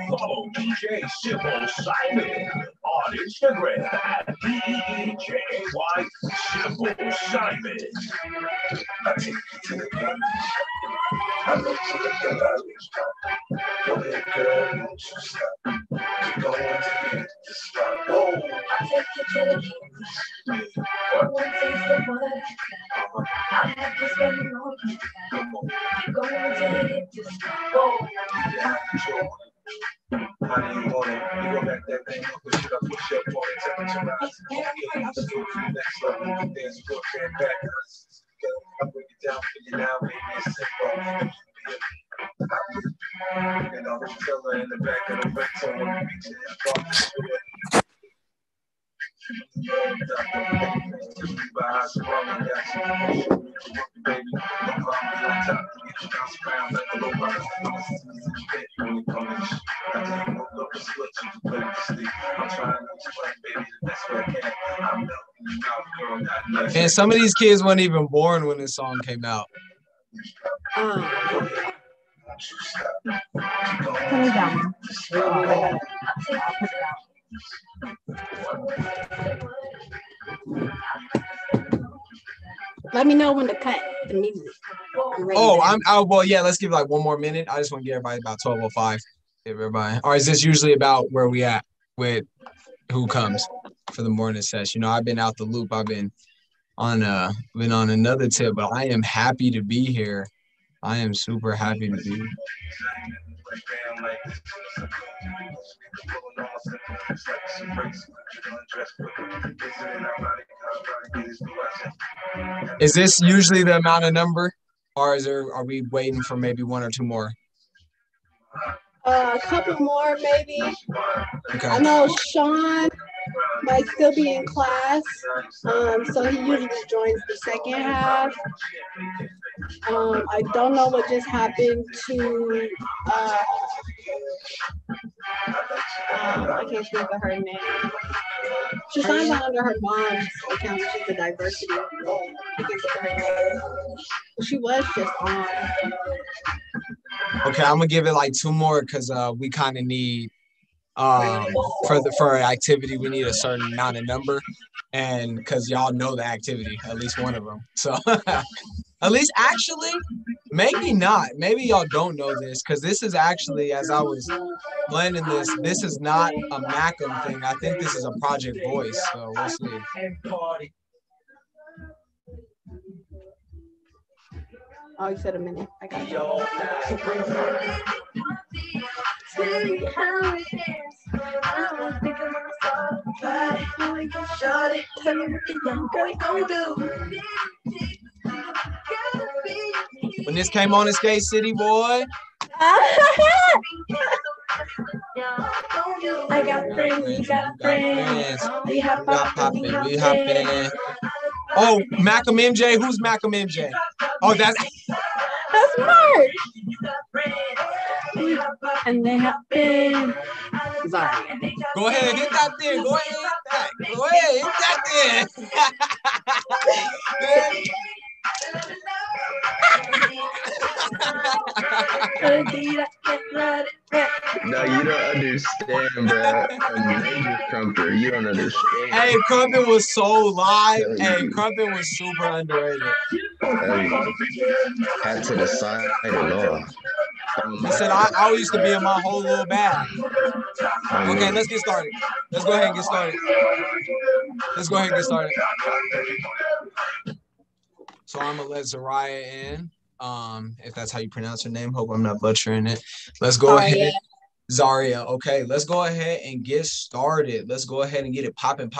Follow DJ Civil Simon on Instagram at DJY Civil Simon. I take you to the beach. I look to the galleries. Go ahead, girl, won't you stop? Keep going to hit the spot. Oh, I take you to the beach. One taste of what I have to spend more time. Keep going to hit the spot. Oh, yeah, sure. How do you want it? You go back that thing up, or should I push up on it? Temperature rise. Yeah, let's go to the next level. You can dance, go stand back. I'll break it down for you now, baby. It's simple. And I'll tell her in the back of the red zone when we reach it. And some of these kids weren't even born when this song came out. Put it down. Let me know when to cut the music. Well, yeah, let's give like one more minute. I just want to get everybody about 12:05. Give everybody. Or is this usually about where we at with who comes for the morning session? You know, I've been out the loop. I've been on another tip, but I am happy to be here. I am super happy to be here. Is this usually the amount of number, or are we waiting for maybe one or two more? A couple more, maybe. Okay. I know Sean might still be in class, so he usually joins the second half. I don't know what just happened to I can't think of her name. She's not under her mom's account. She's the diversity. I can't think of her name. She was just on. Okay, I'm gonna give it like two more because we kind of need for activity we need a certain amount of number, and because y'all know the activity, at least one of them. So at least actually, maybe not. Maybe y'all don't know this because this is actually, as I was blending this is not a MACM thing. I think this is a Project Voice. So we'll see. Oh, you said a minute. I got you. When this came on in Skate City, boy. I got friends, you got friends. We have poppin'. Oh, MACM MJ. Who's MACM MJ? Oh, that's Mark. And they have been. Sorry. Go ahead, hit that thing. Go ahead, hit that. Go ahead, hit that thing. No, you don't understand, bro. Major Crumpet, you don't understand. Hey, Crumpet was so live. Hey, Crumpet was super underrated. Hey, hat to the side and all. Listen, I used to be in my whole little bag. Okay, let's get started. Let's go ahead and get started. So I'm gonna let Zariah in. If that's how you pronounce her name. Hope I'm not butchering it. Let's go ahead. Zaria. Okay, let's go ahead and get started. Let's go ahead and get it popping.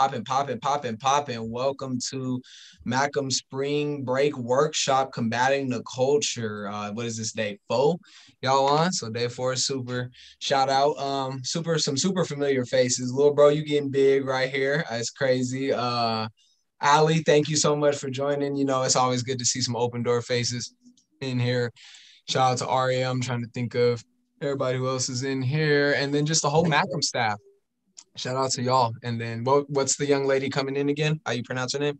Welcome to MACM Spring Break Workshop, Combating the Culture. What is this, day 4? Y'all on? So day 4 is super. Shout out. Some super familiar faces. Little bro, you getting big right here. It's crazy. Ali, thank you so much for joining. You know, it's always good to see some open door faces in here. Shout out to Aria. I'm trying to think of everybody who else is in here. And then just the whole MACM staff. Shout out to y'all. And then what's the young lady coming in again? How you pronounce her name?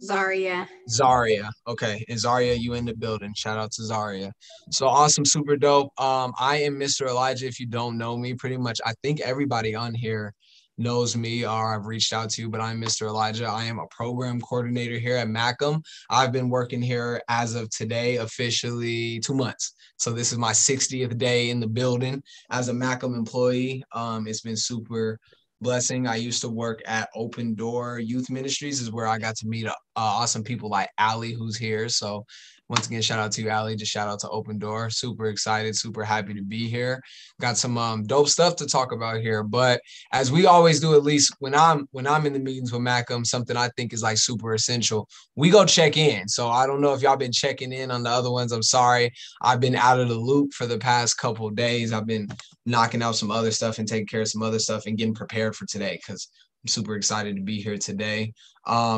Zaria. Zaria. Okay. And Zaria, you in the building. Shout out to Zaria. So awesome, super dope. I am Mr. Elijah. If you don't know me, pretty much I think everybody on here knows me or I've reached out to you, but I'm Mr. Elijah. I am a program coordinator here at MACM. I've been working here as of today, officially 2 months. So this is my 60th day in the building as a MACM employee. It's been super blessing. I used to work at Open Door Youth Ministries, is where I got to meet awesome people like Allie, who's here. So once again, shout out to you, Allie. Just shout out to Open Door. Super excited, super happy to be here. Got some dope stuff to talk about here. But as we always do, at least when I'm in the meetings with MACM, something I think is like super essential, we go check in. So I don't know if y'all been checking in on the other ones. I'm sorry. I've been out of the loop for the past couple of days. I've been knocking out some other stuff and taking care of some other stuff and getting prepared for today because I'm super excited to be here today.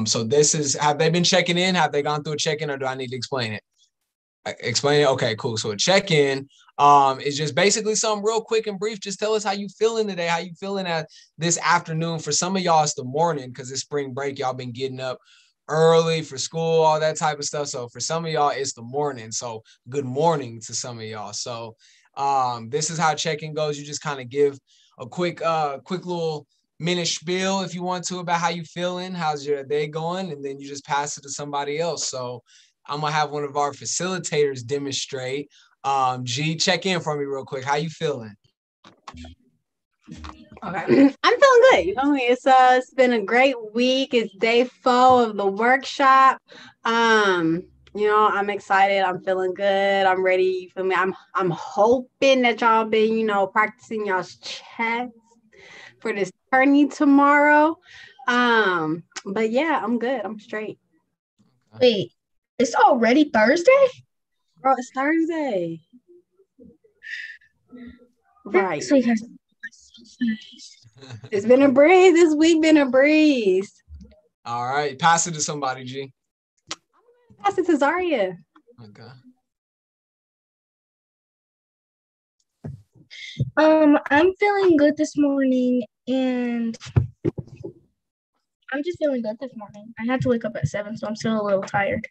So this is, have they been checking in? Have they gone through a check-in or do I need to explain it? Explain it? Okay, cool. So a check-in is just basically something real quick and brief. Just tell us how you feeling today, how you feeling at this afternoon. For some of y'all, it's the morning because it's spring break. Y'all been getting up early for school, all that type of stuff. So for some of y'all, it's the morning. So good morning to some of y'all. So this is how check-in goes. You just kind of give a quick little minute spiel if you want to about how you feeling, how's your day going, and then you just pass it to somebody else. So I'm gonna have one of our facilitators demonstrate. G, check in for me real quick. How you feeling? Okay, I'm feeling good. You know, it's been a great week. It's day 4 of the workshop. I'm excited. I'm feeling good. I'm ready. You feel me? I'm hoping that y'all been, practicing y'all's checks for this tourney tomorrow. But yeah, I'm good. I'm straight. Wait, it's already Thursday? Bro, it's Thursday. Right. This week has It's been a breeze. This week been a breeze. All right. Pass it to somebody, G. Pass it to Zaria. Okay. I'm feeling good this morning, and I'm just feeling good this morning. I had to wake up at 7, so I'm still a little tired.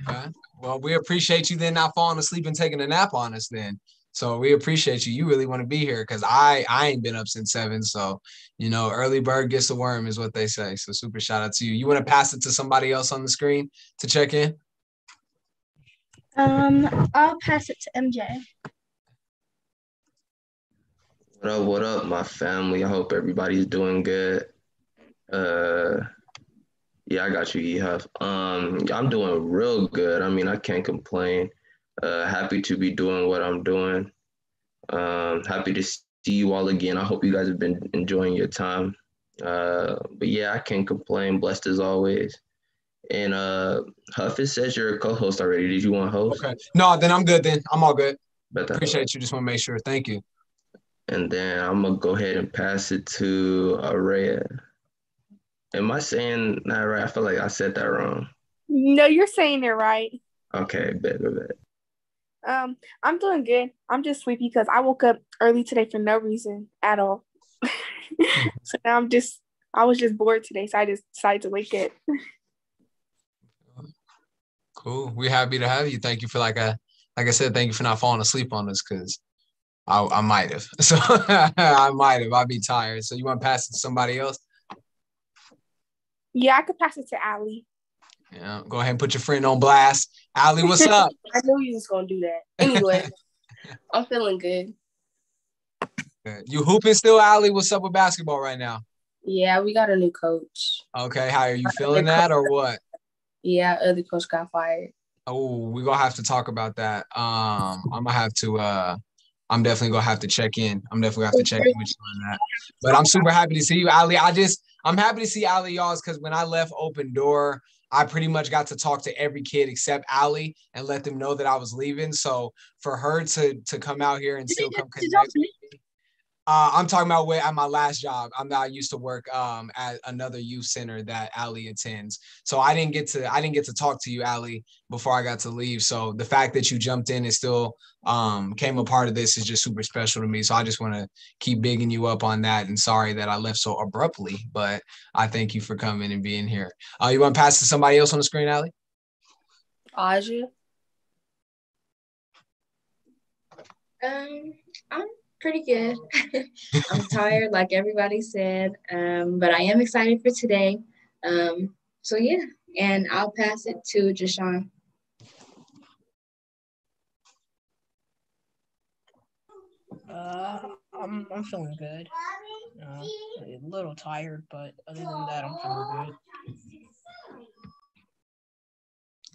Okay. Well, we appreciate you then not falling asleep and taking a nap on us then. So we appreciate you. You really want to be here because I ain't been up since 7. So, early bird gets the worm is what they say. So super shout out to you. You want to pass it to somebody else on the screen to check in? I'll pass it to MJ. What up, my family? I hope everybody's doing good. Yeah, I got you, Ehuff. I'm doing real good. I mean, I can't complain. Happy to be doing what I'm doing. Happy to see you all again. I hope you guys have been enjoying your time. But yeah, I can't complain. Blessed as always. And Huff, it says you're a co-host already. Did you want to host? Okay. No, then I'm good then. I'm all good. But Appreciate you. Just want to make sure. Thank you. And then I'm going to go ahead and pass it to Araya. Am I saying that right? I feel like I said that wrong. No, you're saying it right. Okay, bet. I'm doing good. I'm just sleepy because I woke up early today for no reason at all. So now I was just bored today, so I just decided to wake up. Cool. We're happy to have you. Thank you for like I said, thank you for not falling asleep on us because I might have. So I might have. I'd be tired. So you want to pass it to somebody else? Yeah, I could pass it to Allie. Yeah, go ahead and put your friend on blast. Allie, what's up? I knew you was gonna do that. Anyway, I'm feeling good. You hooping still, Allie? What's up with basketball right now? Yeah, we got a new coach. Okay, how are you feeling that or what? Yeah, other coach got fired. Oh, we're gonna have to talk about that. I'm definitely gonna have to check in. I'm definitely gonna have to check in with you on that. But I'm super happy to see you, Ali. I'm happy to see Ali, y'all, because when I left Open Door, I pretty much got to talk to every kid except Ali and let them know that I was leaving. So for her to come out here and still come connect with me, I'm talking about at my last job. I used to work at another youth center that Ali attends. So I didn't get to talk to you, Ali, before I got to leave. So the fact that you jumped in and still came a part of this is just super special to me. So I just want to keep bigging you up on that. And sorry that I left so abruptly, but I thank you for coming and being here. You want to pass to somebody else on the screen, Ali? Aja. I'm pretty good. I'm tired, like everybody said, but I am excited for today. So yeah, and I'll pass it to Jashawn. I'm feeling good. A little tired, but other than that, I'm feeling good.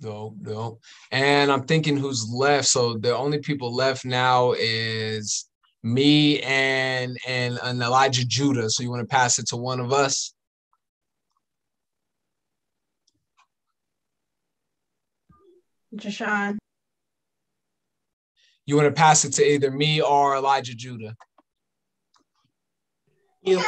No. And I'm thinking who's left. So the only people left now is me and Elijah Judah. So you want to pass it to one of us? Jashawn. You want to pass it to either me or Elijah Judah? You.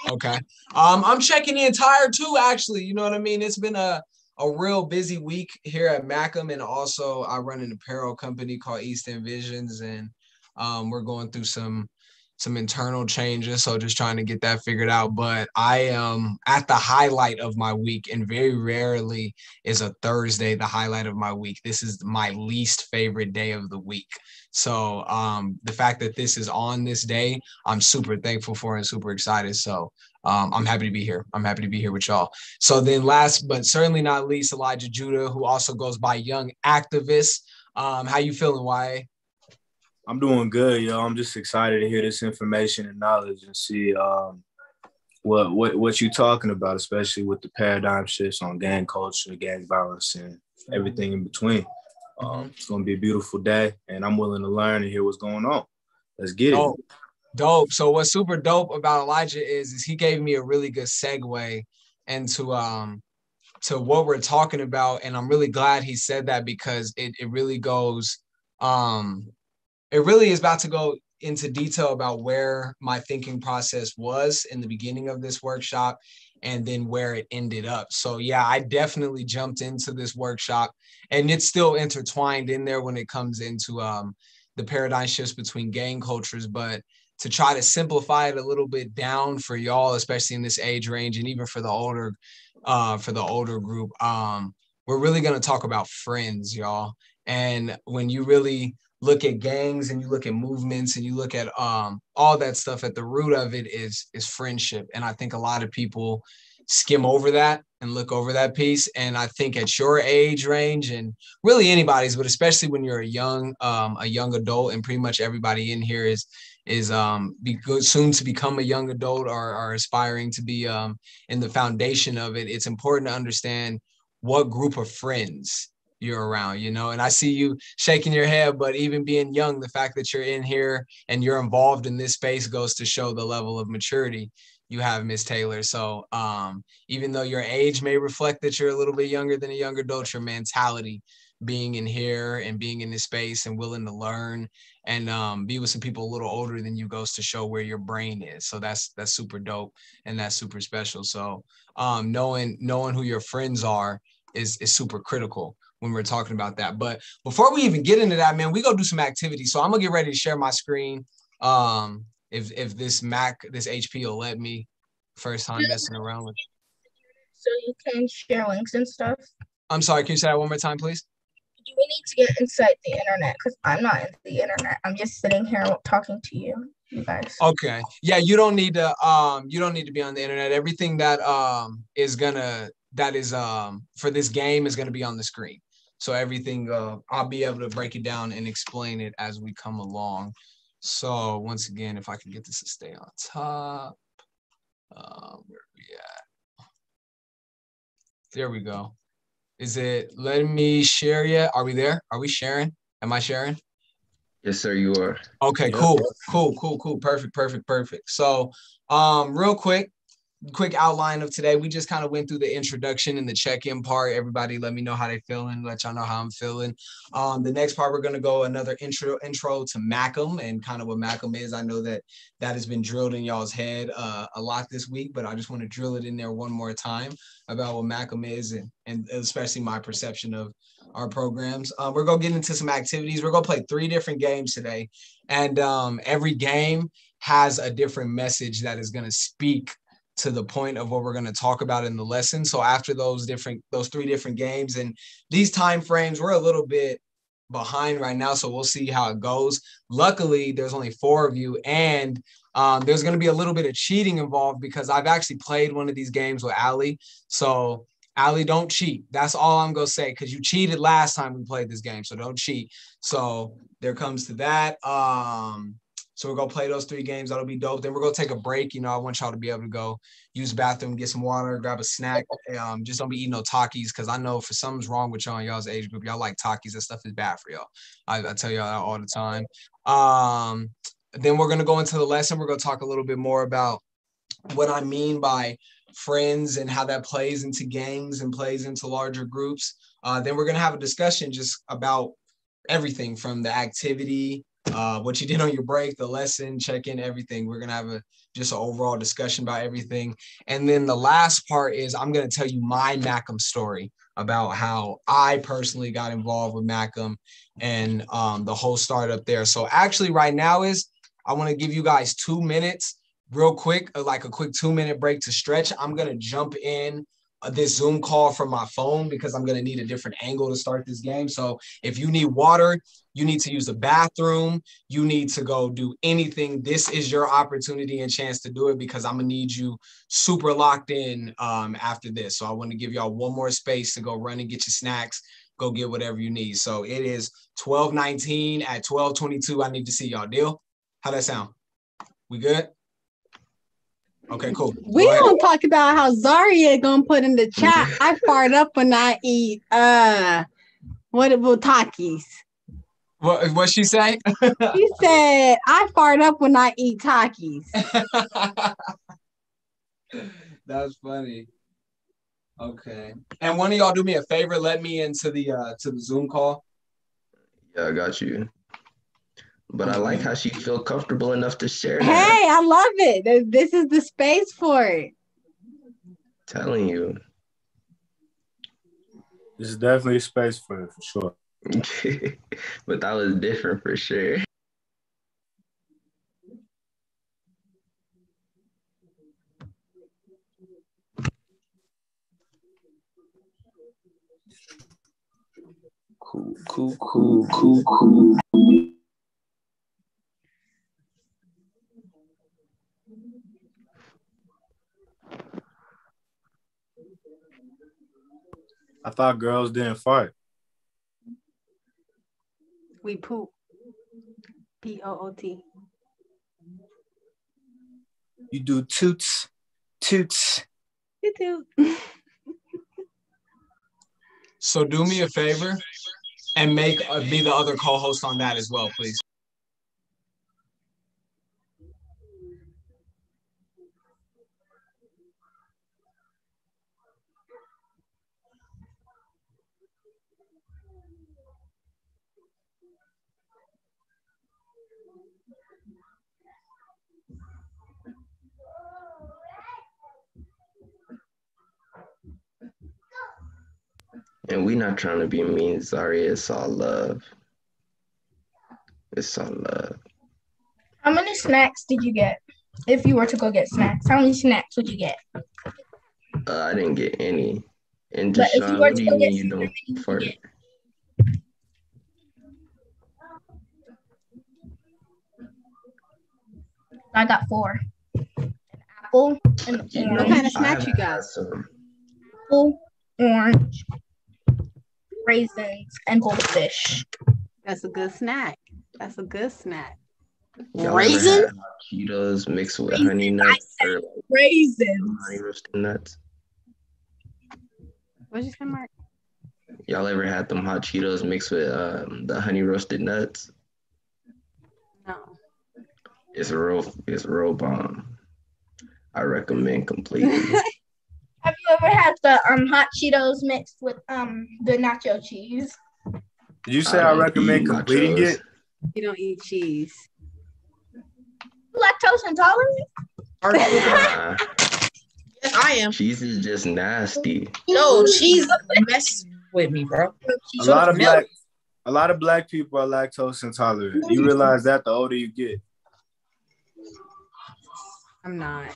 Okay. I'm checking in tired too, actually. You know what I mean? It's been a real busy week here at MACM, and also I run an apparel company called East End Visions, and we're going through some internal changes, so just trying to get that figured out. But I am at the highlight of my week, and very rarely is a Thursday the highlight of my week. This is my least favorite day of the week. So the fact that this is on this day, I'm super thankful for and super excited. So I'm happy to be here. I'm happy to be here with y'all. So then last but certainly not least, Elijah Judah, who also goes by Young Activist. How you feeling, YA? I'm doing good, yo. I'm just excited to hear this information and knowledge and see what you're talking about, especially with the paradigm shifts on gang culture, gang violence, and everything in between. It's going to be a beautiful day, and I'm willing to learn and hear what's going on. Let's get it. Dope. So what's super dope about Elijah is he gave me a really good segue into to what we're talking about, and I'm really glad he said that because it really goes it really is about to go into detail about where my thinking process was in the beginning of this workshop and then where it ended up. So yeah, I definitely jumped into this workshop, and it's still intertwined in there when it comes into the paradigm shifts between gang cultures. But to try to simplify it a little bit down for y'all, especially in this age range, and even for the older group, we're really going to talk about friends, y'all. And when you really look at gangs and you look at movements and you look at all that stuff, at the root of it is friendship. And I think a lot of people skim over that and look over that piece. And I think at your age range, and really anybody's, but especially when you're a young adult, and pretty much everybody in here is soon to become a young adult or are aspiring to be in the foundation of it, it's important to understand what group of friends you're around, you know. And I see you shaking your head, but even being young, the fact that you're in here and you're involved in this space goes to show the level of maturity you have, Miss Taylor. So even though your age may reflect that you're a little bit younger than a younger adult, your mentality, being in here and being in this space and willing to learn and be with some people a little older than you goes to show where your brain is. So that's super dope and that's super special. So knowing who your friends are is super critical when we're talking about that. But before we even get into that, man, we go do some activities. So I'm gonna get ready to share my screen. If this HP will let me, first time messing around with. So you can share links and stuff. I'm sorry, can you say that one more time, please? Do we need to get inside the internet? Because I'm not into the internet. I'm just sitting here talking to you guys. Okay. Yeah, you don't need to be on the internet. Everything that is for this game is gonna be on the screen. So everything, I'll be able to break it down and explain it as we come along. So once again, if I can get this to stay on top, where are we at? There we go. Is it letting me share yet? Are we there? Are we sharing? Am I sharing? Yes, sir, you are. Okay, cool. Perfect. So real quick, quick outline of today. We just kind of went through the introduction and the check-in part. Everybody let me know how they feeling, let y'all know how I'm feeling. The next part, we're going to go another intro to MACM and kind of what MACM is. I know that has been drilled in y'all's head a lot this week, but I just want to drill it in there one more time about what MACM is and especially my perception of our programs. We're going to get into some activities. We're going to play 3 different games today, and every game has a different message that is going to speak to the point of what we're going to talk about in the lesson. So after those 3 different games and these time frames, we're a little bit behind right now, so we'll see how it goes. Luckily, there's only 4 of you, and there's going to be a little bit of cheating involved because I've actually played one of these games with Allie. So Allie, don't cheat. That's all I'm going to say, because you cheated last time we played this game, so don't cheat. So there comes to that. So we're going to play those 3 games. That'll be dope. Then we're going to take a break. You know, I want y'all to be able to go use the bathroom, get some water, grab a snack. Just don't be eating no Takis, because I know for something's wrong with y'all in y'all's age group. Y'all like Takis. That stuff is bad for y'all. I tell y'all that all the time. Then we're going to go into the lesson. We're going to talk a little bit more about what I mean by friends and how that plays into gangs and plays into larger groups. Then we're going to have a discussion just about everything from the activity, what you did on your break, the lesson, check-in, everything. We're going to have just an overall discussion about everything. And then the last part is I'm going to tell you my MACM story about how I personally got involved with MACM and the whole startup there. So actually right now I want to give you guys 2 minutes real quick, like a quick 2-minute break to stretch. I'm going to jump in this Zoom call from my phone because I'm going to need a different angle to start this game. So if you need water, you need to use the bathroom, you need to go do anything, this is your opportunity and chance to do it, because I'm going to need you super locked in after this. So I want to give y'all one more space to go run and get your snacks, go get whatever you need. So it is 12:19. At 12:22, I need to see y'all. Deal? How that sound? We good? Okay, cool. We don't talk about how Zaria gonna put in the chat. I fart up when I eat what about Takis? What she say? She said I fart up when I eat Takis. That's funny. Okay. And one of y'all do me a favor, let me into the Zoom call. Yeah, I got you. But I like how she feel comfortable enough to share that. Hey, I love it. This is the space for it. Telling you. This is definitely a space for it, for sure. But that was different for sure. Cool. I thought girls didn't fart. We poop. P-O-O-T. You do toots. You do. So do me a favor and make be the other co-host on that as well, please. And we not trying to be mean, Zaria. It's all love. It's all love. How many snacks did you get? If you were to go get snacks, how many snacks would you get? I didn't get any. And But if you Deshaun, were what to do go you get mean you snacks, don't how many would fart? you get? I got 4. An apple, an orange. What kind of snacks you got? Apple, orange, raisins, and goldfish. That's a good snack. Y'all Raisins? ever had Cheetos mixed with honey nuts or Raisins. honey roasted nuts? What'd you say, Mark? Y'all ever had them hot Cheetos mixed with the honey roasted nuts? No. It's real bomb. I recommend completely. Have you ever had the hot Cheetos mixed with the nacho cheese? Did you say I recommend completing it? You don't eat cheese. Lactose intolerant? Nah, Yes, I am. cheese is just nasty. No, cheese messes with me, bro. A lot of black people are lactose intolerant. You realize that the older you get. I'm not.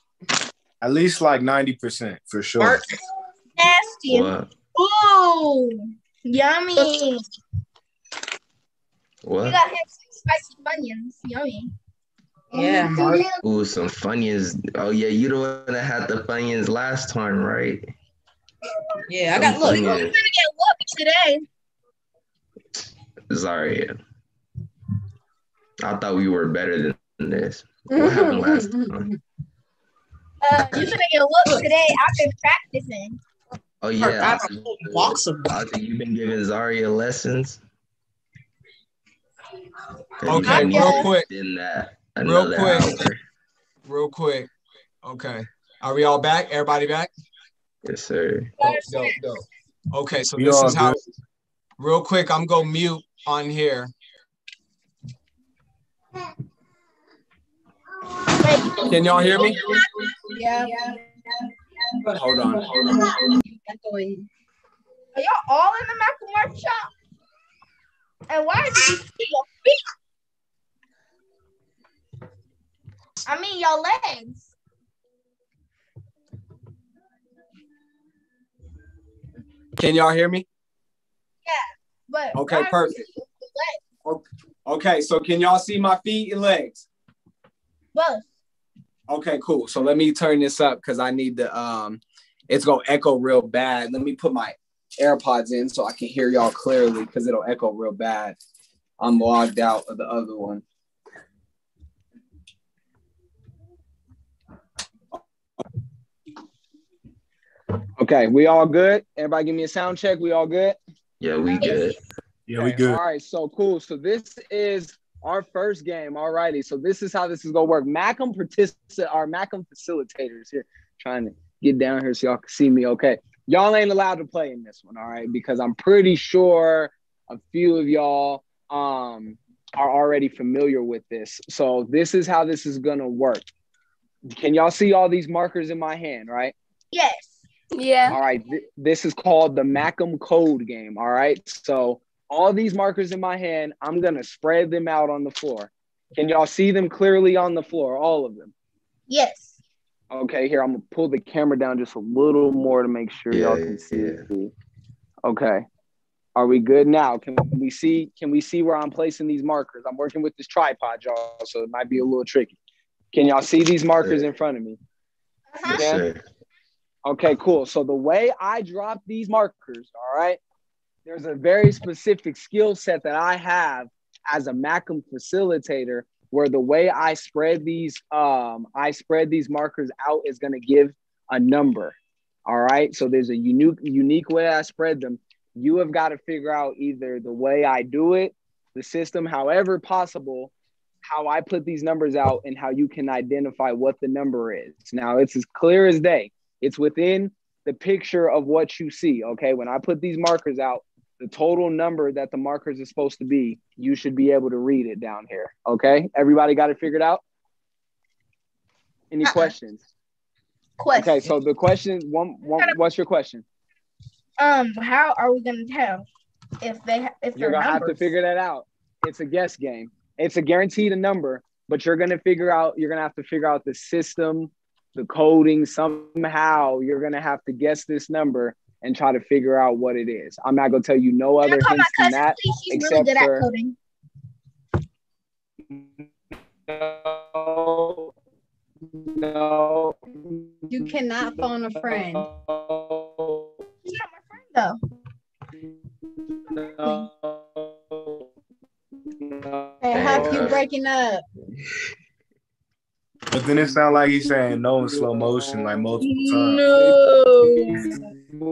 At least like 90% for sure. Mark, Nasty. What? Ooh, yummy. What? You got spicy onions. Yummy. yeah, Mark. Ooh, some Funyuns. Oh yeah, you the one that had the Funyuns last time, right? Yeah, I got Some look. You're Funyuns. gonna get whooped today. Zaria, I thought we were better than this. What happened last time? You're gonna get whooped today. I've been practicing. Oh Mark, yeah, I got a whole box of them. I think you've been giving Zaria lessons. Okay, real quick. In that Real another quick. hour. Real quick. Okay. Are we all back? Everybody back? Yes, sir. Oh, dope. Okay, so We this all is how. good. Real quick, I'm going to mute on here. Can y'all hear me? Yeah. Hold on. Are y'all all in the MACM workshop? And why did you see your feet? I mean your legs. Can y'all hear me? But Okay, why perfect. did you see your legs? Okay, so can y'all see my feet and legs? Both. Okay, cool. So let me turn this up because I need to it's gonna echo real bad. Let me put my AirPods in so I can hear y'all clearly because it'll echo real bad. I'm logged out of the other one. Okay, we all good? Everybody give me a sound check. We all good? Yeah, we good. Yeah, we good. All right, so cool. So this is our first game. All righty. So this is how this is gonna work. MACM facilitators here, trying to get down here so y'all can see me. Okay. Y'all ain't allowed to play in this one, all right? Because I'm pretty sure a few of y'all are already familiar with this. So this is how this is gonna work. Can y'all see all these markers in my hand, right? Yes. Yeah. All right. This is called the MACM code game. All right. So all these markers in my hand, I'm going to spread them out on the floor. Can y'all see them clearly on the floor, all of them? Yes. Okay, here, I'm going to pull the camera down just a little more to make sure y'all can see. Okay. Are we good now? Can we see where I'm placing these markers? I'm working with this tripod, y'all, so it might be a little tricky. Can y'all see these markers in front of me? Yes, sir. Okay, cool. So the way I drop these markers, all right, there's a very specific skill set that I have as a MACM facilitator where the way I spread these markers out is going to give a number. All right. So there's a unique way I spread them. You have got to figure out either the way I do it, the system, however possible, how I put these numbers out and how you can identify what the number is. Now it's as clear as day. It's within the picture of what you see. Okay. When I put these markers out, the total number that the markers are supposed to be, you should be able to read it down here. Okay. Everybody got it figured out? Any questions? Okay. So the question, what's your question? How are we gonna tell if you're gonna have to figure that out? It's a guess game. It's a guaranteed a number, but you're gonna have to figure out the system, the coding. Somehow you're gonna have to guess this number and try to figure out what it is. I'm not gonna tell you no other hints than that. She's really good at coding. No. You cannot phone a friend. She's not my friend though. Hey, have you breaking up? But then it sounds like he's saying no in slow motion, like multiple times. No.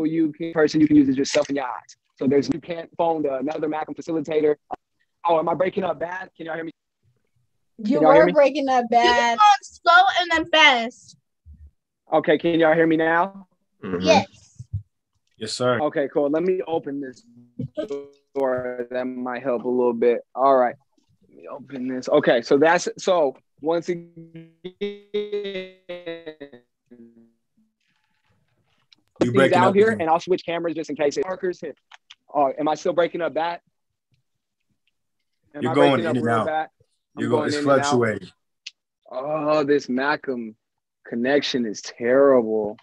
You can use is yourself and your eyes. So you can't phone another MACM facilitator. Oh, am I breaking up bad? Can y'all hear me? You were breaking up bad. You can go slow and then fast. Okay, can y'all hear me now? Mhm. Yes. Yes, sir. Okay, cool. Let me open this door. That might help a little bit. All right. Let me open this. Okay, so once again, You these breaking out up here, again. and I'll switch cameras just in case it markers hit. Oh, am I still breaking up bad? Am You're I going breaking up in and real out. bad? You're going. Going It's in and out. fluctuating. Oh, this MACM connection is terrible.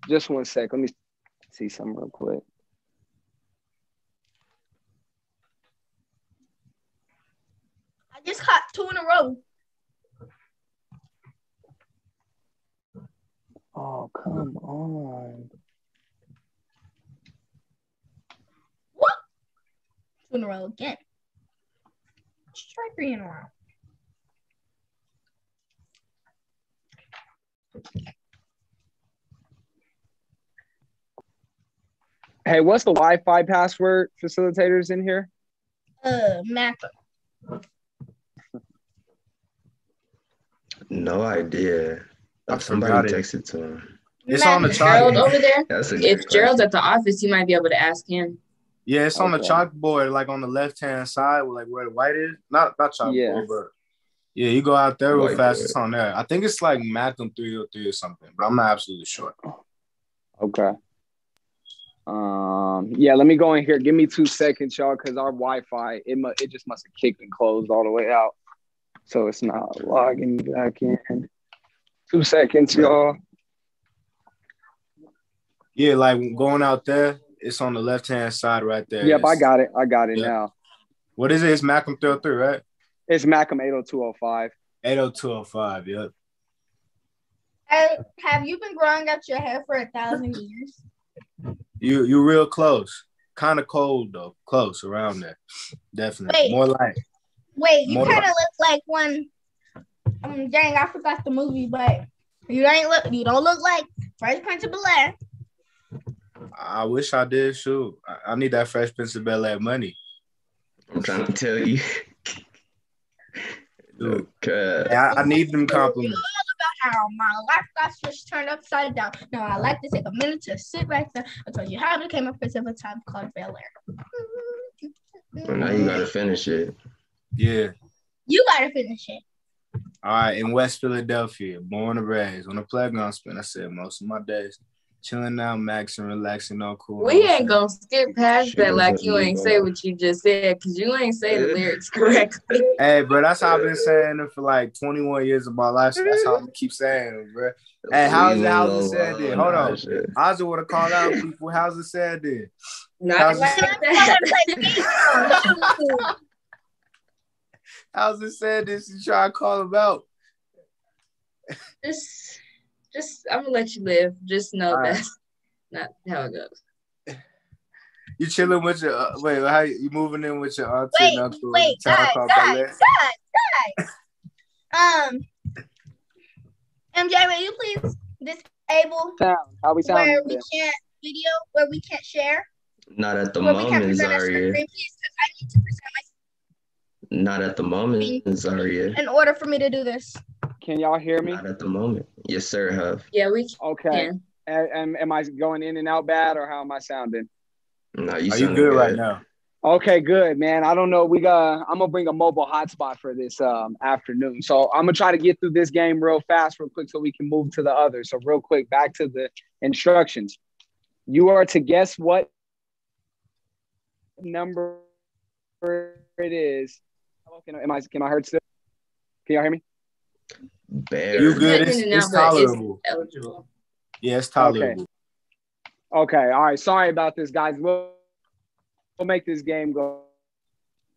Just one sec. Let me see something real quick. I just caught 2 in a row. Oh, come on. What? 2 in a row again. Let's try 3 in a row. Hey, what's the Wi-Fi password, facilitators in here? MACM. No idea. I Somebody forgot it. texted to him. It's on the Gerald chalkboard. over there. That's a If good Gerald's question. at the office, you might be able to ask him. Yeah, it's on the Okay. chalkboard, like on the left-hand side, like where the white is. Not chalkboard, Yeah. but yeah, you go out there real fast. Whiteboard. It's on there. I think it's like MACM 303 or something, but I'm not absolutely sure. Okay. Yeah, let me go in here. Give me 2 seconds, y'all, because our Wi-Fi, it just must have kicked and closed all the way out. So it's not logging back in. 2 seconds, y'all. Yeah, like going out there, it's on the left-hand side right there. Yep, I got it. I got it Yep. now. What is it? It's MACM 303, right? It's MACM 80205. 80205, yep. Have you been growing out your hair for 1,000 years? You real close. Kind of cold though. Close around there. Definitely. Wait. More light. Wait, you More kind of like- look like one. Dang, I forgot the movie, but you don't look like Fresh Prince of Bel-Air. I wish I did. Shoot. I need that Fresh Prince of Bel-Air money. I'm trying to tell you. Dude. Okay. I need them compliments. All about how my life got switched, turned upside down. Now I like to take a minute to sit right there and tell you how to became a prince of a time called Bel-Air. Well, now you gotta finish it. Yeah. You gotta finish it. All right. In West Philadelphia, born and raised. On the playground, spent I said most of my days chilling out, maxing, relaxing, all cool. We ain't gonna skip past She that like doesn't you ain't need say that. what you just said, because you ain't say the lyrics correctly. Hey, bro, that's how I've been saying it for like 21 years of my life. So that's how I'm gonna keep saying it, bro. Hey, how's it said then? Hold on. I just want to call out people. How's it said then? Not How's like it, that. how's it said this? You try to call him out. Just I'm gonna let you live. Just know All right. that's not how it goes. You chilling with your wait? How you moving in with your auntie and uncle? Wait, guys. MJ, will you please disable Sound. How we sound? where we can't video, where we can't share, Not at the where we can't moment, present our screen, Zaria. please, because I need to present my Not at the moment, Zaria. in order for me to do this. Can y'all hear me? Not at the moment. Yes, sir, Huff. Yeah, we Okay. can. And am I going in and out bad, or how am I sounding? No, Are you you sound good right now? Okay, good, man. I don't know. I'm gonna bring a mobile hotspot for this afternoon. So I'm gonna try to get through this game real fast, real quick, so we can move to the other. So real quick, back to the instructions. You are to guess what number it is. Can I heard still? Can y'all hear me? Barely. You good? Cutting in and It's out, but tolerable. It's eligible. Yeah, it's tolerable. Okay. All right. Sorry about this, guys. We'll make this game go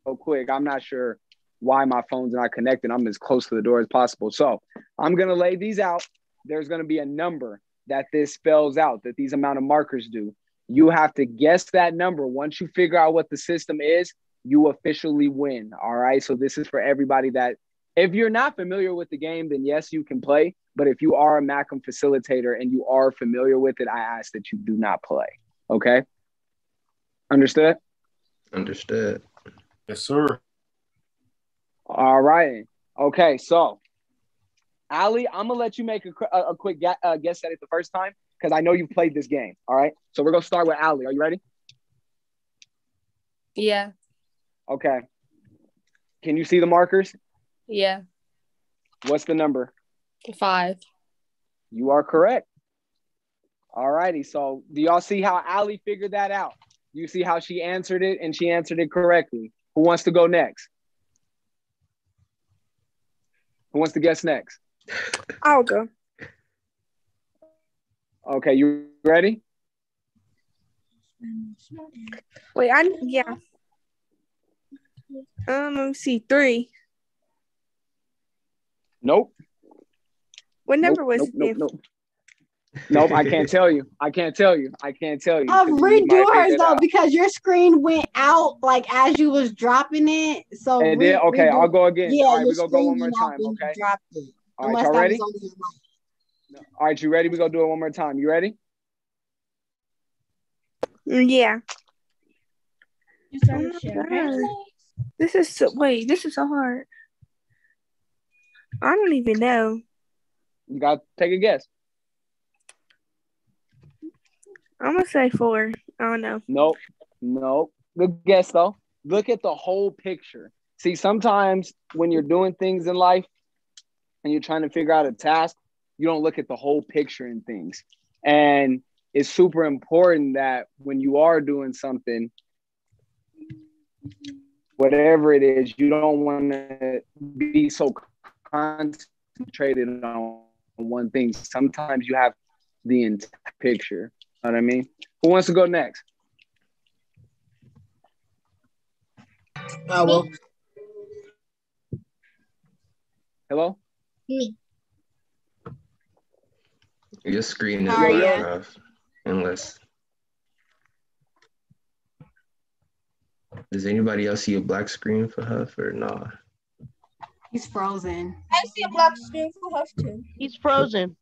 quick. I'm not sure why my phone's not connected. I'm as close to the door as possible. So I'm going to lay these out. There's going to be a number that this spells out, that these amount of markers do. You have to guess that number. Once you figure out what the system is, you officially win. All right. So this is for everybody that, if you're not familiar with the game, then yes, you can play. But if you are a MACM facilitator and you are familiar with it, I ask that you do not play. Okay. Understood? Understood. Yes, sir. All right. Okay. So Ali, I'm gonna let you make a quick guess at it the first time because I know you've played this game. All right, so we're gonna start with Ali. Are you ready? Yeah. Okay. Can you see the markers? Yeah. What's the number? 5. You are correct. All righty. So do y'all see how Ali figured that out? You see how she answered it, and she answered it correctly. Who wants to go next? Who wants to guess next? I'll go. Okay, you ready? Wait, yeah. Let me see. 3. Nope. What number was it? Nope, I can't tell you. Redo hers though, because your screen went out like as you was dropping it. So okay, redo. I'll go again. Yeah, all right, we're gonna go one screen more went out time. when you Okay. dropped it. All right, Unless y'all that ready? was on your mic. All right, you ready? We're gonna do it one more time. You ready? Yeah. You This is so hard. I don't even know. You gotta take a guess. I'm gonna say 4. I don't know. Nope. Good guess though. Look at the whole picture. See, sometimes when you're doing things in life and you're trying to figure out a task, you don't look at the whole picture in things. And it's super important that when you are doing something, whatever it is, you don't want to be so concentrated on one thing. Sometimes you have the entire picture. You know what I mean? Who wants to go next? I will. Hello? Me. Your screen is Zaria. black off. Unless. Does anybody else see a black screen for Huff or not? He's frozen. I see a black screen for Huff too. He's frozen.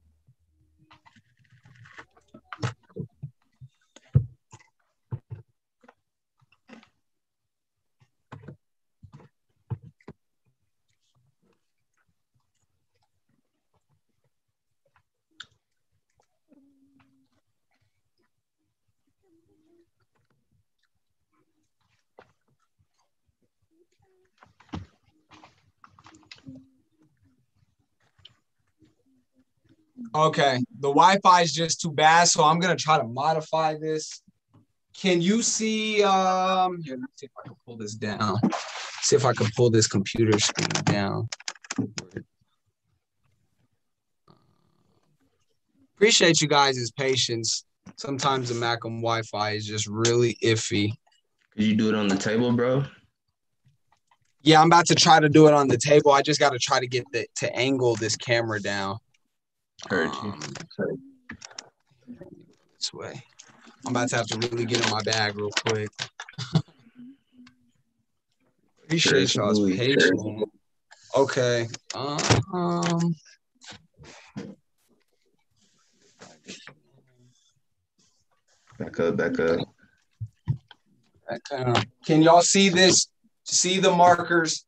Okay, the Wi-Fi is just too bad, so I'm gonna try to modify this. Can you see? Here, let me see if I can pull this down. See if I can pull this computer screen down. Appreciate you guys' patience. Sometimes the MACM Wi-Fi is just really iffy. Could you do it on the table, bro? Yeah, I'm about to try to do it on the table. I just got to try to get to angle this camera down. Heard you. This way. I'm about to have to really get in my bag real quick. Appreciate y'all's patience. Okay. Back up. Can y'all see this? See the markers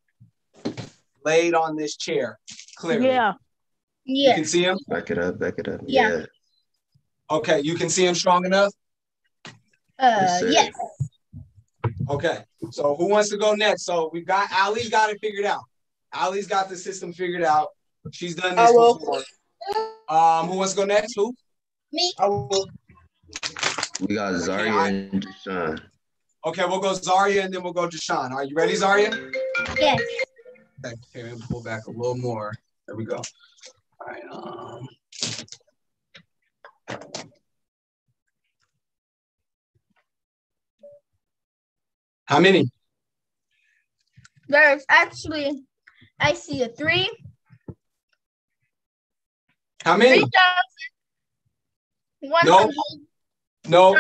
laid on this chair clearly? Yeah. You can see them? Back it up. Yeah. Okay, you can see them strong enough? Yes. Okay, so who wants to go next? So we've got Ali's got it figured out. Ali's got the system figured out. She's done this before. Who wants to go next? Who? Me. I will. We got Zaria and Deshaun. Okay, we'll go Zaria and then we'll go Deshaun. Are you ready, Zaria? Yes. Okay, let me pull back a little more. There we go. All right. How many? There's actually, I see a 3. How many? 3,100. No.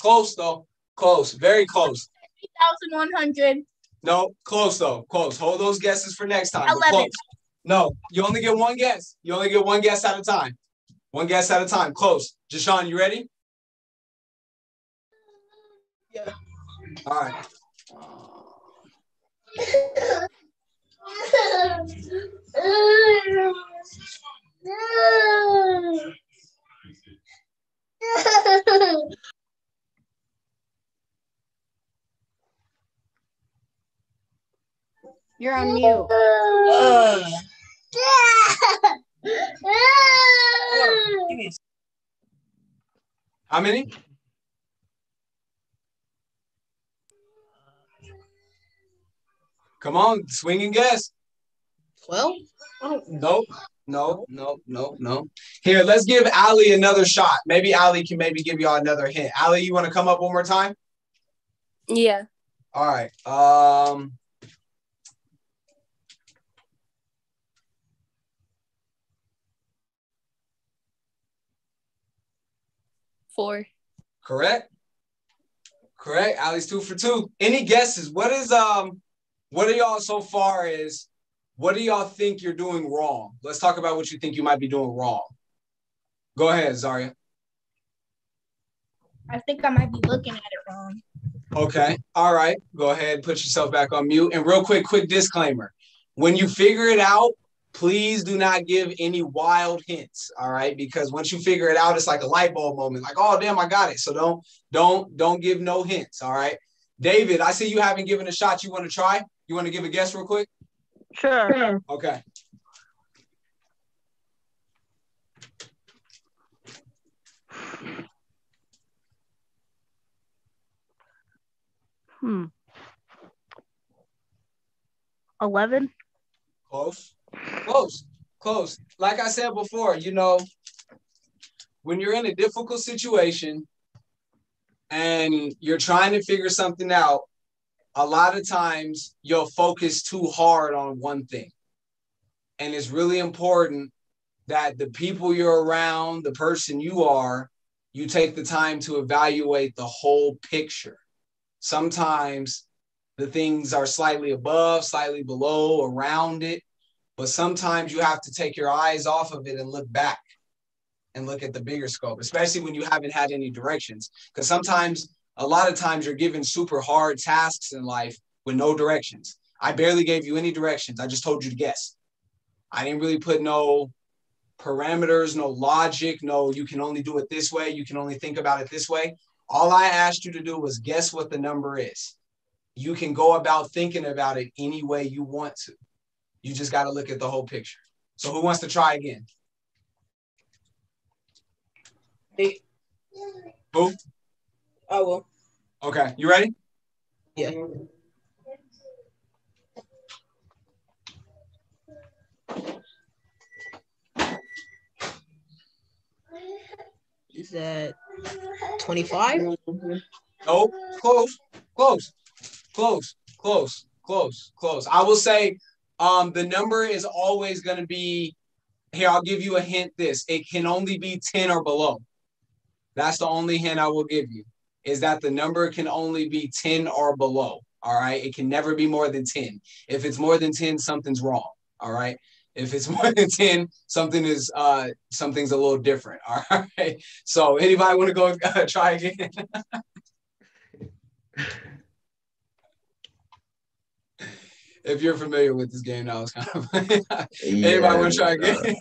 Close though. Close, very close. 3,100. No, close though. Close. Hold those guesses for next time. 11. Close. No, you only get one guess. You only get one guess at a time. One guess at a time. Close. Jashawn, you ready? Yeah. All right. You're on mute. How many? Come on, swing and guess. 12? Nope. Here, let's give Ali another shot. Maybe Ali can give y'all another hint. Ali, you want to come up one more time? Yeah. All right. 4. Correct. Ali's 2 for 2. Any guesses? What are y'all so far as what do y'all think you're doing wrong? Let's talk about what you think you might be doing wrong. Go ahead, Zaria. I think I might be looking at it wrong. Okay. All right. Go ahead. Put yourself back on mute. And real quick disclaimer. When you figure it out, please do not give any wild hints. All right. Because once you figure it out, it's like a light bulb moment. Like, oh, damn, I got it. So don't give no hints. All right. David, I see you haven't given a shot. You want to try? You want to give a guess real quick? Sure. Okay. Hmm. 11. Close. Like I said before, when you're in a difficult situation and you're trying to figure something out, a lot of times you'll focus too hard on one thing. And it's really important that the people you're around, the person you are, you take the time to evaluate the whole picture. Sometimes the things are slightly above, slightly below, around it. But sometimes you have to take your eyes off of it and look back and look at the bigger scope, especially when you haven't had any directions. Because a lot of times you're given super hard tasks in life with no directions. I barely gave you any directions. I just told you to guess. I didn't really put no parameters, no logic, no, you can only do it this way. You can only think about it this way. All I asked you to do was guess what the number is. You can go about thinking about it any way you want to. You just got to look at the whole picture. So who wants to try again? Me. Who? I will. Okay, you ready? Yeah. Is that 25? Nope. Close. I will say the number is always going to be, here, I'll give you a hint this. It can only be 10 or below. That's the only hint I will give you, is that the number can only be 10 or below. All right. It can never be more than 10. If it's more than 10, something's wrong. All right. If it's more than 10, something's a little different. All right. So anybody want to go try again? If you're familiar with this game, that was kind of anybody want to try again?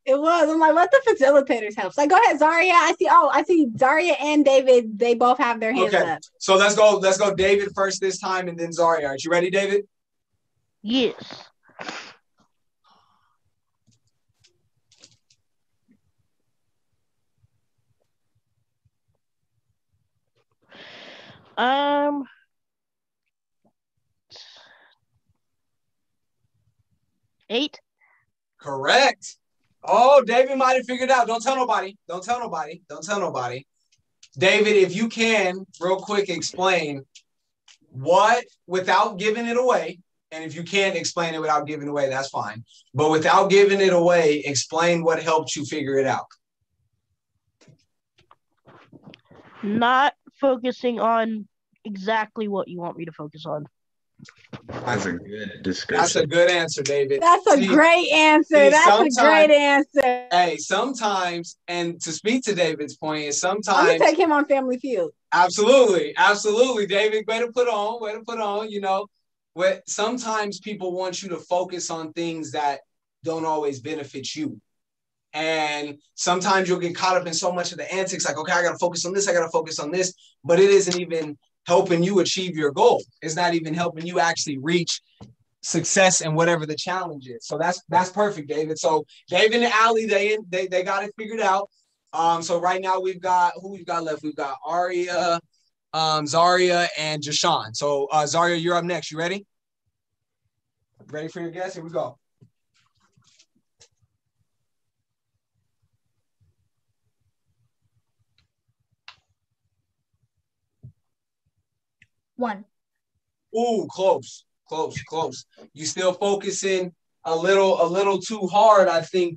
It was. I'm like, let the facilitators help. So go ahead, Zaria. I see Zaria and David. They both have their hands up. So let's go David first this time and then Zaria. Are you ready, David? Yes. Eight. Correct. Oh, David might have figured out. Don't tell nobody. David, if you can, real quick, explain what, without giving it away, and if you can't explain it without giving it away, that's fine. But without giving it away, explain what helped you figure it out. Not focusing on exactly what you want me to focus on. That's a good description. That's a good answer, David. That's a great answer. That's a great answer. Hey, sometimes, and to speak to David's point, is sometimes I'm gonna take him on Family Feud. Absolutely, David. Way to put on. Sometimes people want you to focus on things that don't always benefit you. And sometimes you'll get caught up in so much of the antics, like, okay, I gotta focus on this, but it isn't even helping you achieve your goal. It's not even helping you actually reach success and whatever the challenge is. So that's perfect, David. So David and Allie, they got it figured out. So right now we've got who we've got left. We've got Aria, Zaria, and Jashawn. So Zaria, you're up next. You ready? Ready for your guess? Here we go. One. Ooh, close. You still focusing a little too hard, I think,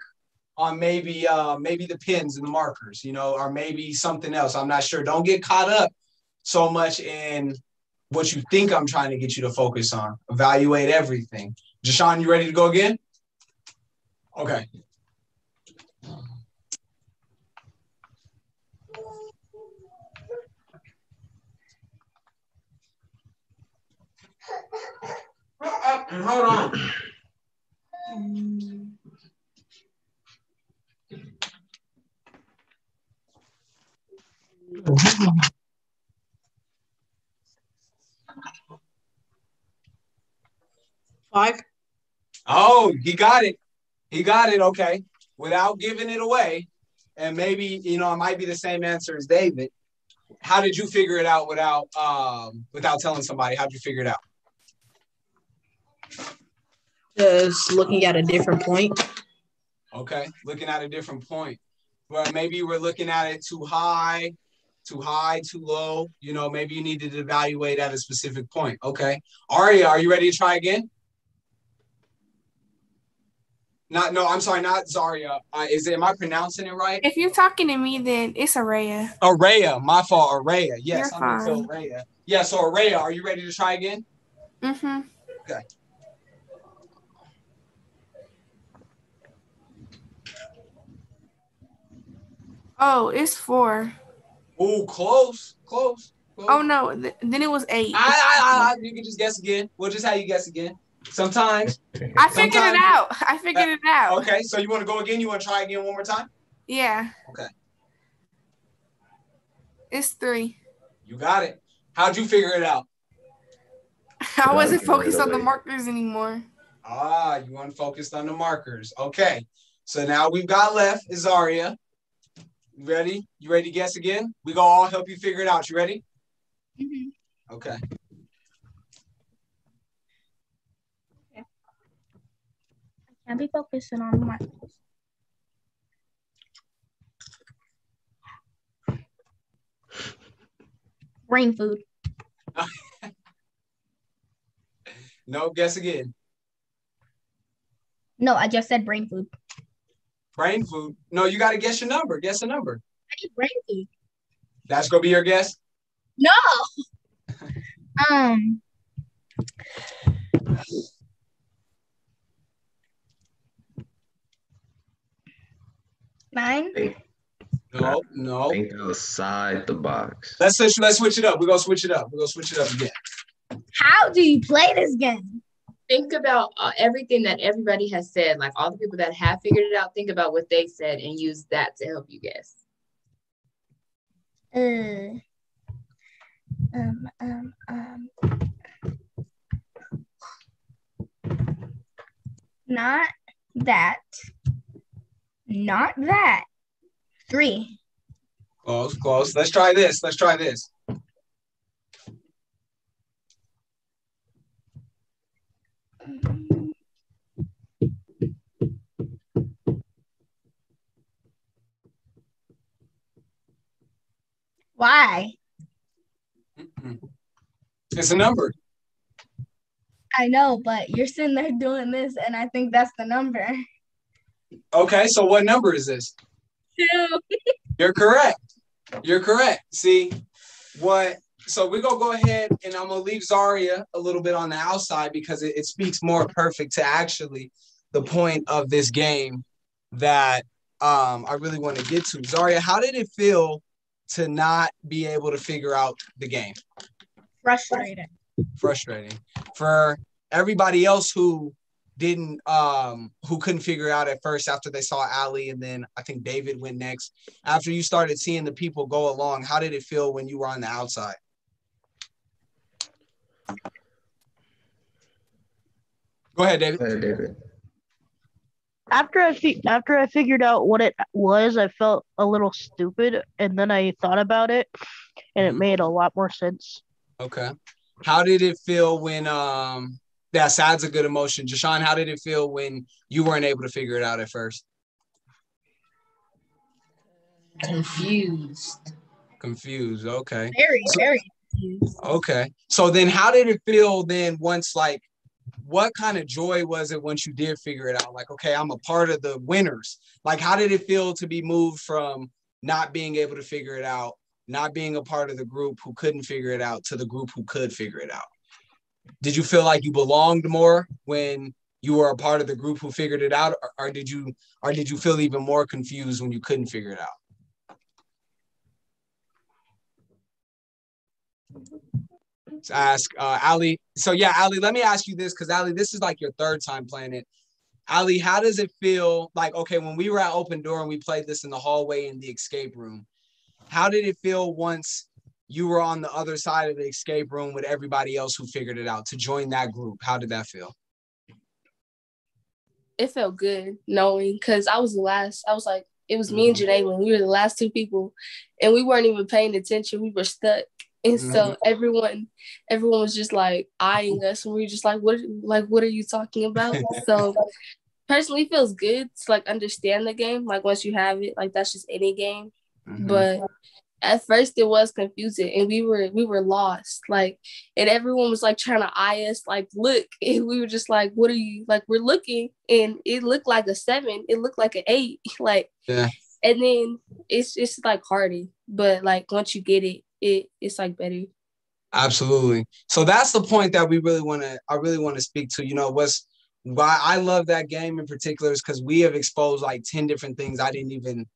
on maybe the pins and the markers, or maybe something else. I'm not sure. Don't get caught up so much in what you think I'm trying to get you to focus on. Evaluate everything. Jashawn, you ready to go again? Okay. Hold on. Five. Oh, he got it. Okay. Without giving it away, and maybe it might be the same answer as David. How did you figure it out without telling somebody? How'd you figure it out? Just looking at a different point. Okay, looking at a different point. Well, maybe you were looking at it too high, too low. Maybe you needed to evaluate at a specific point. Okay. Aria, are you ready to try again? I'm sorry, not Zaria. Am I pronouncing it right? If you're talking to me, then it's Araya. Araya, my fault, Araya. Yes, you're fine. So Araya. Yeah, so Araya, are you ready to try again? Mm-hmm. Okay. Oh, it's 4. Ooh, close. Oh no, then it was 8. You can just guess again. We'll just have you guess again. Sometimes. I figured it out. Okay, so you want to go again? You want to try again one more time? Yeah. Okay. It's 3. You got it. How'd you figure it out? I wasn't focused on the markers anymore. You weren't focused on the markers. Okay. So now we've got left is Zaria. You ready? You ready to guess again? We gonna all help you figure it out. You ready? Mm-hmm. Okay. Can't be focusing on the markers. Brain food. No, guess again. No, I just said brain food. Brain food? No, you got to guess your number. Guess a number. I need brain food. That's going to be your guess? No. 9. No. Think outside the box. Let's switch it up. We're gonna switch it up. Again. How do you play this game? Think about everything that everybody has said, like all the people that have figured it out. Think about what they said and use that to help you guess. Not that. Not that. 3. Close. Let's try this. Why? It's a number. I know, but you're sitting there doing this, and I think that's the number. Okay, so what number is this? 2. You're correct. See what? So we're gonna go ahead and I'm gonna leave Zaria a little bit on the outside because it speaks more perfect to actually the point of this game that I really want to get to. Zaria, how did it feel to not be able to figure out the game? Frustrating. For everybody else who couldn't figure out at first after they saw Allie, and then I think David went next. After you started seeing the people go along, how did it feel when you were on the outside? Go ahead, David. Go ahead, David. After I figured out what it was, I felt a little stupid, and then I thought about it, and it made a lot more sense. Okay. How did it feel when sad's a good emotion. Jashawn, how did it feel when you weren't able to figure it out at first? Confused. Confused. Okay. Very confused. Okay. So then how did it feel then once, like, what kind of joy was it once you did figure it out? Like, okay, I'm a part of the winners. Like, how did it feel to be moved from not being able to figure it out, not being a part of the group who couldn't figure it out, to the group who could figure it out? Did you feel like you belonged more when you were a part of the group who figured it out, or did you feel even more confused when you couldn't figure it out? Let's ask Ali. So yeah, Ali, let me ask you this, because Ali, this is like your third time playing it. Ali, how does it feel like, okay, when we were at Open Door and we played this in the hallway in the escape room, how did it feel once you were on the other side of the escape room with everybody else who figured it out, to join that group? How did that feel? It felt good knowing, because I was the last. I was like, it was me and Janae, we were the last two people, and we weren't even paying attention. We were stuck. And so everyone was just like eyeing us, and we were just like, what are you talking about? So personally, it feels good to like understand the game. Like once you have it, like that's just any game. But at first it was confusing, and we were lost. Like, and everyone was like trying to eye us, like, look, and we were just like, what are you, like, we're looking, and it looked like a 7, it looked like an 8, like, yeah. And then it's like harder, but like once you get it, it's like better. Absolutely. So that's the point that I really want to speak to. You know, why I love that game in particular is because we have exposed like 10 different things I didn't even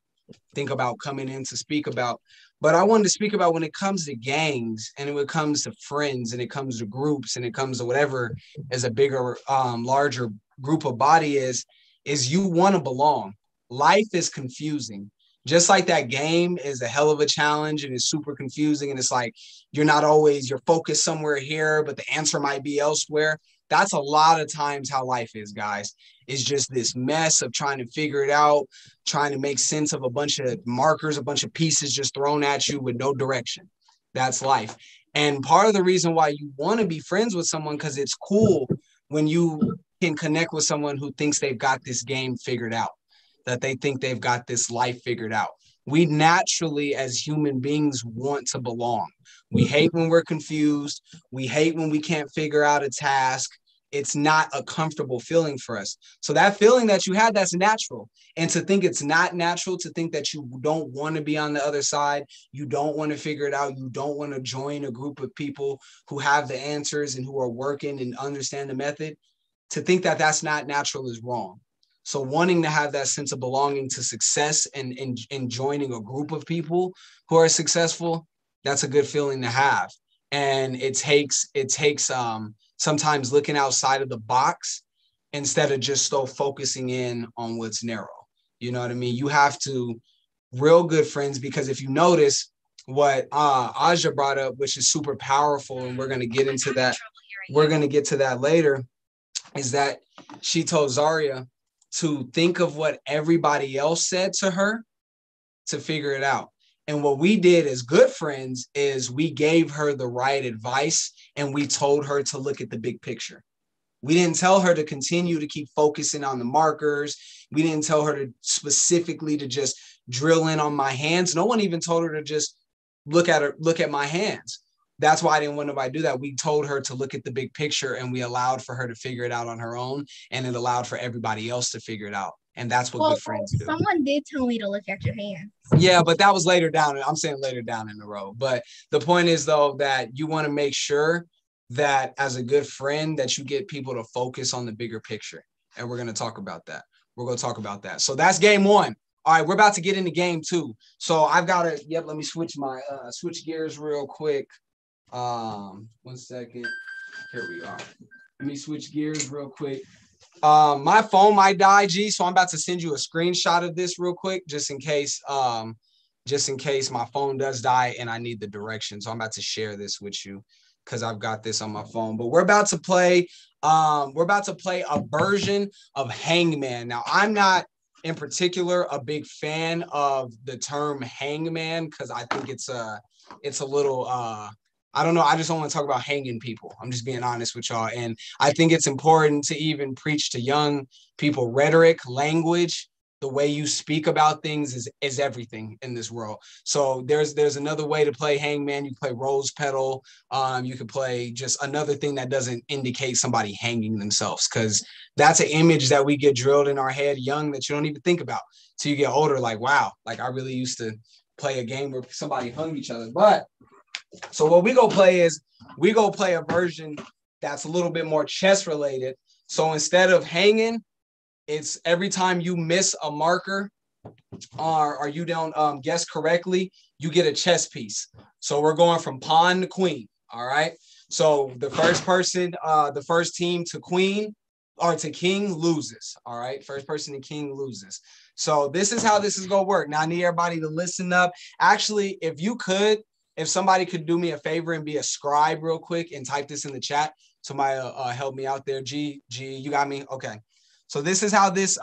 think about coming in to speak about. But I wanted to speak about when it comes to gangs, and when it comes to friends, and it comes to groups, and it comes to whatever is a bigger, larger group of body is you want to belong. Life is confusing. Just like that game is a hell of a challenge and it's super confusing, and it's like you're focused somewhere here, but the answer might be elsewhere. That's a lot of times how life is, guys. It's just this mess of trying to figure it out, trying to make sense of a bunch of markers, a bunch of pieces just thrown at you with no direction. That's life. And part of the reason why you want to be friends with someone, because it's cool when you can connect with someone who thinks they've got this game figured out, that they think they've got this life figured out. We naturally, as human beings, want to belong. We hate when we're confused. We hate when we can't figure out a task. It's not a comfortable feeling for us. So that feeling that you had, that's natural. And to think it's not natural, to think that you don't want to be on the other side, you don't want to figure it out, you don't want to join a group of people who have the answers and who are working and understand the method, to think that that's not natural is wrong. So wanting to have that sense of belonging to success and joining a group of people who are successful, that's a good feeling to have. And it takes sometimes looking outside of the box instead of just so focusing in on what's narrow. You know what I mean? You have to real good friends, because if you notice what Aja brought up, which is super powerful, and we're going to get into that. We're going to get to that later, is that she told Zaria to think of what everybody else said to her to figure it out. And what we did as good friends is we gave her the right advice, and we told her to look at the big picture. We didn't tell her to continue to keep focusing on the markers. We didn't tell her to specifically to just drill in on my hands. No one even told her to just look at my hands. That's why I didn't want nobody to do that. We told her to look at the big picture, and we allowed for her to figure it out on her own, and it allowed for everybody else to figure it out. And that's what good friends do. Someone did tell me to look at your hands. Yeah, but that was later down. I'm saying later down in the road. But the point is, though, that you want to make sure that as a good friend that you get people to focus on the bigger picture. And we're going to talk about that. We're going to talk about that. So that's game one. All right, we're about to get into game two. So I've got to, let me switch my switch gears real quick. 1 second. Here we are. Let me switch gears real quick. My phone might die, G, so I'm about to send you a screenshot of this real quick, just in case my phone does die and I need the direction. So I'm about to share this with you because I've got this on my phone. But we're about to play We're about to play a version of hangman. Now, I'm not in particular a big fan of the term hangman because I think it's a little I don't know. I just don't want to talk about hanging people. I'm just being honest with y'all. And I think it's important to even preach to young people rhetoric, language, the way you speak about things is everything in this world. So there's another way to play hangman. You can play rose petal. You could play just another thing that doesn't indicate somebody hanging themselves, because that's an image that we get drilled in our head young that you don't even think about till you get older. Like, wow, like I really used to play a game where somebody hung each other. But so what we go play is we go play a version that's a little bit more chess related. So instead of hanging, it's every time you miss a marker or you don't guess correctly, you get a chess piece. So we're going from pawn to queen. All right. So the first person, the first team to queen or to king loses. All right. First person to king loses. So this is how this is going to work. Now I need everybody to listen up. Actually, if somebody could do me a favor and be a scribe real quick and type this in the chat, somebody help me out there. G, you got me? Okay. So this is how this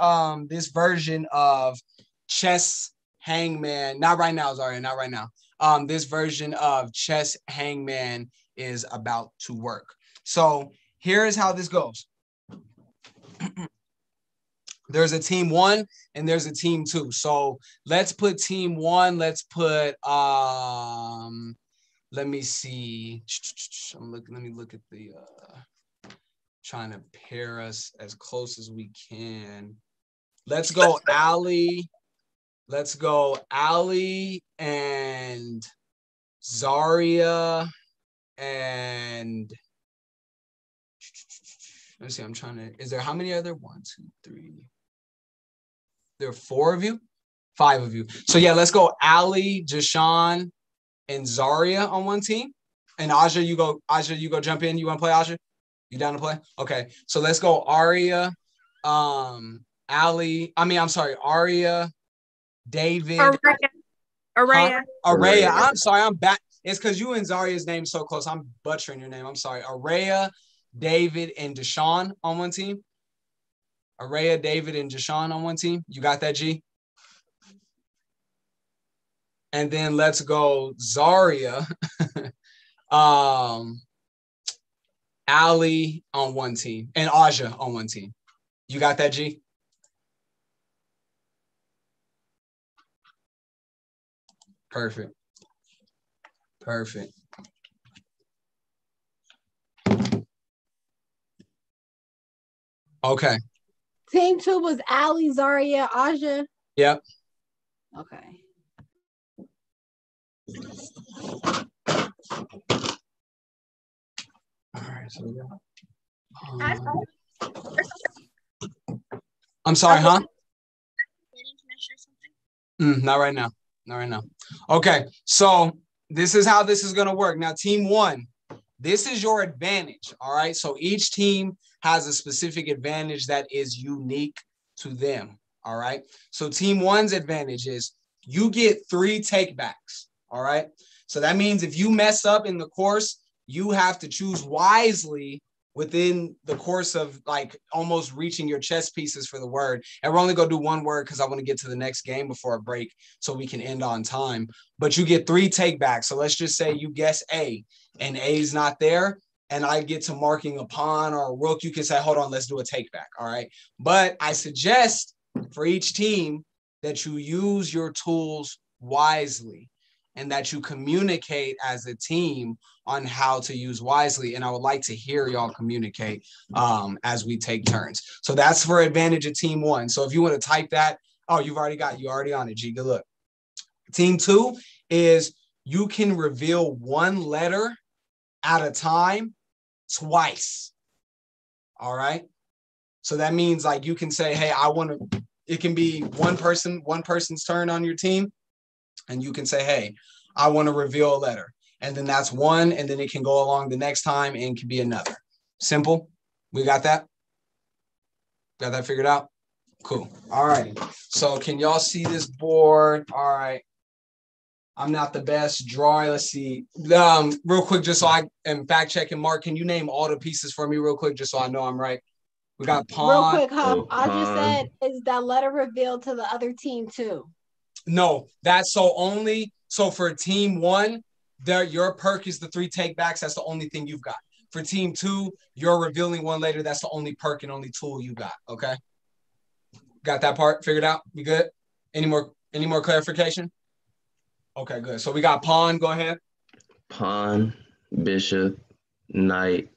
version of chess hangman, not right now, Zaria, not right now. This version of chess hangman is about to work. So here is how this goes. There's a team 1 and there's a team 2. So let's put team 1. Let's put let me see. Let me look at the trying to pair us as close as we can. Let's go Ali. Let's go Ali and Zaria and let's see. I'm trying to. Is there how many other? 1, 2, 3. There are 4 of you, 5 of you. So yeah, let's go Ali, Jashawn, and Zaria on one team. And Aja, you go jump in. You want to play Aja? You down to play? Okay. So let's go Aria, Ali. I'm sorry, Aria, David. Araya. Araya. I'm sorry, I'm back. It's because you and Zaria's name so close. I'm butchering your name. I'm sorry. Araya, David, and Deshaun on one team. Araya, David, and Deshaun on one team. You got that, G? And then let's go Zaria. Ali on one team and Aja on one team. You got that, G? Perfect. Okay. Team 2 was Ali, Zaria, Aja. Yep. Okay. All right. So we got. I'm sorry, huh? Not right now. Okay. So this is how this is going to work. Now, team 1, this is your advantage. All right. So each team has a specific advantage that is unique to them. All right. So team 1's advantage is you get 3 takebacks. All right. So that means if you mess up in the course, you have to choose wisely within the course of like almost reaching your chess pieces for the word. And we're only going to do one word because I want to get to the next game before a break so we can end on time. But you get 3 takebacks. So let's just say you guess A and A is not there. And I get to marking a pawn or a rook. You can say, hold on, let's do a takeback. All right. But I suggest for each team that you use your tools wisely and that you communicate as a team on how to use wisely. And I would like to hear y'all communicate as we take turns. So that's for advantage of team 1. So if you want to type that, you already on it, G. Good look. Team 2 is you can reveal one letter at a time twice. All right. So that means like you can say, hey, it can be one person's turn on your team. And you can say, hey, I want to reveal a letter. And then that's one. And then it can go along the next time and can be another. Simple. We got that? Got that figured out? Cool. All right. So can y'all see this board? All right. I'm not the best drawer. Let's see. Real quick, just so I am fact checking. Mark, can you name all the pieces for me real quick, just so I know I'm right? We got pawn. Real quick, Huff. I just said, is that letter revealed to the other team too? No, that's so for team 1, your perk is the 3 takebacks. That's the only thing you've got. For team 2, you're revealing one later. That's the only perk and only tool you got. Okay. Got that part figured out? We good? Any more clarification? Okay, good. So we got pawn. Go ahead. Pawn, bishop, knight,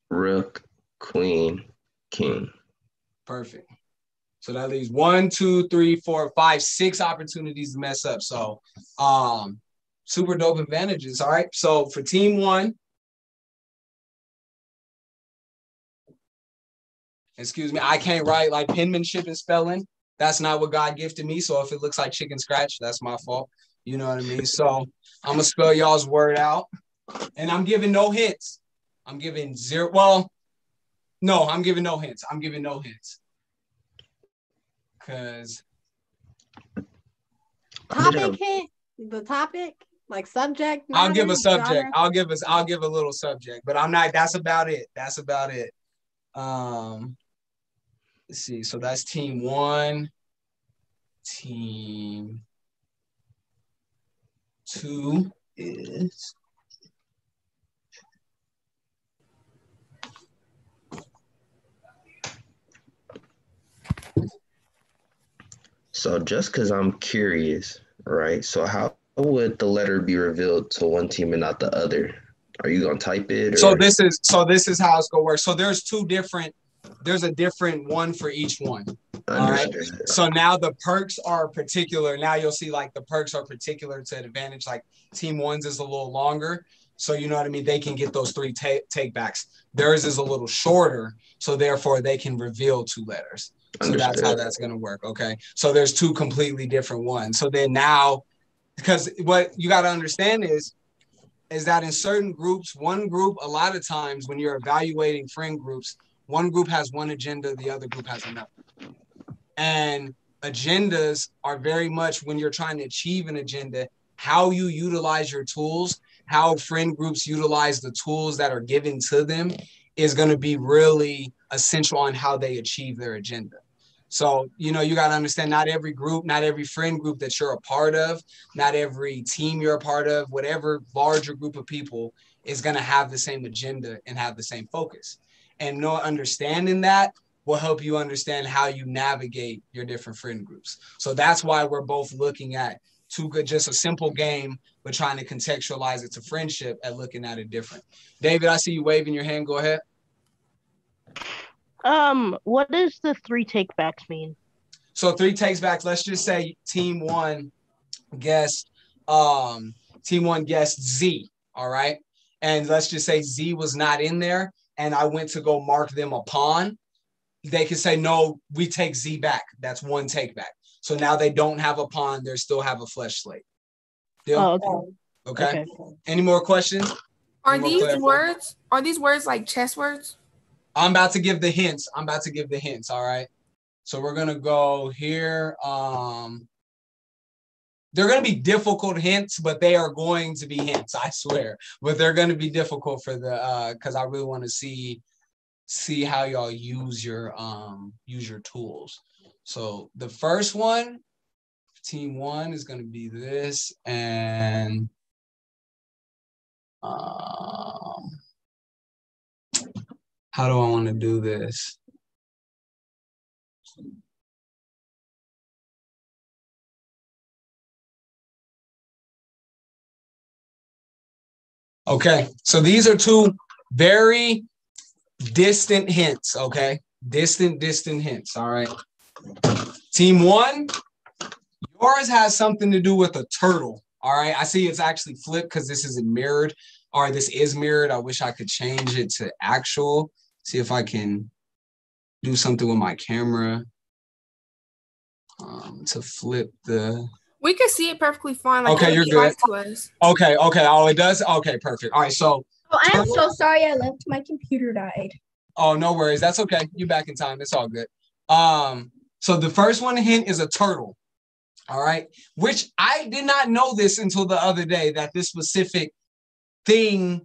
rook, queen, king. Perfect. So that leaves 1, 2, 3, 4, 5, 6 opportunities to mess up. So super dope advantages. All right. So for team 1, excuse me, I can't write like penmanship and spelling. That's not what God gifted me. So if it looks like chicken scratch, that's my fault. You know what I mean? So I'm going to spell y'all's word out. And I'm giving no hints. I'm giving zero. Well, no, I'm giving no hints. I'm giving no hints. Because topic hint, the topic, like subject. I'll give a subject. Genre. I'll give a little subject, but I'm not. That's about it. That's about it. Let's see. So that's team 1. Team 2 is. So just because I'm curious, right? So how would the letter be revealed to one team and not the other? Are you gonna type it? Or? So this is how it's gonna work. So there's a different one for each one. All right. So now the perks are particular. Now you'll see like the perks are particular to advantage. Like team 1's is a little longer. So you know what I mean? They can get those 3 takebacks. Theirs is a little shorter. So therefore they can reveal 2 letters. So that's how that's going to work. Okay. So there's 2 completely different ones. So then now, because what you got to understand is that in certain groups, one group, a lot of times when you're evaluating friend groups, one group has one agenda, the other group has another. And agendas are very much when you're trying to achieve an agenda, how you utilize your tools, how friend groups utilize the tools that are given to them is going to be really essential on how they achieve their agenda. So, you know, you got to understand not every group, not every friend group that you're a part of, not every team you're a part of, whatever larger group of people is going to have the same agenda and have the same focus. And understanding that will help you understand how you navigate your different friend groups. So that's why we're both looking at just a simple game, but trying to contextualize it to friendship and looking at it different. David, I see you waving your hand. Go ahead. What does the 3 takebacks mean? So 3 takebacks, let's just say team 1 guessed Z, all right? And let's just say Z was not in there and I went to go mark them a pawn. They can say, no, we take Z back. That's 1 takeback. So now they don't have a pawn. They still have a flesh slate. Deal? Oh, okay. Any more questions? Are these words like chess words? I'm about to give the hints. All right. So we're going to go here. They're going to be difficult hints, but they are going to be hints, I swear. But they're going to be difficult for because I really want to see how y'all use your tools. So the first one, team 1 is going to be this, and how do I want to do this? Okay, so these are 2 very distant hints, okay? Distant hints, all right? Team 1, yours has something to do with a turtle, all right? I see it's actually flipped because this isn't mirrored, or this is mirrored. I wish I could change it to actual. See if I can do something with my camera to flip the... We can see it perfectly fine. Like, okay, you're good. To us. Okay. Oh, it does? Okay, perfect. All right, so... Oh, I am so sorry I left. My computer died. Oh, no worries. That's okay. You're back in time. It's all good. So the first one hint is a turtle. All right. Which I did not know this until the other day, that this specific thing,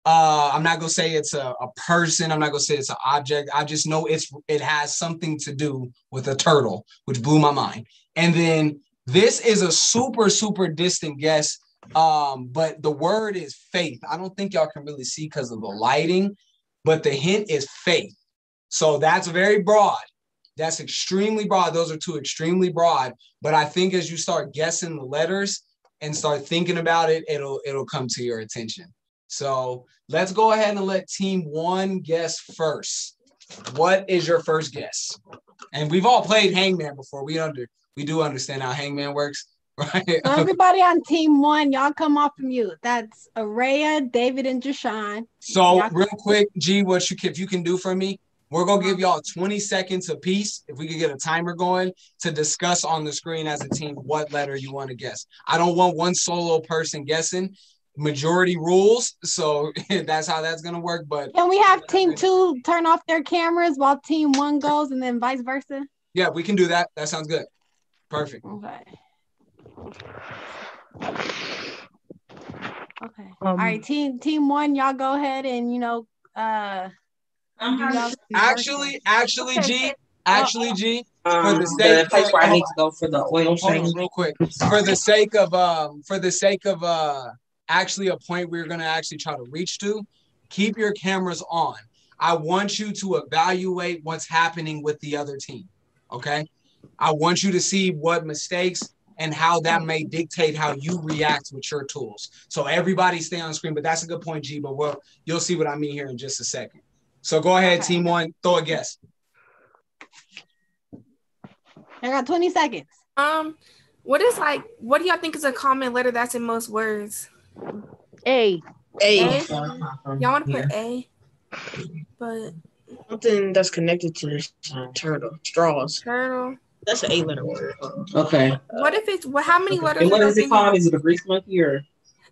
I'm not gonna say it's a person, I'm not gonna say it's an object. I just know it has something to do with a turtle, which blew my mind. And then this is a super, super distant guess. But the word is faith. I don't think y'all can really see because of the lighting, but the hint is faith. So that's very broad. That's extremely broad. Those are two extremely broad. But I think as you start guessing the letters and start thinking about it, it'll come to your attention. So let's go ahead and let team 1 guess first. What is your first guess? And we've all played Hangman before. We do understand how Hangman works, right? So everybody on team 1, y'all come off of mute. That's Araya, David, and Jashawn. So real quick, G, if you can do for me, we're going to give y'all 20 seconds apiece, if we could get a timer going, to discuss on the screen as a team what letter you want to guess. I don't want one solo person guessing. Majority rules, so that's how that's going to work. But can we have team 2 turn off their cameras while team 1 goes and then vice versa? Yeah, we can do that. That sounds good. Perfect. Okay. All right, team 1, y'all go ahead and Actually, G, for the sake the place where I need to go for the oil change. Hold on, real quick. For the sake of actually a point we're gonna actually try to reach to, keep your cameras on. I want you to evaluate what's happening with the other team. Okay. I want you to see what mistakes and how that may dictate how you react with your tools. So everybody stay on screen, but that's a good point, G, but you'll see what I mean here in just a second. So go ahead, team 1, throw a guess. I got 20 seconds. What do y'all think is a common letter that's in most words? A. Y'all want to put A? But something that's connected to this turtle. Straws. Turtle. That's an 8-letter word. Okay. What if it's how many letters? And what is it called? Is it a grease monkey or?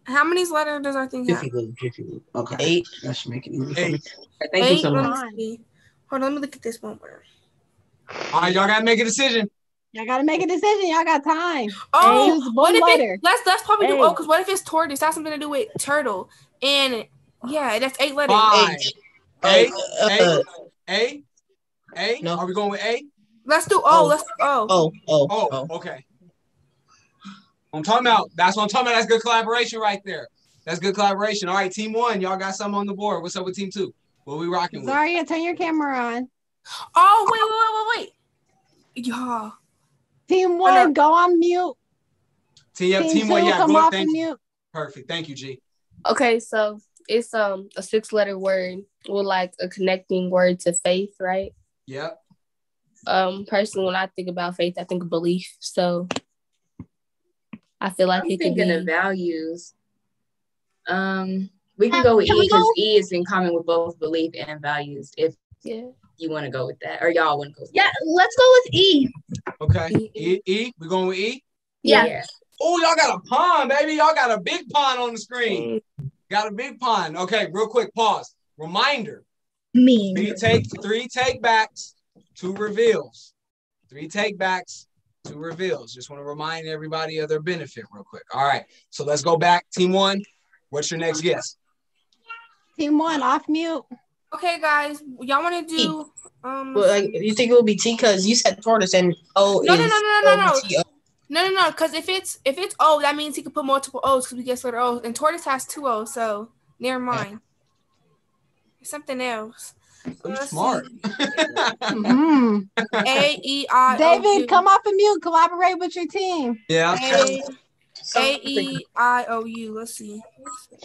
How many letters does our thing have? Jiffy Lube. Okay. 8. That should make it easy for me. Thank you so much. Hold on, let me look at this one word. All right, y'all gotta make a decision. Y'all gotta make a decision. Y'all got time. Oh, what if let's probably do O, because what if it's tortoise? That's something to do with turtle. And yeah, that's 8 letters. A. No. Are we going with A? Let's do O. Let's do O. Oh, okay. I'm talking about. That's what I'm talking about. That's good collaboration right there. That's good collaboration. All right, team 1, y'all got something on the board. What's up with team 2? What we rocking with? Zaria, turn your camera on. Oh, wait. Yeah. Team 1, go on mute. Team 1, yeah, come go off thank you. mute. Perfect. Thank you, G. Okay, so it's a 6-letter word with like a connecting word to faith, right? Yep. Personally, when I think about faith, I think of belief. So I feel like it could be of values. We can go with E because E is in common with both belief and values. If you want to go with that, or y'all want to go with that. Let's go with E. Okay. E. We going with E? Yeah. Oh, y'all got a pond, baby. Y'all got a big pond on the screen. Got a big pond. Okay, real quick, pause. Reminder. Three take backs, 2 reveals. 3 take backs, 2 reveals. Just want to remind everybody of their benefit real quick. All right. So let's go back. Team 1, what's your next guess? Team 1, off mute. Okay, guys. Y'all want to do well, like, you think it will be T because you said tortoise and O No. Because if it's O, that means he could put multiple O's because we guess letter O's, and tortoise has 2 O's, so never mind. Something else. Smart. A E I. David, come off of mute. Collaborate with your team. Yeah. A E I O U. Let's see.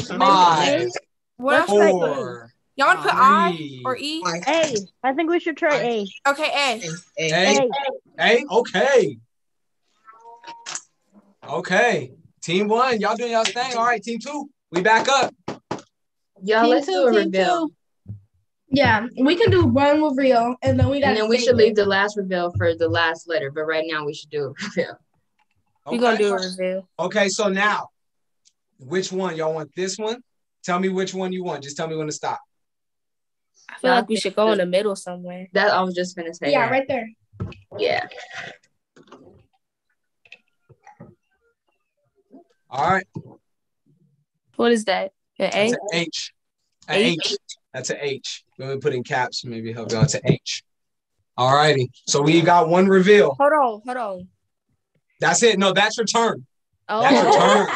5, what else? 4. Y'all want to put I or E? A. I think we should try A. Okay, A. Okay. Team 1, y'all doing y'all's thing. All right, team 2, we back up. Y'all, let's do a reveal. Yeah, we can do one reveal, and then we should leave the last reveal for the last letter. But right now, we should do a reveal. We're gonna do a reveal. Okay, so now, which one y'all want? This one? Tell me which one you want. Just tell me when to stop. I feel like we should go in the middle somewhere. That I was just gonna say. Yeah, right there. Yeah. All right. What is that? An A? That's an H. An H. That's an H. Let me put in caps, maybe help you out. It's an H. All righty. So we got one reveal. Hold on. That's it. No, that's your turn. Oh. That's your turn.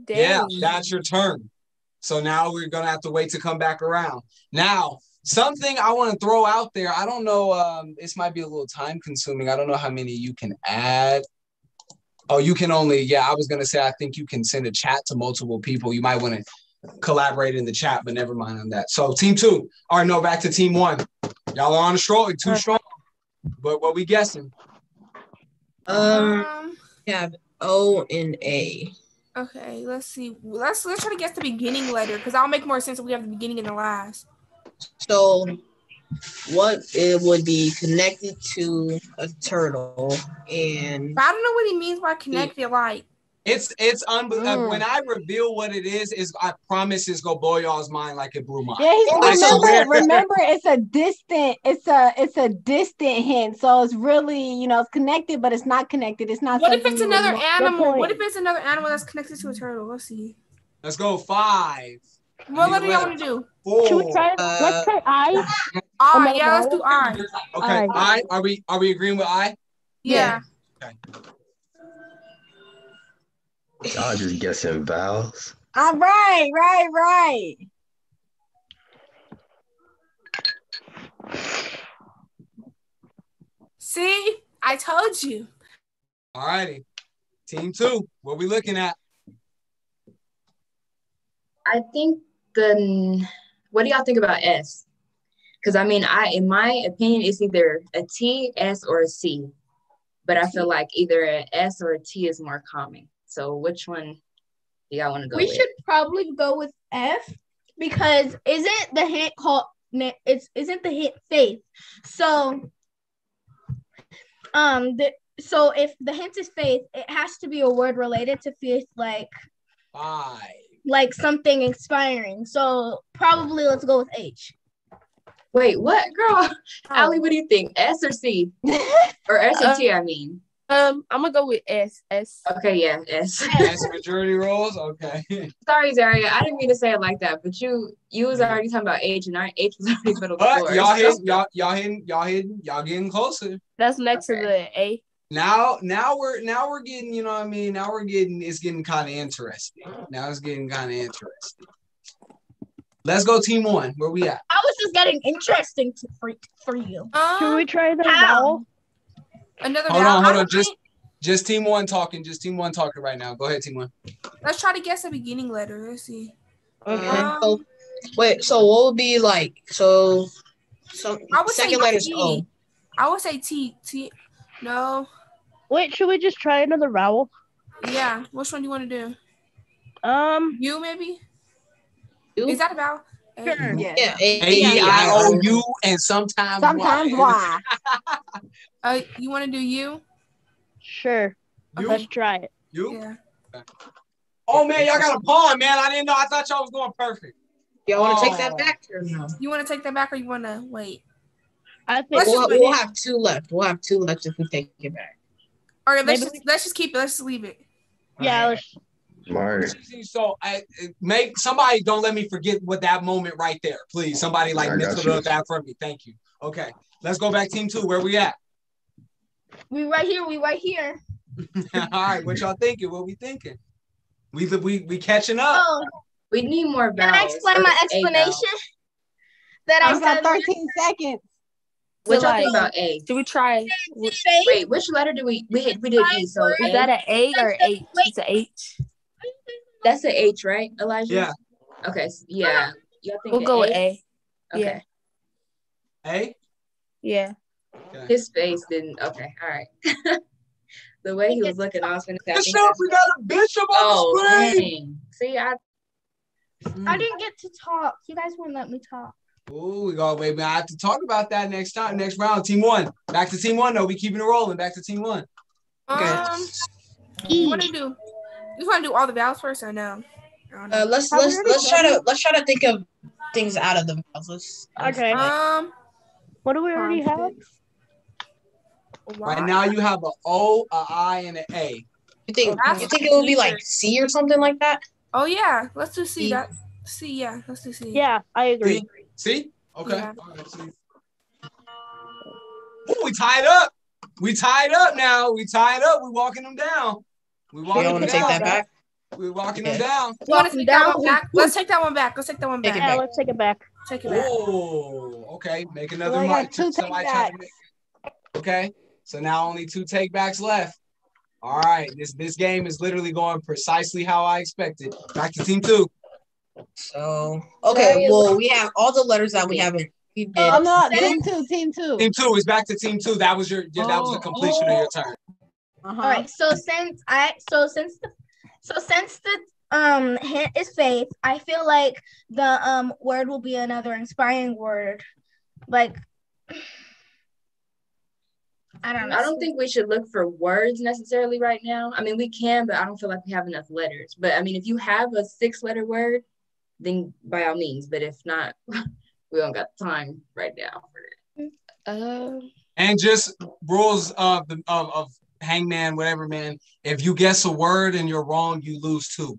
Dang. Yeah, that's your turn. So now we're going to have to wait to come back around. Now, something I want to throw out there. I don't know. This might be a little time consuming. I don't know how many you can add. Oh, you can only, I was going to say, I think you can send a chat to multiple people. You might want to collaborate in the chat, but never mind on that. So team 2. All right, no, back to team 1. Y'all are on a stroll, too strong. But what we guessing? We have O and A. Okay, let's see. Let's try to guess the beginning letter because that'll make more sense if we have the beginning and the last. So, what it would be connected to a turtle, and But I don't know what he means by connected. Like it's unbelievable. When I reveal what it is I promise it's gonna blow y'all's mind like it blew mine. Yeah, remember it's a distant hint. So it's really, it's connected, but it's not connected. It's not. What if it's another animal? What if it's another animal that's connected to a turtle? Let's see. Let's go 5. What letter y'all want to do? 4. Should we try? Let's try I. I. Yeah, let's do I. Okay, I. Are we agreeing with I? Yeah. Okay. Y'all just guessing vowels. All right. See, I told you. All righty. Team 2, what we looking at? I think what do y'all think about S? Because I mean, in my opinion, it's either a T, S, or a C. But I feel like either an S or a T is more common. So which one do y'all want to go with? We should probably go with F because isn't the hint called isn't the hint faith? So so if the hint is faith, it has to be a word related to faith, like 5. Like something inspiring. So probably let's go with H. Wait, what, girl? Allie, what do you think? S or C? Or S or T, I mean. I'm gonna go with S. Okay, yeah, S. S majority rules. Okay. Sorry, Zaria. I didn't mean to say it like that, but you was already talking about H, and H was already middle before. Y'all getting closer. That's next to the A. Now we're getting, you know what I mean? Now it's getting kind of interesting. Let's go team 1. Where we at? I was just getting interesting for you. Should we try the vowel? Another Hold vowel? on. Just team 1 talking. Just team 1 talking right now. Go ahead, team 1. Let's try to guess the beginning letter. Let's see. Okay. So what would be like? So second letter is O. I would say T. No. Wait, should we just try another vowel? Yeah. Which one do you want to do? U maybe? U? Is that a vowel? Sure. Yeah. A-E-I-O-U and sometimes Y. You want to do U? Sure. Let's try it. You? Yeah. Oh man, y'all got a pawn, man. I didn't know. I thought y'all was going perfect. Y'all want to take that back or no? You want to take that back or you want to wait? I think we'll have 2 left. We'll have 2 left if we take it back. All right, let's just keep it. Let's just leave it. Yeah. Smart. So somebody don't let me forget what that moment right there, please. Somebody mental that for me. Thank you. Okay, let's go back team 2. Where we at? We right here. All right, what y'all thinking? What we thinking? We catching up. Oh, we need more vowels. Can I explain my explanation? That I got said 13 seconds. What y'all think about A? Do we try? Wait, which letter did we did E? So is that an A or H? It's an H. That's an H, right, Elijah? Yeah. Okay. Yeah. Y'all think we'll go with A. Okay. Yeah. A? Yeah. Okay. His face didn't. Okay. All right. The way he was looking, I was going to say. Bishop, we got a bishop on the screen. Dang. See, I didn't get to talk. You guys wouldn't let me talk. Oh, we got wait. I have to talk about that next round. Team 1. Back to team 1. No, we keeping it rolling. Back to team 1. Okay. You want to do? You want to do all the vowels first or no? Let's try to think of things out of the vowels. Okay. What do we already have? Right now you have an O, a I, and an A. You think it will be like C or something like that? Oh yeah, let's do C. That C, yeah, let's do C. Yeah, I agree. C? Okay. Yeah. All right, C. Ooh, we tied up. We tied up now. We tied up. We walking them down. We walking Y'all them want to take down. that back? We walking them down. You want to take that one back? Let's take that one back. Let's take that one back. Yeah, let's take it back. Take it back. Oh, okay. Make another I mark. got 2 takebacks. Okay. So now only 2 takebacks left. All right. This game is literally going precisely how I expected. Back to team 2. So okay, well we have all the letters that we haven't. We did. Oh no, team 2. Team 2 is back to team 2. That was that was the completion of your turn. All right. So since the hint is faith, I feel like the word will be another inspiring word. Like I don't know. I don't think we should look for words necessarily right now. I mean, we can, but I don't feel like we have enough letters. But I mean, if you have a 6-letter word, then by all means. But if not, we don't got time right now for it. And just rules of hangman, whatever, man. If you guess a word and you're wrong, you lose 2.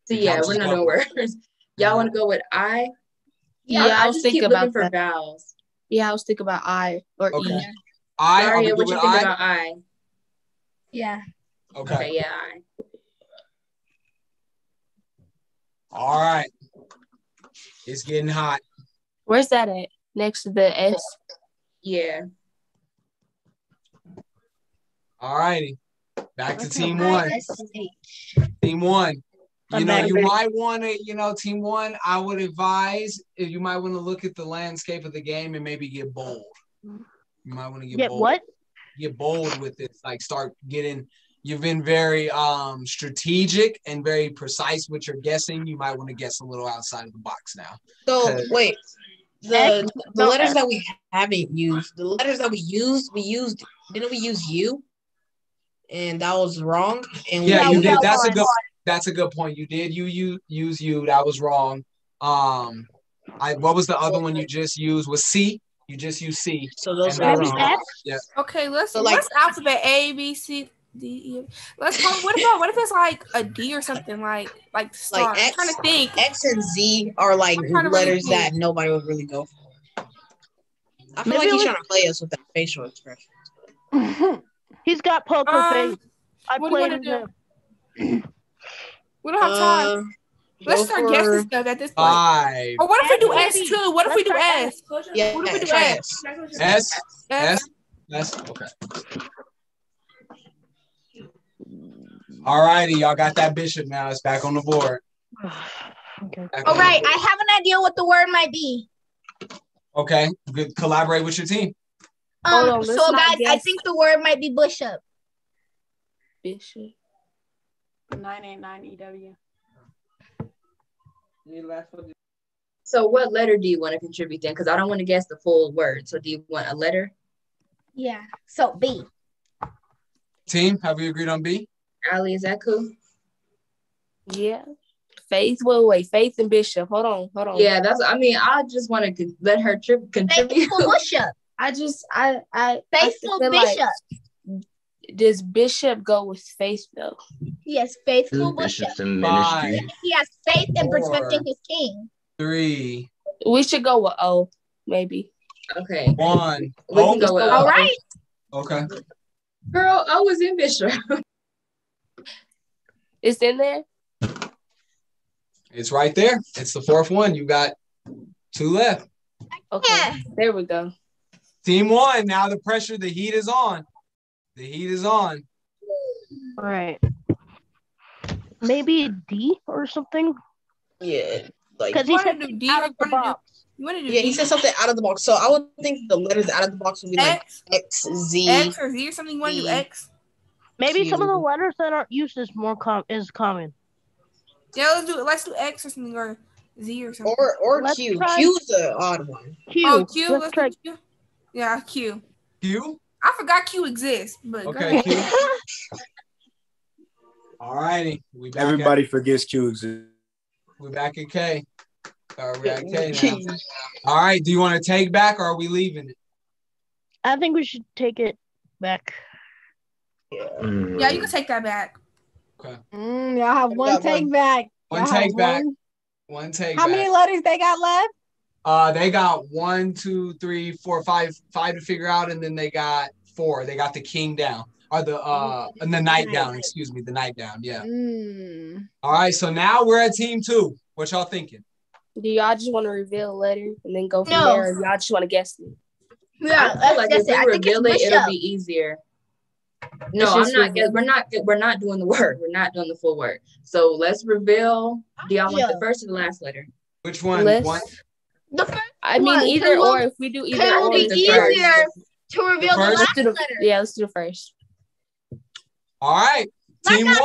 So yeah, we're not doing words. Y'all want to go with I? Yeah, I was just thinking keep about looking for that. vowels. Yeah, I was thinking about I or Okay. E. Daria, what you think about I? Yeah. Okay, yeah, I. All right. It's getting hot. Where's that at? Next to the S? Yeah. All righty. Back to team 1. Team 1. You know, you might want to, team 1, I would advise if you might want to look at the landscape of the game and maybe get bold. You might want to get bold. What? Get bold with it. Like start getting, you've been very strategic and very precise with your guessing. You might want to guess a little outside of the box now. So wait, the letters that we haven't used, the letters that we used, didn't we use U? And that was wrong. And yeah, you did. That's a good point. You did use you. That was wrong. What was the other one you just used? Was C? You just used C. So those are wrong. Yeah. Okay, let's alphabet A, B, C, D, E. Let's call. What if it's like a D or something like star? Like X, I'm trying to think. X and Z are like letters that nobody would really go for. I feel like he's trying to play us with that facial expression. He's got poker face. I played him. We don't have time. Let's start guessing stuff at this point. 5. Or what if we do S too? What if we do S? Yeah, what if we do try S? S. Okay. All righty, y'all got that bishop now. It's back on the board. Okay. All right, I have an idea what the word might be. Okay, good. Collaborate with your team. So guys, I think the word might be bishop. Bishop. 989 EW. So what letter do you want to contribute then? Because I don't want to guess the full word. So do you want a letter? Yeah. So B. Team, have we agreed on B? Ali, is that cool? Yeah. Faith. Wait. Faith and Bishop. Hold on. Yeah, I just want to let her contribute. Faithful Bishop. Faithful Bishop. Does Bishop go with faith though? Yes, faithful Bishop. He has faith in protecting his king. 3. We should go with O, maybe. Okay. 1. We can go with O. All right. Okay. Girl, I was in Bishop. It's in there? It's right there. It's the 4th one. You got 2 left. Okay. Yeah. There we go. Team 1. Now the pressure, the heat is on. The heat is on. All right. Maybe D or something? Yeah. Because he said D out of the box. You want to do D? He said something out of the box. So I would think the letters out of the box would be like X, Z. X or Z or something. You want to do X? Maybe some of the letters that aren't used is common. Yeah, let's do X or something, or Z or something. Or Q. Q's the odd one. Q. Oh, Q. Let's try Q. Yeah, Q. Q? I forgot Q exists, but okay. Q. All righty. Everybody forgets Q exists. We're back at K. We're at K now. All right. Do you want to take back or are we leaving it? I think we should take it back. Yeah, you can take that back. Okay. Y'all have one take back. One take back. One take back. How many letters they got left? They got 1, 2, 3, 4, 5 to figure out, and then they got 4. They got the king down. Or the knight down, excuse me, the knight down. Yeah. All right, so now we're at team 2. What y'all thinking? Do y'all just want to reveal a letter and then go from there, or y'all just want to guess it? Yeah, I feel like if we reveal it, it'll be easier. No, I'm not. We're not doing the word. We're not doing the full word. So let's reveal. Do y'all want the first or the last letter? Which one? The first. I mean, either or. If we do either or, it'll be easier to reveal the last letter. Yeah, let's do the first. All right, team 1.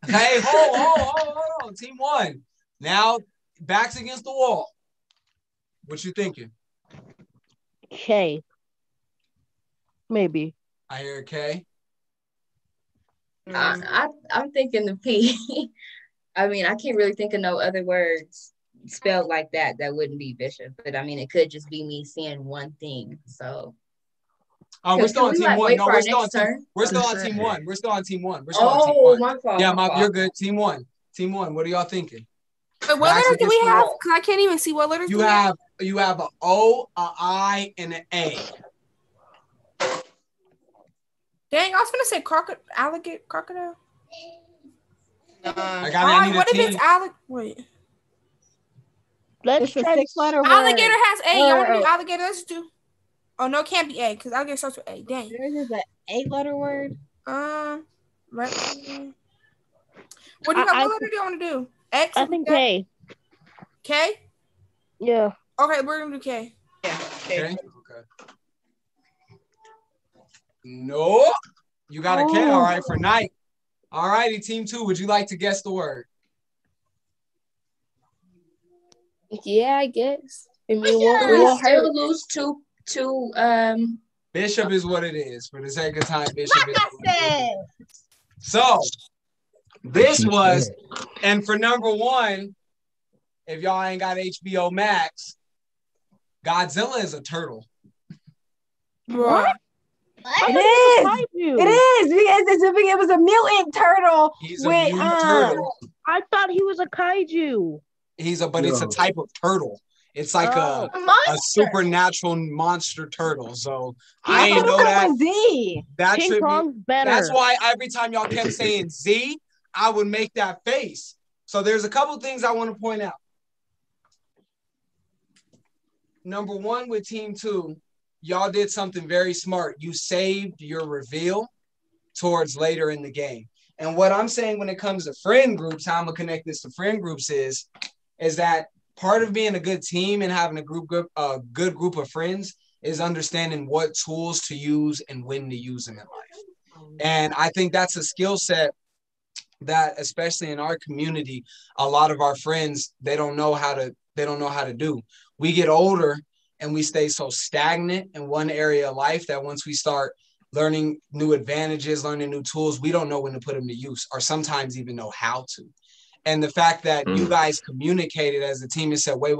Hey, hold on, team 1. Now, backs against the wall. What you thinking? K. Maybe. I hear K. I'm thinking the P. I mean, I can't really think of no other words spelled like that wouldn't be bishop. But I mean, it could just be me seeing one thing. So. We're still on team 1. No, we're still on team 1. We're still on team 1. We're still on team 1. My fault. Yeah, you're good. Team 1. Team 1. What are y'all thinking? Wait, what letters do we have? Because I can't even see what letters you have. You have an O, an I, and an A. Dang, I was gonna say crocodile. I got what if it's wait. Let's try 6-letter word. Alligator has A. Y'all want to do alligator? Let's do. Oh no, it can't be A because alligator starts with A. Dang. There's just an 8-letter word. Right. What letter do you want to do? X. I think K. K. Yeah. Okay, we're gonna do K. Yeah. Okay. No, you got a K. All right, for night. All righty, team 2. Would you like to guess the word? Yeah, I guess. I mean, we still lose to Bishop is what it is. For the sake of time, Bishop is what it is. So this was, and for number 1, if y'all ain't got HBO Max, Godzilla is a turtle. What? It is. It was a mutant turtle. He's a mutant turtle. I thought he was a kaiju. It's a type of turtle. It's like a supernatural monster turtle. So I didn't know that. Z. King Kong's better. That's why every time y'all kept saying Z, I would make that face. So there's a couple things I want to point out. Number 1 with team 2, y'all did something very smart. You saved your reveal towards later in the game. And what I'm saying when it comes to friend groups, how I'm gonna connect this to friend groups is that part of being a good team and having a good group of friends is understanding what tools to use and when to use them in life. And I think that's a skill set that, especially in our community, a lot of our friends, they don't know how to do. We get older and we stay so stagnant in one area of life that once we start learning new advantages, learning new tools, we don't know when to put them to use or sometimes even know how to. And the fact that you guys communicated as a team and said, wait,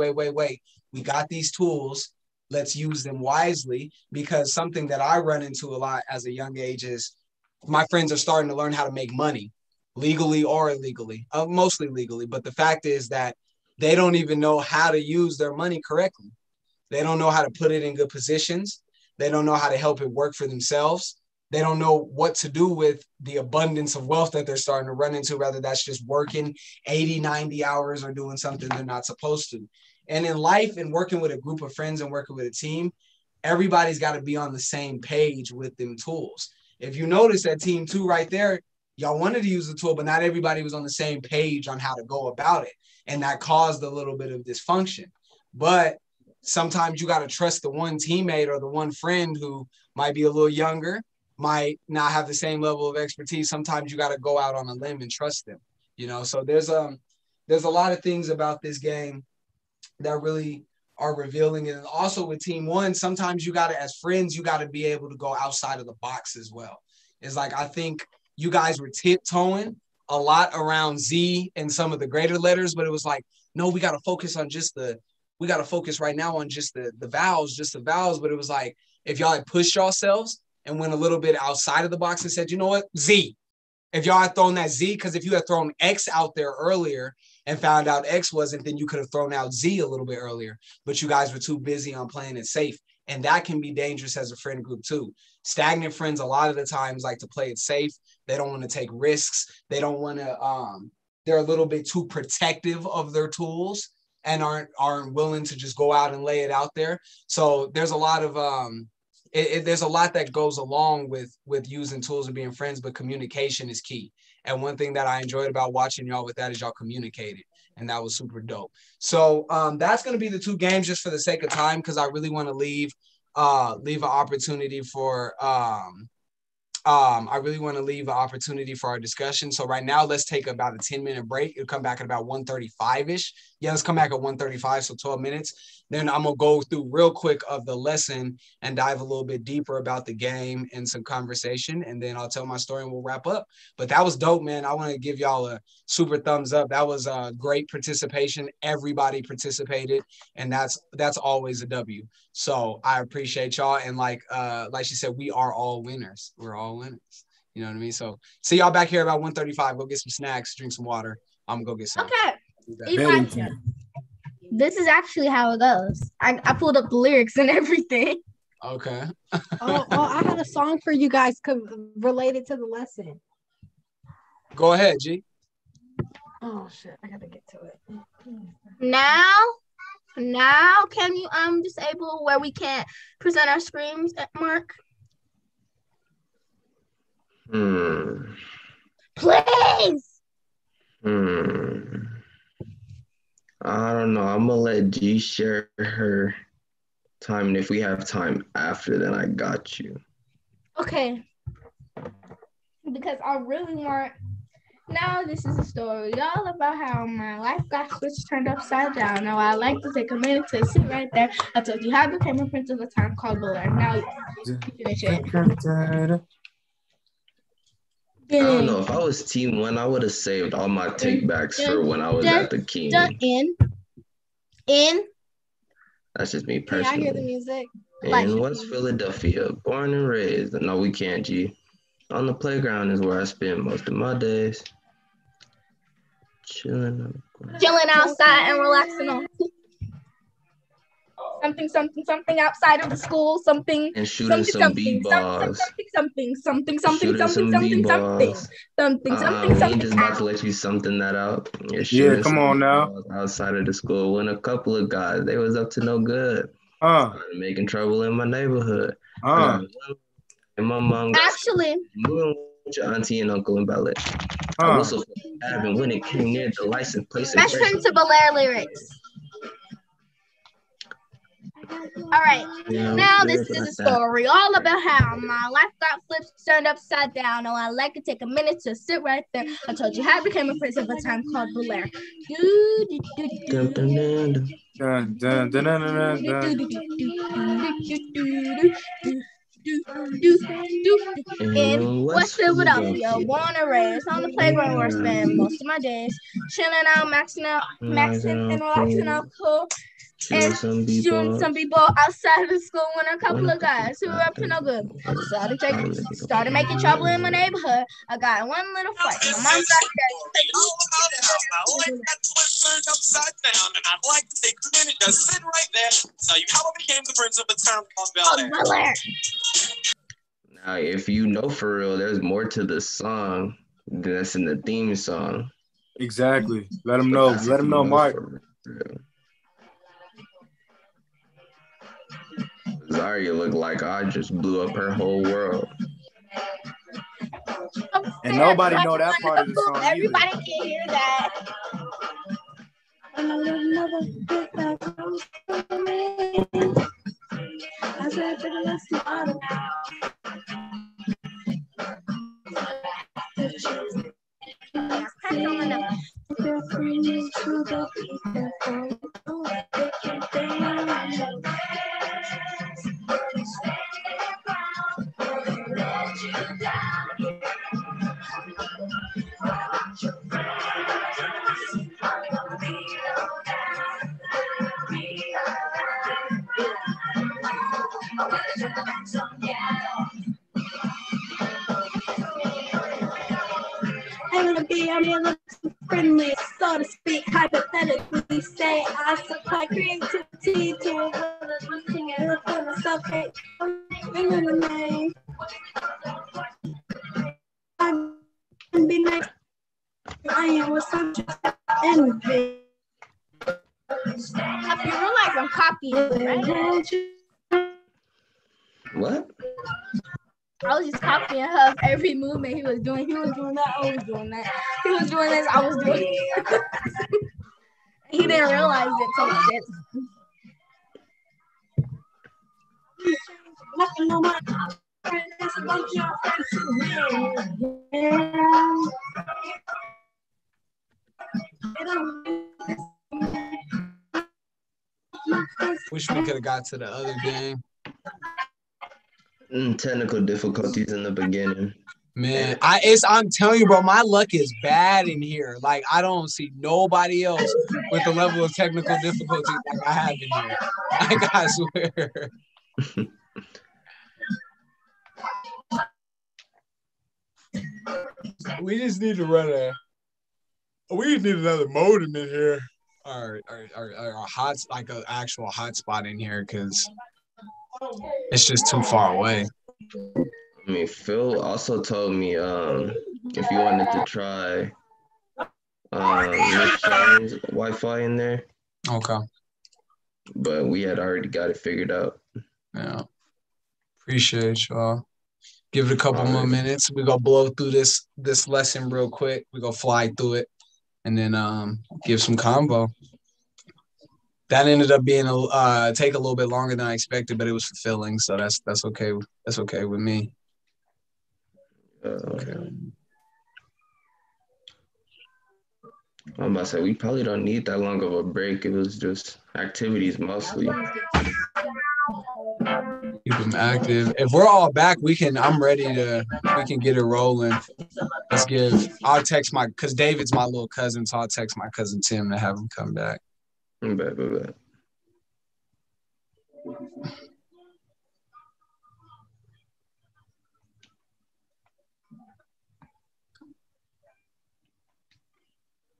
we got these tools, let's use them wisely, because something that I run into a lot as a young age is my friends are starting to learn how to make money legally or illegally, mostly legally. But the fact is that they don't even know how to use their money correctly. They don't know how to put it in good positions. They don't know how to help it work for themselves. They don't know what to do with the abundance of wealth that they're starting to run into, whether that's just working 80, 90 hours or doing something they're not supposed to. And in life and working with a group of friends and working with a team, everybody's got to be on the same page with them tools. If you notice that team 2 right there, y'all wanted to use the tool, but not everybody was on the same page on how to go about it. And that caused a little bit of dysfunction. But sometimes you got to trust the one teammate or the one friend who might be a little younger, might not have the same level of expertise. Sometimes you got to go out on a limb and trust them, so there's a lot of things about this game that really are revealing. And also with team 1, sometimes you got to, as friends, you got to be able to go outside of the box as well. It's like, I think you guys were tiptoeing a lot around Z and some of the greater letters, but it was like, no, we got to focus right now on just the vowels. But it was like, if y'all had pushed yourselves and went a little bit outside of the box and said, you know what, Z. If y'all had thrown that Z, because if you had thrown X out there earlier and found out X wasn't, then you could have thrown out Z a little bit earlier. But you guys were too busy on playing it safe. And that can be dangerous as a friend group too. Stagnant friends a lot of the times like to play it safe. They don't want to take risks. They don't want to, they're a little bit too protective of their tools and aren't willing to just go out and lay it out there. So there's a lot of, there's a lot that goes along with using tools and being friends, but communication is key. And one thing that I enjoyed about watching y'all with that is y'all communicated, and that was super dope. So that's going to be the 2 games just for the sake of time, because I really want to leave an opportunity for I really want to leave an opportunity for our discussion. So right now, let's take about a 10-minute break. It'll come back at about 1:35-ish. Yeah, let's come back at 1:35, so 12 minutes. Then I'm going to go through real quick of the lesson and dive a little bit deeper about the game and some conversation. And then I'll tell my story and we'll wrap up. But that was dope, man. I want to give y'all a super thumbs up. That was a great participation. Everybody participated, and that's always a W. So I appreciate y'all. And like she said, we are all winners. We're all winners. You know what I mean? So see y'all back here about 1:35. Go get some snacks, drink some water. I'm going to go get some. Okay. This is actually how it goes. I pulled up the lyrics and everything. Okay. I had a song for you guys related to the lesson. Go ahead, G. Oh shit, I gotta get to it. Now can you disable where we can't present our screens at Mark? Please. I don't know. I'm gonna let G share her time, and if we have time after, then I got you. Okay. Because I really want. Now this is a story all about how my life got switched, turned upside down. Now I like to take a minute to sit right there. I told you how I became a prince of a time called Blair. Now you finish it. I don't know. If I was team 1, I would have saved all my takebacks for when I was at the King. In. That's just me personally. Yeah, I hear the music. In West Philadelphia, born and raised. No, we can't, G. On the playground is where I spend most of my days. Chilling outside and relaxing on something outside of the school, something and shooting some b-balls. Something. We ain't just about to let you something that out. You're shooting come on now. Outside of the school when a couple of guys, they was up to no good. Started making trouble in my neighborhood. And my mom actually moving with your auntie and uncle in ballet. I whistled for the cab, and when it came near the license plate, Best friend to Belair lyrics. All right, now this is a story all about how my life got flipped, turned upside down. Oh, I like to take a minute to sit right there. I told you how I became a prince of a time called Belair. In West Philadelphia, born and raised on the playground where I spend most of my days, chilling out, maxing and relaxing out cool. And shooting some people outside of the school when a couple of guys who were up to no good started making trouble in my neighborhood. I got in one little fight. My mom got turned upside down, and I'd like to take a minute to sit right there and tell you how I became the prince of a town called Bel Air. Now, if you know for real, there's more to the song than that's in the theme song. Exactly. Let them know. Let them know, Mark. Zaria looked like I just blew up her whole world. And nobody know that part of the song either. Everybody can hear that. be. I'm a little too friendly, so to speak. Hypothetically, say I supply creativity to a little thing and look for myself. Hey, I'm in the name. I can be nice. I am with some envy. I feel like I'm copying, right? What? I was just copying Huff every movement he was doing. He was doing that, I was doing that. He was doing this, I was doing it. He didn't realize it till he did. Nothing no more. There's a bunch of Wish we could have got to the other game. Technical difficulties in the beginning. Man, I'm telling you, bro, my luck is bad in here. Like, I don't see nobody else with the level of technical difficulty like I have in here. Like, I swear. We just need to run we just need another modem in here. Or a hot, like an actual hotspot in here, because it's just too far away. I mean, Phil also told me if you wanted to try Miss Shine's Wi-Fi in there. Okay. But we had already got it figured out. Yeah. Appreciate y'all. Give it a couple more minutes. We're gonna blow through this lesson real quick. We're gonna fly through it and then give some combo. That ended up being take a little bit longer than I expected, but it was fulfilling. So that's okay. That's okay with me. Okay. I'm about to say we probably don't need that long of a break. It was just activities mostly. Keep them active. If we're all back, we can get it rolling. I'll text because David's my little cousin, so I'll text my cousin Tim to have him come back. Bet.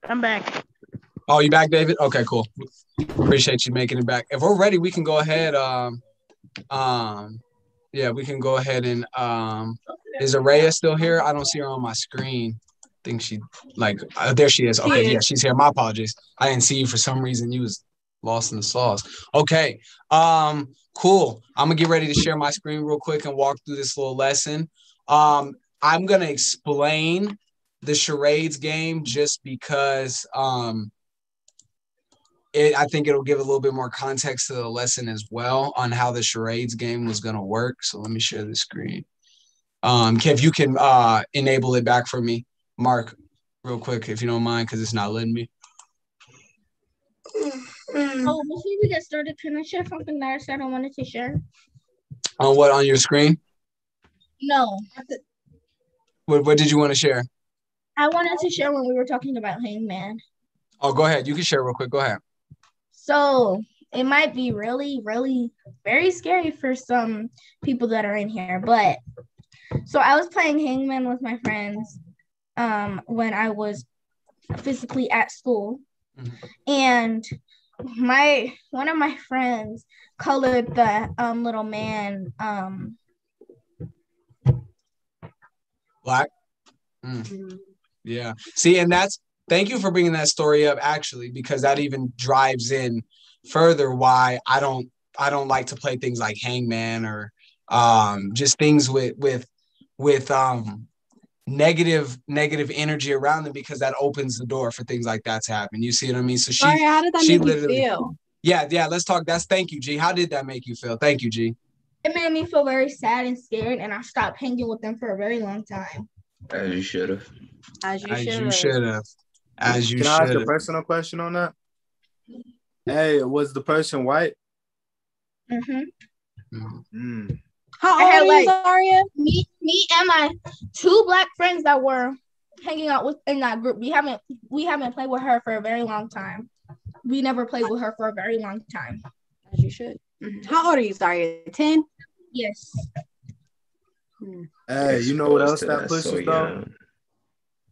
I'm back. Oh, you back, David? Okay, cool. Appreciate you making it back. If we're ready, we can go ahead. Yeah, we can go ahead and is Araya still here? I don't see her on my screen. I think she there she is. Okay, yeah, she's here. My apologies. I didn't see you for some reason. You was lost in the sauce. Okay. Cool. I'm gonna get ready to share my screen real quick and walk through this little lesson. I'm gonna explain the charades game just because I think it'll give a little bit more context to the lesson as well on how the charades game was going to work. So let me share the screen. Kev, you can enable it back for me, Mark, real quick, if you don't mind, because it's not letting me. Oh, before we get started, can I share something that I said I wanted to share? On what, on your screen? No. What did you want to share? I wanted to share when we were talking about Hangman. Oh, go ahead. You can share real quick. Go ahead. So it might be really, really very scary for some people that are in here. But so I was playing Hangman with my friends when I was physically at school. Mm-hmm. And one of my friends colored the little man black. Mm. Yeah. See, and thank you for bringing that story up, actually, because that even drives in further why I don't like to play things like Hangman or just things with negative energy around them, because that opens the door for things like that to happen. You see what I mean? So how did that make you feel? Yeah. Let's talk. Thank you, G. How did that make you feel? Thank you, G. It made me feel very sad and scared, and I stopped hanging with them for a very long time. As you should have. As you should have. Can I ask a personal question on that? Hey, was the person white? Mm-hmm. How old are you, Zaria? Me and my two black friends that were hanging out in that group. We haven't played with her for a very long time. We never played with her for a very long time. As you should. Mm-hmm. How old are you, Zaria? 10? Yes. Hey, you know what else that pushes though?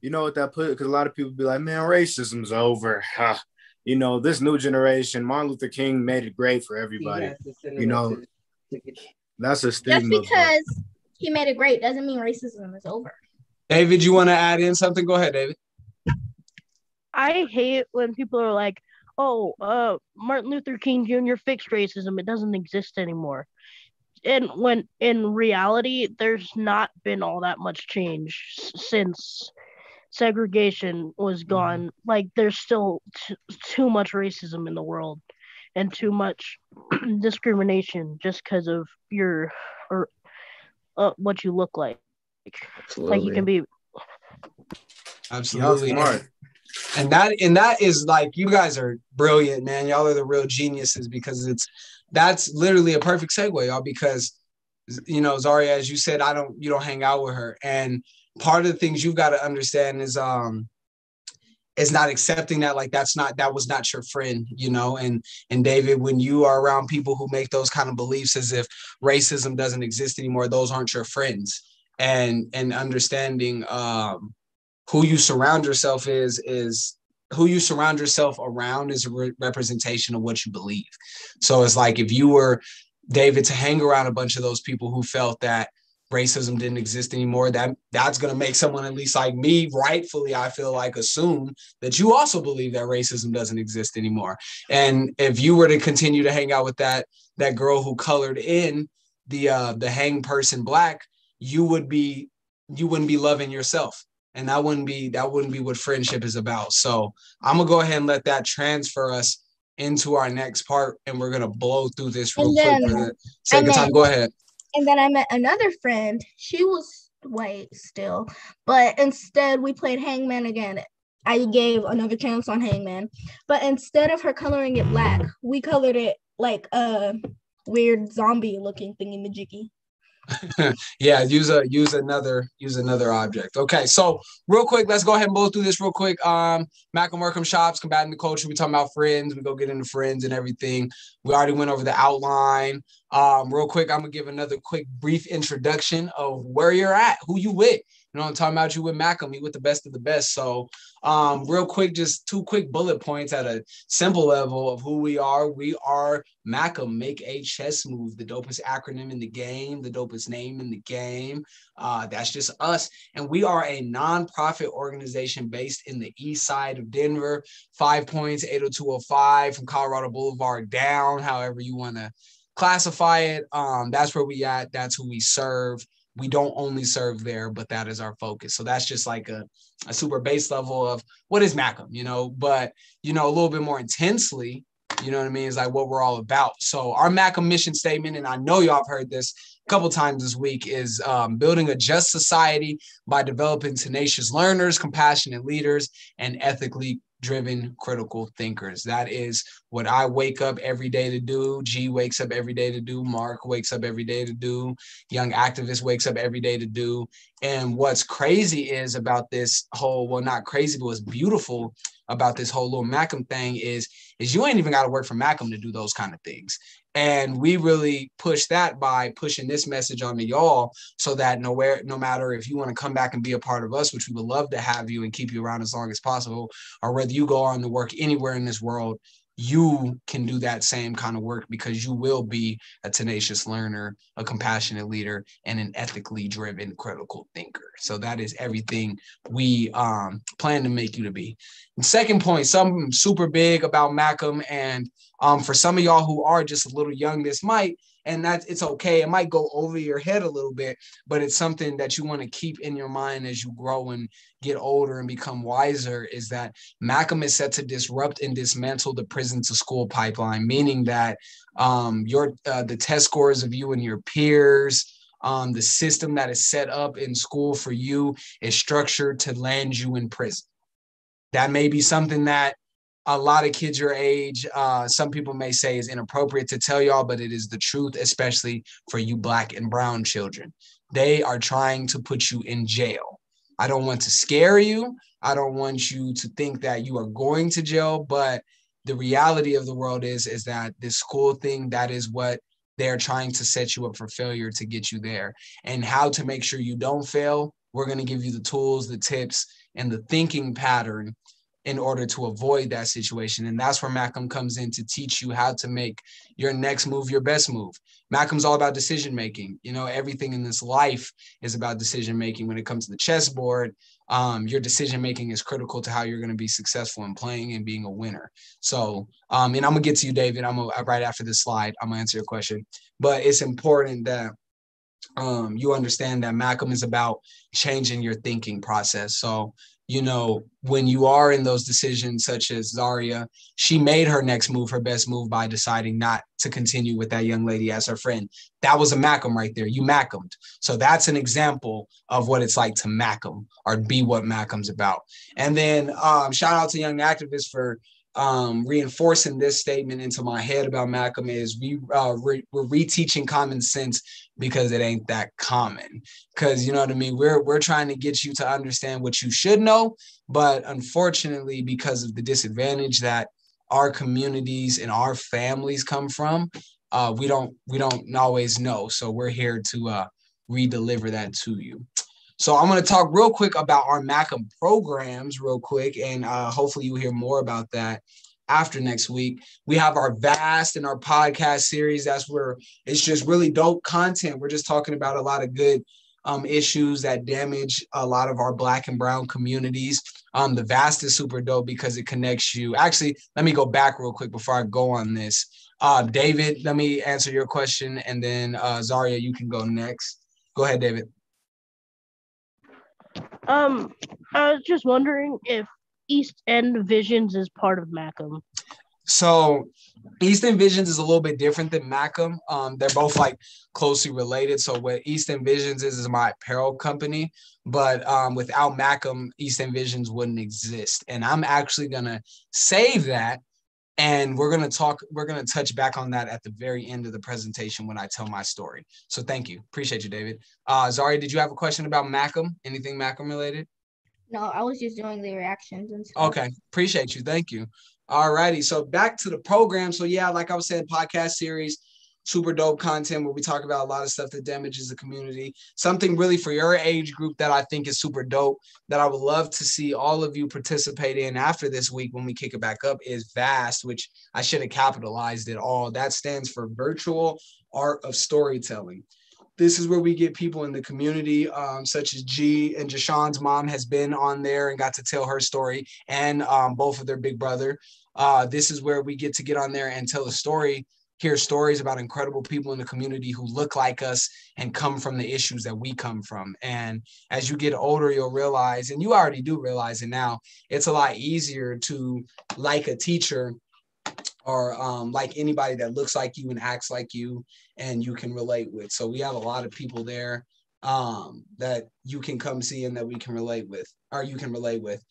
you know what that put? Because a lot of people be like, man, racism's over. You know, this new generation, Martin Luther King made it great for everybody. You know, that's a stigma. Just because he made it great doesn't mean racism is over. David, you want to add in something? Go ahead, David. I hate when people are like, oh, Martin Luther King Jr. fixed racism. It doesn't exist anymore. And when in reality, there's not been all that much change since segregation was gone. Like, there's still too much racism in the world and too much discrimination just because of your or what you look like. Absolutely. Like, you can be absolutely smart. And that is like, you guys are brilliant, man. Y'all are the real geniuses, because that's literally a perfect segue, y'all, because, you know, Zaria, as you said, you don't hang out with her. And part of the things you've got to understand is not accepting that, like, that was not your friend, you know. And David, when you are around people who make those kind of beliefs as if racism doesn't exist anymore, those aren't your friends. And understanding who you surround yourself who you surround yourself around is a representation of what you believe. So it's like, if you were, David, to hang around a bunch of those people who felt that racism didn't exist anymore, that's going to make someone, at least like me, rightfully, I feel like, assume that you also believe that racism doesn't exist anymore. And if you were to continue to hang out with that girl who colored in the hang person black, you wouldn't be loving yourself. And that wouldn't be what friendship is about. So I'm gonna go ahead and let that transfer us into our next part, and we're gonna blow through this real quick for the sake of time. Go ahead. And then I met another friend. She was white still, but instead we played Hangman again. I gave another chance on Hangman, but instead of her coloring it black, we colored it like a weird zombie looking thingy-majiggy. Yeah, use another object. Okay, so real quick, let's go ahead and blow through this real quick. Malcolm Workham shops, combating the culture. We talking about friends. We go get into friends and everything. We already went over the outline. Real quick, I'm gonna give another quick brief introduction of where you're at, who you with. You know, I'm talking about you with Malcolm, you with the best of the best. So real quick, just 2 quick bullet points at a simple level of who we are. We are MACM, Make a Chess Move, the dopest acronym in the game, the dopest name in the game. That's just us. And we are a nonprofit organization based in the east side of Denver, 5 Points, 80205 from Colorado Boulevard down, however you want to classify it. That's where we at. That's who we serve. We don't only serve there, but that is our focus. So that's just like a super base level of what is MACM, you know, but, you know, a little bit more intensely, you know what I mean, is like what we're all about. So our MACM mission statement, and I know y'all have heard this a couple times this week, is building a just society by developing tenacious learners, compassionate leaders, and ethically driven critical thinkers. That is what I wake up every day to do. G wakes up every day to do. Mark wakes up every day to do. Young Activist wakes up every day to do. And what's crazy is about this whole, well, not crazy, but what's beautiful about this whole little MACM thing is you ain't even got to work for MACM to do those kind of things. And we really push that by pushing this message on to y'all, so that no matter if you want to come back and be a part of us, which we would love to have you and keep you around as long as possible, or whether you go on to work anywhere in this world, you can do that same kind of work, because you will be a tenacious learner, a compassionate leader, and an ethically driven critical thinker. So that is everything we plan to make you to be. And second point, something super big about MACM, and for some of y'all who are just a little young, this might, and it's okay. It might go over your head a little bit, but it's something that you want to keep in your mind as you grow and get older and become wiser, is that MACM is set to disrupt and dismantle the prison to school pipeline, meaning that the test scores of you and your peers, the system that is set up in school for you is structured to land you in prison. That may be something that a lot of kids your age, some people may say is inappropriate to tell y'all, but it is the truth, especially for you Black and brown children. They are trying to put you in jail. I don't want to scare you. I don't want you to think that you are going to jail, but the reality of the world is that this school thing, that is what they're trying to set you up for failure to get you there. And how to make sure you don't fail, we're going to give you the tools, the tips, and the thinking pattern in order to avoid that situation. And that's where MACM comes in to teach you how to make your next move your best move. MACM's all about decision-making. You know, everything in this life is about decision-making. When it comes to the chessboard, your decision-making is critical to how you're going to be successful in playing and being a winner. So, and I'm going to get to you, David. Right after this slide, I'm going to answer your question. But it's important that you understand that MACM is about changing your thinking process. So, you know, when you are in those decisions, such as Zaria, she made her next move her best move by deciding not to continue with that young lady as her friend. That was a MACM right there. You MACM'd. So that's an example of what it's like to MACM, or be what MACM's about. And then shout out to Young Activists for reinforcing this statement into my head about MACM is we're reteaching common sense because it ain't that common. Because, you know what I mean, we're trying to get you to understand what you should know, but unfortunately, because of the disadvantage that our communities and our families come from, we don't always know. So we're here to re-deliver that to you. So I'm going to talk real quick about our MACM programs real quick, and hopefully you'll hear more about that after next week. We have our VAST and our podcast series. That's where it's just really dope content. We're just talking about a lot of good issues that damage a lot of our Black and brown communities. The VAST is super dope because it connects you. Actually, let me go back real quick before I go on this. David, let me answer your question, and then Zaria, you can go next. Go ahead, David. I was just wondering if East End Visions is part of MACM. So East End Visions is a little bit different than MACM. They're both like closely related. So what East End Visions is my apparel company, but without MACM, East End Visions wouldn't exist. And I'm actually gonna save that, and we're gonna touch back on that at the very end of the presentation when I tell my story. So thank you, appreciate you, David. Zaria, did you have a question about MACM? Anything MACM related? No, I was just doing the reactions and stuff. Okay, appreciate you. Thank you. All righty. So back to the program. So yeah, like I was saying, podcast series, super dope content where we talk about a lot of stuff that damages the community. Something really for your age group that I think is super dope that I would love to see all of you participate in after this week when we kick it back up is VAST, which I should have capitalized it all. That stands for Virtual Art of Storytelling. This is where we get people in the community, such as G and Jashawn's mom has been on there and got to tell her story, and both of their big brother. This is where we get on there and tell a story, hear stories about incredible people in the community who look like us and come from the issues that we come from. And as you get older, you'll realize, and you already do realize it now, it's a lot easier to like a teacher or like anybody that looks like you and acts like you and you can relate with. So we have a lot of people there that you can come see and that we can relate with, or you can relate with.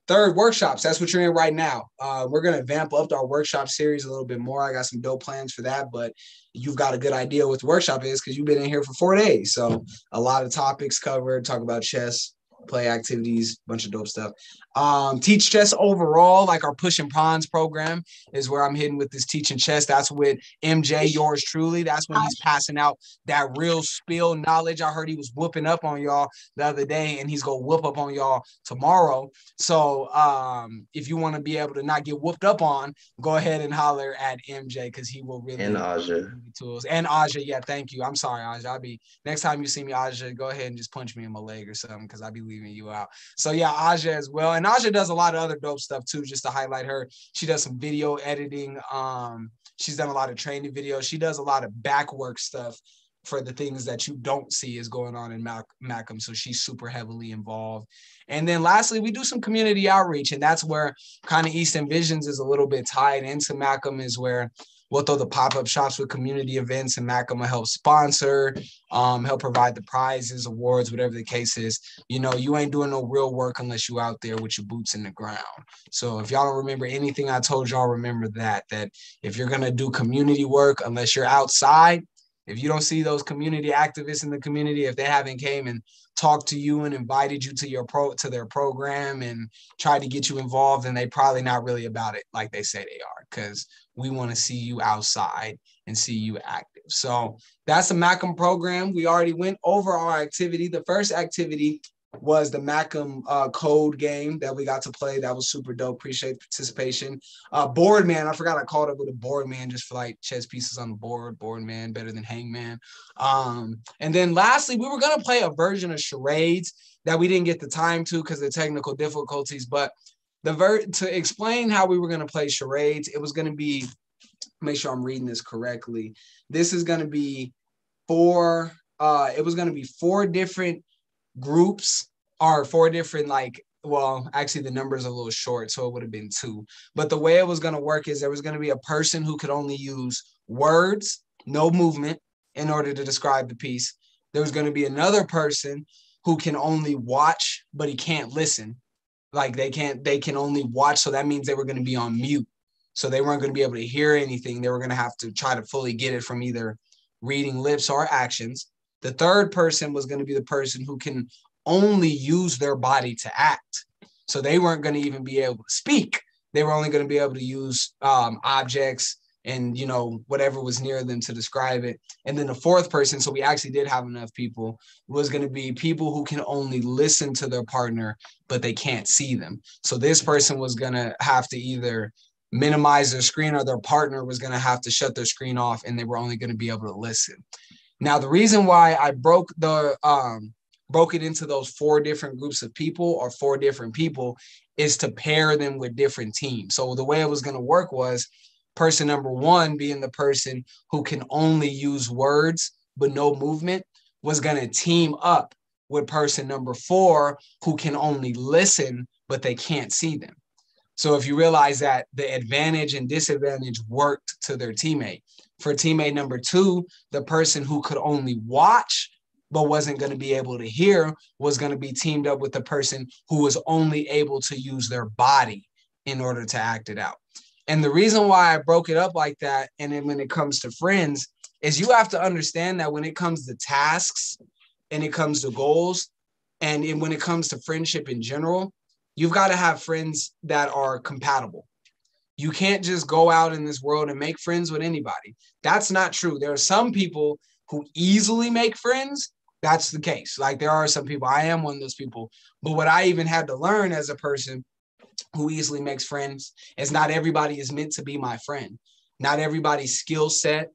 Third, workshops. That's what you're in right now. We're going to vamp up our workshop series a little bit more. I got some dope plans for that, but you've got a good idea what the workshop is because you've been in here for 4 days. So a lot of topics covered, talk about chess, play activities, bunch of dope stuff. Teach chess overall, like our push and pawns program is where I'm hitting with this teaching chess. That's with MJ, yours truly. That's when he's passing out that real spill knowledge. I heard he was whooping up on y'all the other day, and he's gonna whoop up on y'all tomorrow. So if you want to be able to not get whooped up on, go ahead and holler at MJ because he will really. And Aja. Tools. And Aja, yeah, thank you. I'm sorry, Aja. Next time you see me, Aja, go ahead and just punch me in my leg or something because I'll be leaving you out. So yeah, Aja as well. And Aja does a lot of other dope stuff too, just to highlight her. She does some video editing. She's done a lot of training videos. She does a lot of back work stuff for the things that you don't see is going on in MACM. So she's super heavily involved. And then lastly, we do some community outreach. And that's where kind of East End Visions is a little bit tied into MACM, is where we'll throw the pop-up shops with community events, and MACM will help sponsor, help provide the prizes, awards, whatever the case is. You know, you ain't doing no real work unless you out there with your boots in the ground. So if y'all don't remember anything I told y'all, remember that if you're going to do community work, unless you're outside, if you don't see those community activists in the community, if they haven't came and talked to you and invited you to their program and tried to get you involved, then they probably not really about it like they say they are, because we want to see you outside and see you active. So that's the MACM program. We already went over our activity. The first activity was the MACM code game that we got to play. That was super dope. Appreciate the participation. Board man, I forgot I called up with a board man just for like chess pieces on the board. Board man, better than hangman. And then lastly, we were gonna play a version of charades that we didn't get the time to because of technical difficulties. But to explain how we were gonna play charades, it was gonna be, make sure I'm reading this correctly. This is gonna be four different groups, or four different, like, well, actually the number is a little short, so it would have been two. But the way it was going to work is there was going to be a person who could only use words, no movement, in order to describe the piece. There was going to be another person who can only watch, but he can't listen. Like they can only watch, so that means they were going to be on mute. So they weren't going to be able to hear anything. They were going to have to try to fully get it from either reading lips or actions. The third person was going to be the person who can only use their body to act. So they weren't going to even be able to speak. They were only going to be able to use objects and, you know, whatever was near them to describe it. And then the fourth person, so we actually did have enough people, was going to be people who can only listen to their partner, but they can't see them. So this person was going to have to either minimize their screen, or their partner was going to have to shut their screen off, and they were only going to be able to listen. Now, the reason why I broke it into those four different groups of people, or four different people, is to pair them with different teams. So the way it was going to work was person number one, being the person who can only use words but no movement, was going to team up with person number four, who can only listen but they can't see them. So if you realize that the advantage and disadvantage worked to their teammate. For teammate number two, the person who could only watch but wasn't going to be able to hear was going to be teamed up with the person who was only able to use their body in order to act it out. And the reason why I broke it up like that, and then when it comes to friends, is you have to understand that when it comes to tasks and it comes to goals, and when it comes to friendship in general, you've got to have friends that are compatible. You can't just go out in this world and make friends with anybody. That's not true. There are some people who easily make friends. That's the case. Like there are some people, I am one of those people. But what I even had to learn as a person who easily makes friends is not everybody is meant to be my friend. Not everybody's skill set,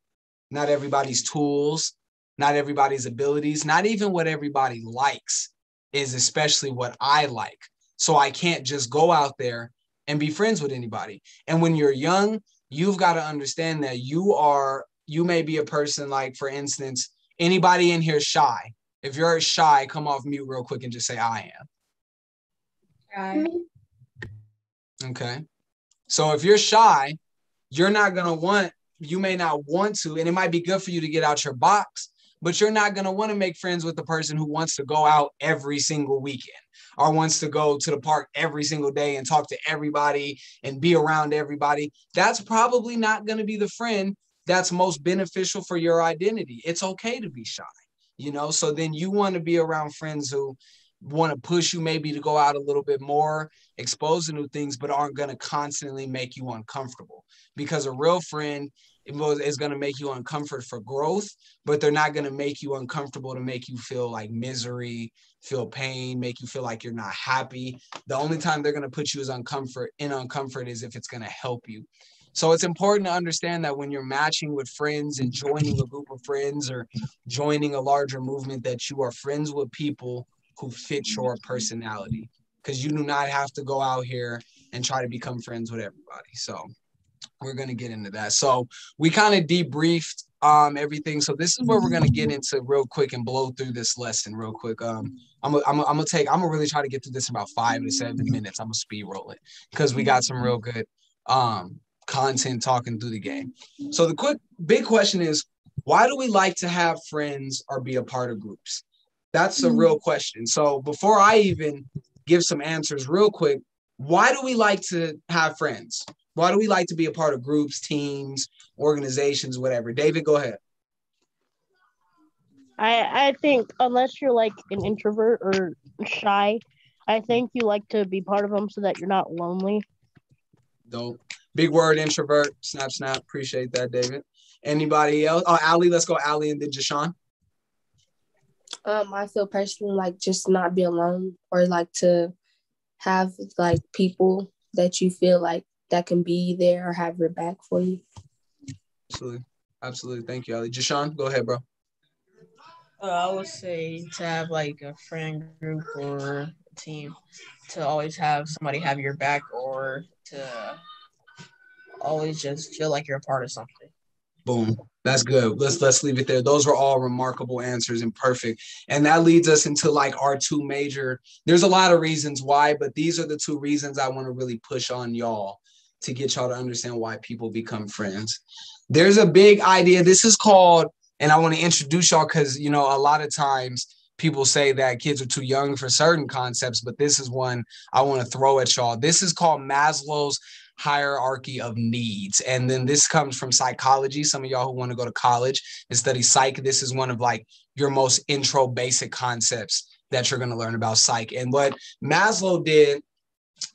not everybody's tools, not everybody's abilities, not even what everybody likes is especially what I like. So I can't just go out there and be friends with anybody. And when you're young, you've got to understand that you may be a person, like, for instance, anybody in here shy. If you're shy, come off mute real quick and just say, I am. Okay. So if you're shy, you may not want to, and it might be good for you to get out your box, but you're not going to want to make friends with the person who wants to go out every single weekend, or wants to go to the park every single day and talk to everybody and be around everybody. That's probably not going to be the friend that's most beneficial for your identity. It's okay to be shy, you know? So then you want to be around friends who want to push you maybe to go out a little bit more, expose to new things, but aren't going to constantly make you uncomfortable. Because a real friend is going to make you uncomfortable for growth, but they're not going to make you uncomfortable to make you feel like misery, feel pain, make you feel like you're not happy. The only time they're going to put you in uncomfort is if it's going to help you. So it's important to understand that when you're matching with friends and joining a group of friends or joining a larger movement, that you are friends with people who fit your personality, because you do not have to go out here and try to become friends with everybody. So we're going to get into that. So we kind of debriefed everything. So this is where we're going to get into real quick and blow through this lesson real quick. I'm gonna really try to get through this in about 5 to 7 minutes. I'm gonna speed roll it because we got some real good content talking through the game. So the big question is, why do we like to have friends or be a part of groups? That's a real question. So before I even give some answers real quick, why do we like to have friends? Why do we like to be a part of groups, teams, organizations, whatever? David, go ahead. I think unless you're like an introvert or shy, I think you like to be part of them so that you're not lonely. Dope. Big word, introvert. Snap, snap. Appreciate that, David. Anybody else? Oh, Ali, let's go Ali and then Jashawn. I feel personally like just not be alone, or like to have like people that you feel like that can be there or have your back for you. Absolutely. Absolutely. Thank you, Ali. Jashawn, go ahead, bro. I would say to have like a friend group or a team, to always have somebody have your back, or to always just feel like you're a part of something. Boom. That's good. Let's leave it there. Those were all remarkable answers and perfect. And that leads us into like our two major. There's a lot of reasons why, but these are the two reasons I want to really push on y'all to get y'all to understand why people become friends. There's a big idea. This is called, and I want to introduce y'all because, you know, a lot of times people say that kids are too young for certain concepts, but this is one I want to throw at y'all. This is called Maslow's hierarchy of needs. And then this comes from psychology. Some of y'all who want to go to college and study psych, this is one of like your most intro basic concepts that you're going to learn about psych. And what Maslow did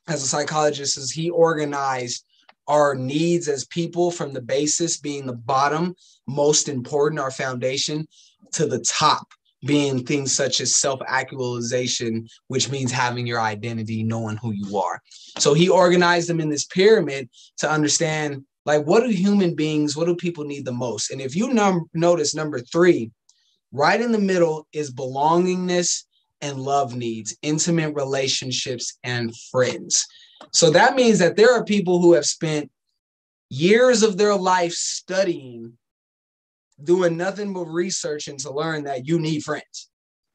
as a psychologist is he organized our needs as people from the basis being the bottom, most important, our foundation, to the top being things such as self-actualization, which means having your identity, knowing who you are. So he organized them in this pyramid to understand, like, what do human beings, what do people need the most? And if you notice number 3, right in the middle is belongingness and love needs, intimate relationships and friends. So that means that there are people who have spent years of their life studying, doing nothing but research, and to learn that you need friends.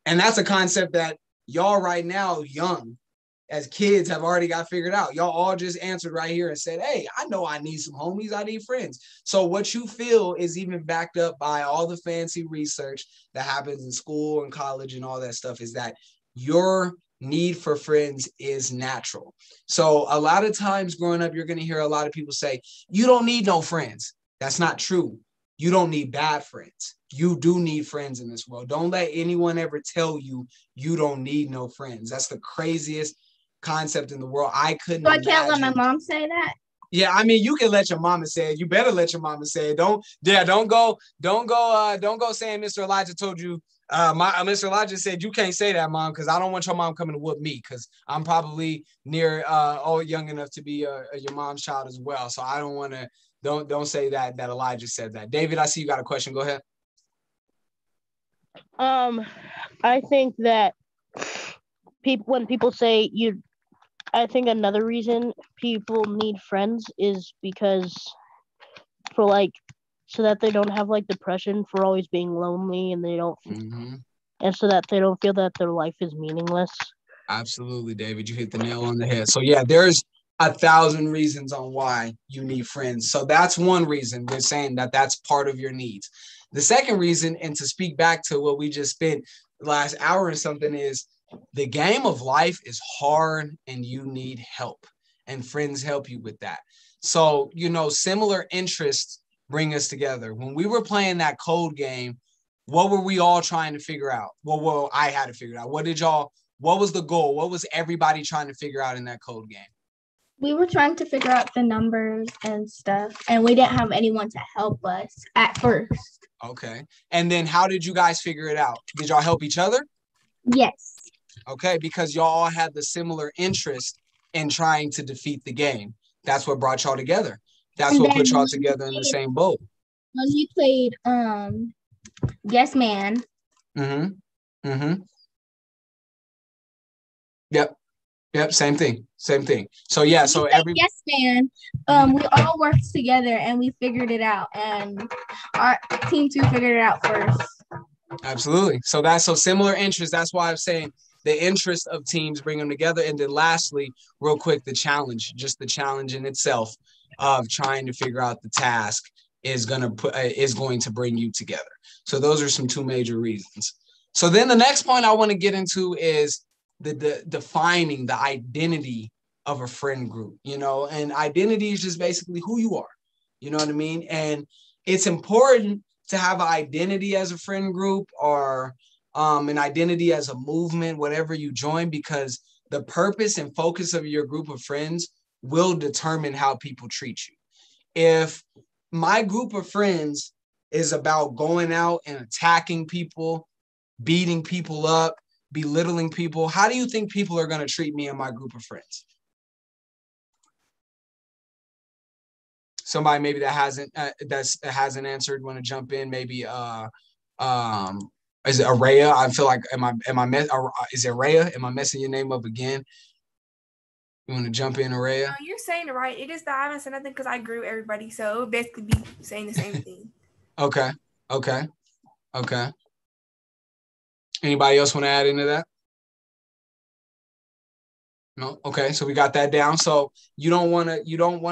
And that's a concept that y'all right now, young, as kids, have already got figured out. Y'all all just answered right here and said, hey, I know I need some homies, I need friends. So what you feel is even backed up by all the fancy research that happens in school and college and all that stuff, is that your need for friends is natural. So a lot of times growing up, you're going to hear a lot of people say, you don't need no friends. That's not true. You don't need bad friends. You do need friends in this world. Don't let anyone ever tell you you don't need no friends. That's the craziest concept in the world. I couldn't. So I can't let my mom say that. Yeah, I mean, you can let your mama say it. You better let your mama say it. Don't go saying Mr. Elijah told you. Mr. Elijah said you can't say that, mom, because I don't want your mom coming to whoop me, because I'm probably near young enough to be your mom's child as well. So I don't want to. Don't say that Elijah said that. David, I see you got a question. Go ahead. I think that when people say you, I think another reason people need friends is because so that they don't have like depression for always being lonely, and they don't, and so that they don't feel that their life is meaningless. Absolutely, David. You hit the nail on the head. So yeah, there's 1,000 reasons on why you need friends. So that's one reason we're saying that that's part of your needs. The second reason, and to speak back to what we just spent the last hour and something, is the game of life is hard and you need help, and friends help you with that. So, you know, similar interests bring us together. When we were playing that code game, what were we all trying to figure out? Well, I had to figure it out. What was the goal? What was everybody trying to figure out in that code game? We were trying to figure out the numbers and stuff, and we didn't have anyone to help us at first. Okay. And then how did you guys figure it out? Did y'all help each other? Yes. Okay, because y'all all had the similar interest in trying to defeat the game. That's what brought y'all together. That's what put y'all together in the same boat. When we played Yes Man. Yep, same thing. So yeah, so Yes Man, we all worked together and we figured it out, and our team 2 figured it out first. Absolutely. So that's so similar interests. That's why I'm saying the interest of teams bring them together. And then lastly, real quick, the challenge in itself of trying to figure out the task is going to bring you together. So those are some 2 major reasons. So then the next point I want to get into is the defining the identity of a friend group, you know, and identity is just basically who you are, you know what I mean? And it's important to have an identity as a friend group, or an identity as a movement, whatever you join, because the purpose and focus of your group of friends will determine how people treat you. If my group of friends is about going out and attacking people, beating people up, belittling people, how do you think people are going to treat me and my group of friends? Somebody maybe that hasn't answered, want to jump in? Maybe is it Araya? I feel like is it Araya? Am I messing your name up again? You want to jump in, Araya? No, you're saying it right. It is that I haven't said nothing because I agree with everybody. So it would basically be saying the same thing. Okay. Anybody else want to add into that? No. Okay. So we got that down. So you don't want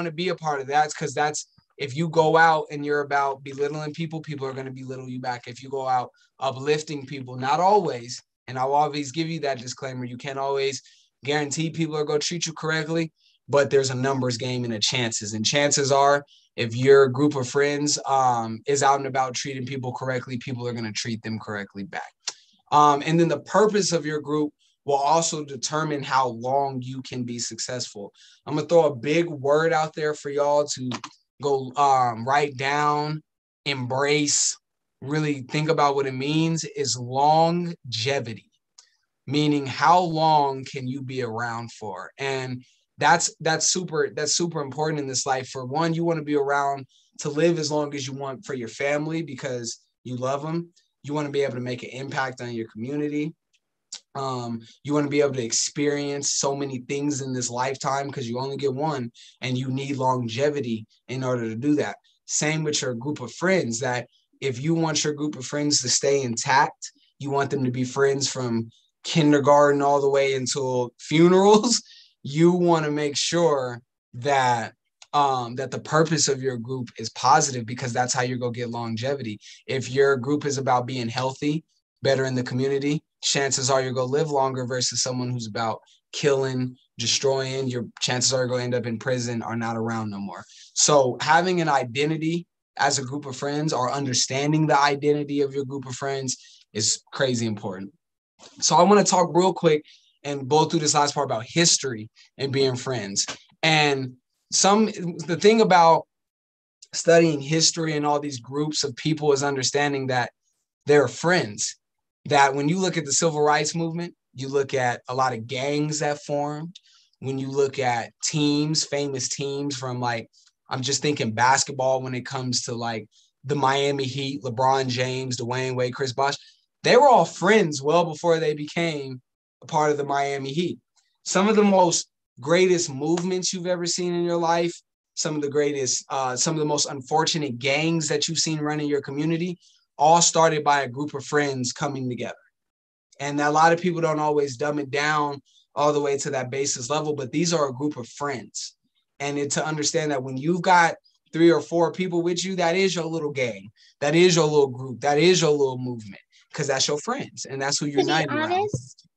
to be a part of that, because that's, if you go out and you're about belittling people, people are going to belittle you back. If you go out uplifting people, not always, and I'll always give you that disclaimer, you can't always guarantee people are going to treat you correctly, but there's a numbers game and a chances. And chances are, if your group of friends is out and about treating people correctly, people are going to treat them correctly back. And then the purpose of your group will also determine how long you can be successful. I'm going to throw a big word out there for y'all to go write down, embrace, really think about what it means, is longevity. Meaning, how long can you be around for? And that's super important in this life. For one, you want to be around to live as long as you want for your family, because you love them. You want to be able to make an impact on your community. You want to be able to experience so many things in this lifetime, because you only get one, and you need longevity in order to do that. Same with your group of friends, that if you want your group of friends to stay intact, you want them to be friends from kindergarten all the way until funerals, you want to make sure that that the purpose of your group is positive, because that's how you're going to get longevity. If your group is about being healthy, better in the community, chances are you're going to live longer, versus someone who's about killing, destroying. Your chances are you're going to end up in prison or not around no more. So having an identity as a group of friends, or understanding the identity of your group of friends, is crazy important. So I want to talk real quick and go through this last part about history and being friends. And the thing about studying history and all these groups of people is understanding that they're friends. That when you look at the civil rights movement, you look at a lot of gangs that formed. When you look at teams, famous teams from, like, I'm just thinking basketball when it comes to like the Miami Heat, LeBron James, Dwayne Wade, Chris Bosh, they were all friends well before they became a part of the Miami Heat. Some of the most greatest movements you've ever seen in your life, some of the most unfortunate gangs that you've seen run in your community, all started by a group of friends coming together. And a lot of people don't always dumb it down all the way to that basis level, but these are a group of friends. And to understand that when you've got 3 or 4 people with you, that is your little gang, that is your little group, that is your little movement, because that's your friends and that's who you're united around. To be honest,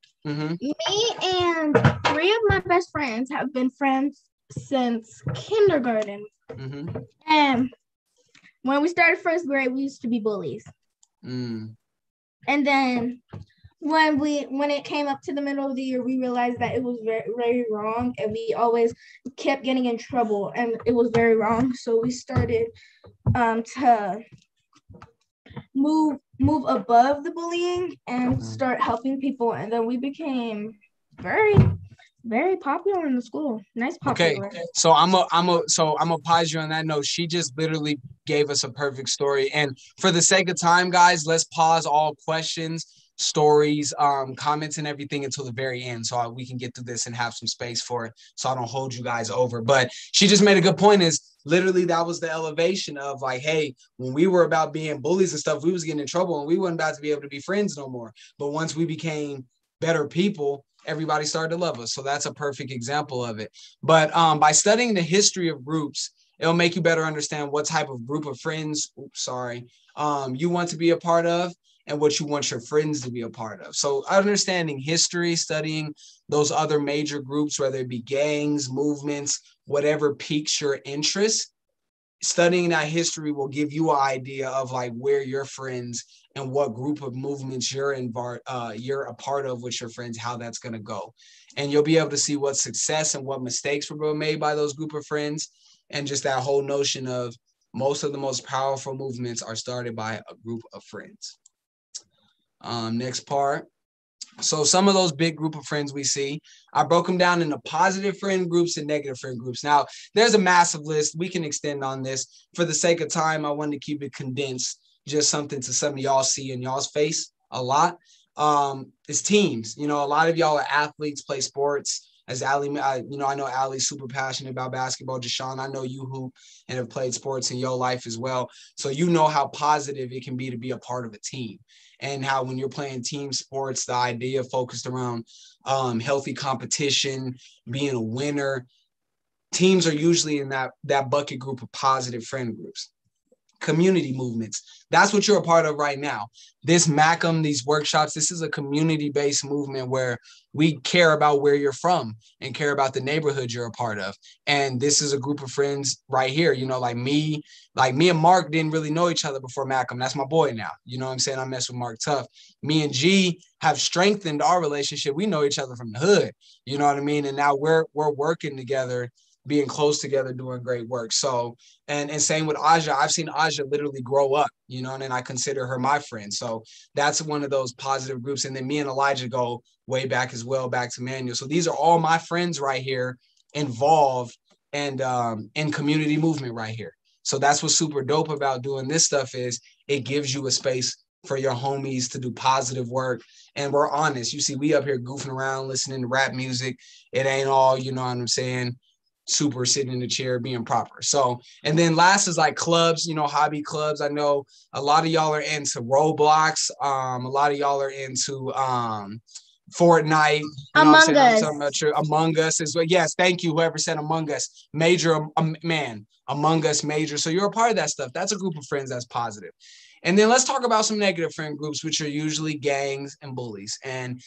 me and 3 of my best friends have been friends since kindergarten. And when we started first grade, we used to be bullies. And then when it came up to the middle of the year, we realized that it was very, very wrong, and we always kept getting in trouble, and it was very wrong. So we started to move above the bullying and start helping people, and then we became very, very popular in the school. Nice popular. Okay, so I'm a pause you on that note. She just literally gave us a perfect story, and for the sake of time, guys, let's pause all questions, stories, comments, and everything until the very end, so we can get through this and have some space for it, so I don't hold you guys over. But she just made a good point. Is literally that was the elevation of like, hey, when we were about being bullies and stuff, we was getting in trouble and we weren't about to be able to be friends no more. But once we became better people, everybody started to love us. So that's a perfect example of it. But by studying the history of groups, it'll make you better understand what type of group of friends, you want to be a part of, and what you want your friends to be a part of. So understanding history, studying those other major groups, whether it be gangs, movements, whatever piques your interest, studying that history will give you an idea of like where your friends and what group of movements you're a part of with your friends, how that's going to go. And you'll be able to see what success and what mistakes were made by those group of friends. And just that whole notion of most of the most powerful movements are started by a group of friends. Next part. So some of those big group of friends we see, I broke them down into positive friend groups and negative friend groups. Now, there's a massive list. We can extend on this. For the sake of time, I wanted to keep it condensed, just something to some of y'all see in y'all's face a lot. Is teams. You know, a lot of y'all are athletes, play sports. As Ali, I know Ali's super passionate about basketball. Deshaun, I know you hoop and have played sports in your life as well. So you know how positive it can be to be a part of a team, and how when you're playing team sports, the idea focused around healthy competition, being a winner. Teams are usually in that bucket group of positive friend groups. Community movements. That's what you're a part of right now. This MACM, these workshops, this is a community-based movement where we care about where you're from and care about the neighborhood you're a part of. And this is a group of friends right here, you know, like me and Mark didn't really know each other before MACM. That's my boy now. You know what I'm saying? I mess with Mark tough. Me and G have strengthened our relationship. We know each other from the hood. You know what I mean? And now we're working together, being close together, doing great work. So, and same with Aja. I've seen Aja literally grow up, you know, and I consider her my friend. So that's one of those positive groups. And then me and Elijah go way back as well, back to Manuel. So these are all my friends right here involved and in community movement right here. So that's what's super dope about doing this stuff is it gives you a space for your homies to do positive work. And we're honest. You see, we up here goofing around, listening to rap music. It ain't all, you know what I'm saying, super sitting in the chair being proper. So, and then last is like clubs, you know, hobby clubs. I know a lot of y'all are into Roblox. A lot of y'all are into Fortnite. You know Among Us. Among Us as well. Yes, thank you. Whoever said Among Us. Major, man, Among Us major. So you're a part of that stuff. That's a group of friends that's positive. And then let's talk about some negative friend groups, which are usually gangs and bullies. And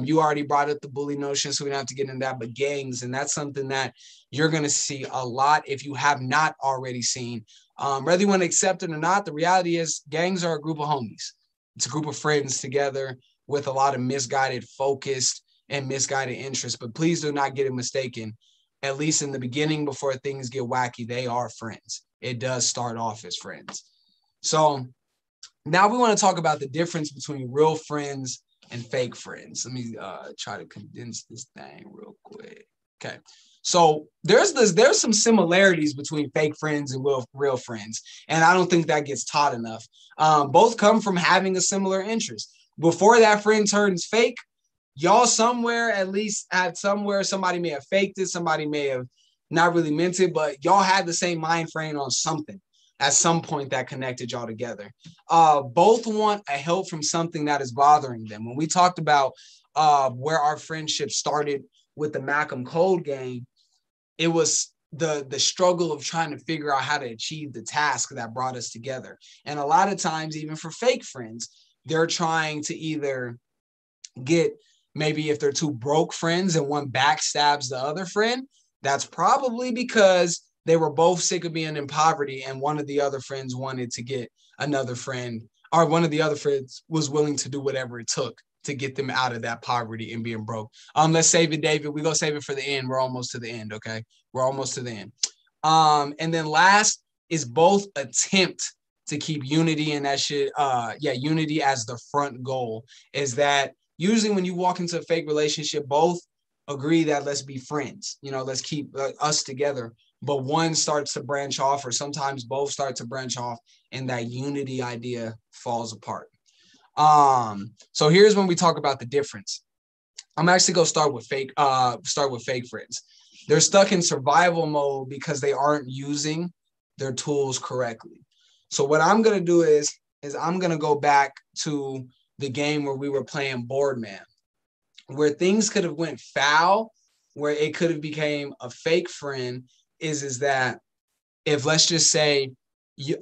you already brought up the bully notion, so we don't have to get into that, but gangs. And that's something that you're going to see a lot if you have not already seen. Whether you want to accept it or not, the reality is gangs are a group of homies. It's a group of friends together with a lot of misguided focus and misguided interest. But please do not get it mistaken. At least in the beginning, before things get wacky, they are friends. It does start off as friends. So now we want to talk about the difference between real friends and fake friends. Let me try to condense this thing real quick. Okay. So there's some similarities between fake friends and real friends. And I don't think that gets taught enough. Both come from having a similar interest. Before that friend turns fake, y'all somewhere, at least at somewhere, somebody may have faked it. Somebody may have not really meant it, but y'all had the same mind frame on something at some point that connected y'all together. Both want a help from something that is bothering them. When we talked about where our friendship started with the MACM Code game, it was the struggle of trying to figure out how to achieve the task that brought us together. And a lot of times, even for fake friends, they're trying to either get, maybe if they're two broke friends and one backstabs the other friend, that's probably because they were both sick of being in poverty and one of the other friends wanted to get another friend, or one of the other friends was willing to do whatever it took to get them out of that poverty and being broke. Let's save it, David. We're going to save it for the end. We're almost to the end, okay? We're almost to the end. And then last is both attempt to keep unity and that shit. Unity as the front goal. Is that usually when you walk into a fake relationship, both agree that let's be friends. You know, let's keep us together. But one starts to branch off, or sometimes both start to branch off, and that unity idea falls apart. So here's when we talk about the difference. I'm actually gonna start with fake friends. They're stuck in survival mode because they aren't using their tools correctly. So what I'm gonna do is I'm gonna go back to the game where we were playing Boardman, where things could have went foul, where it could have became a fake friend. Is that if, let's just say,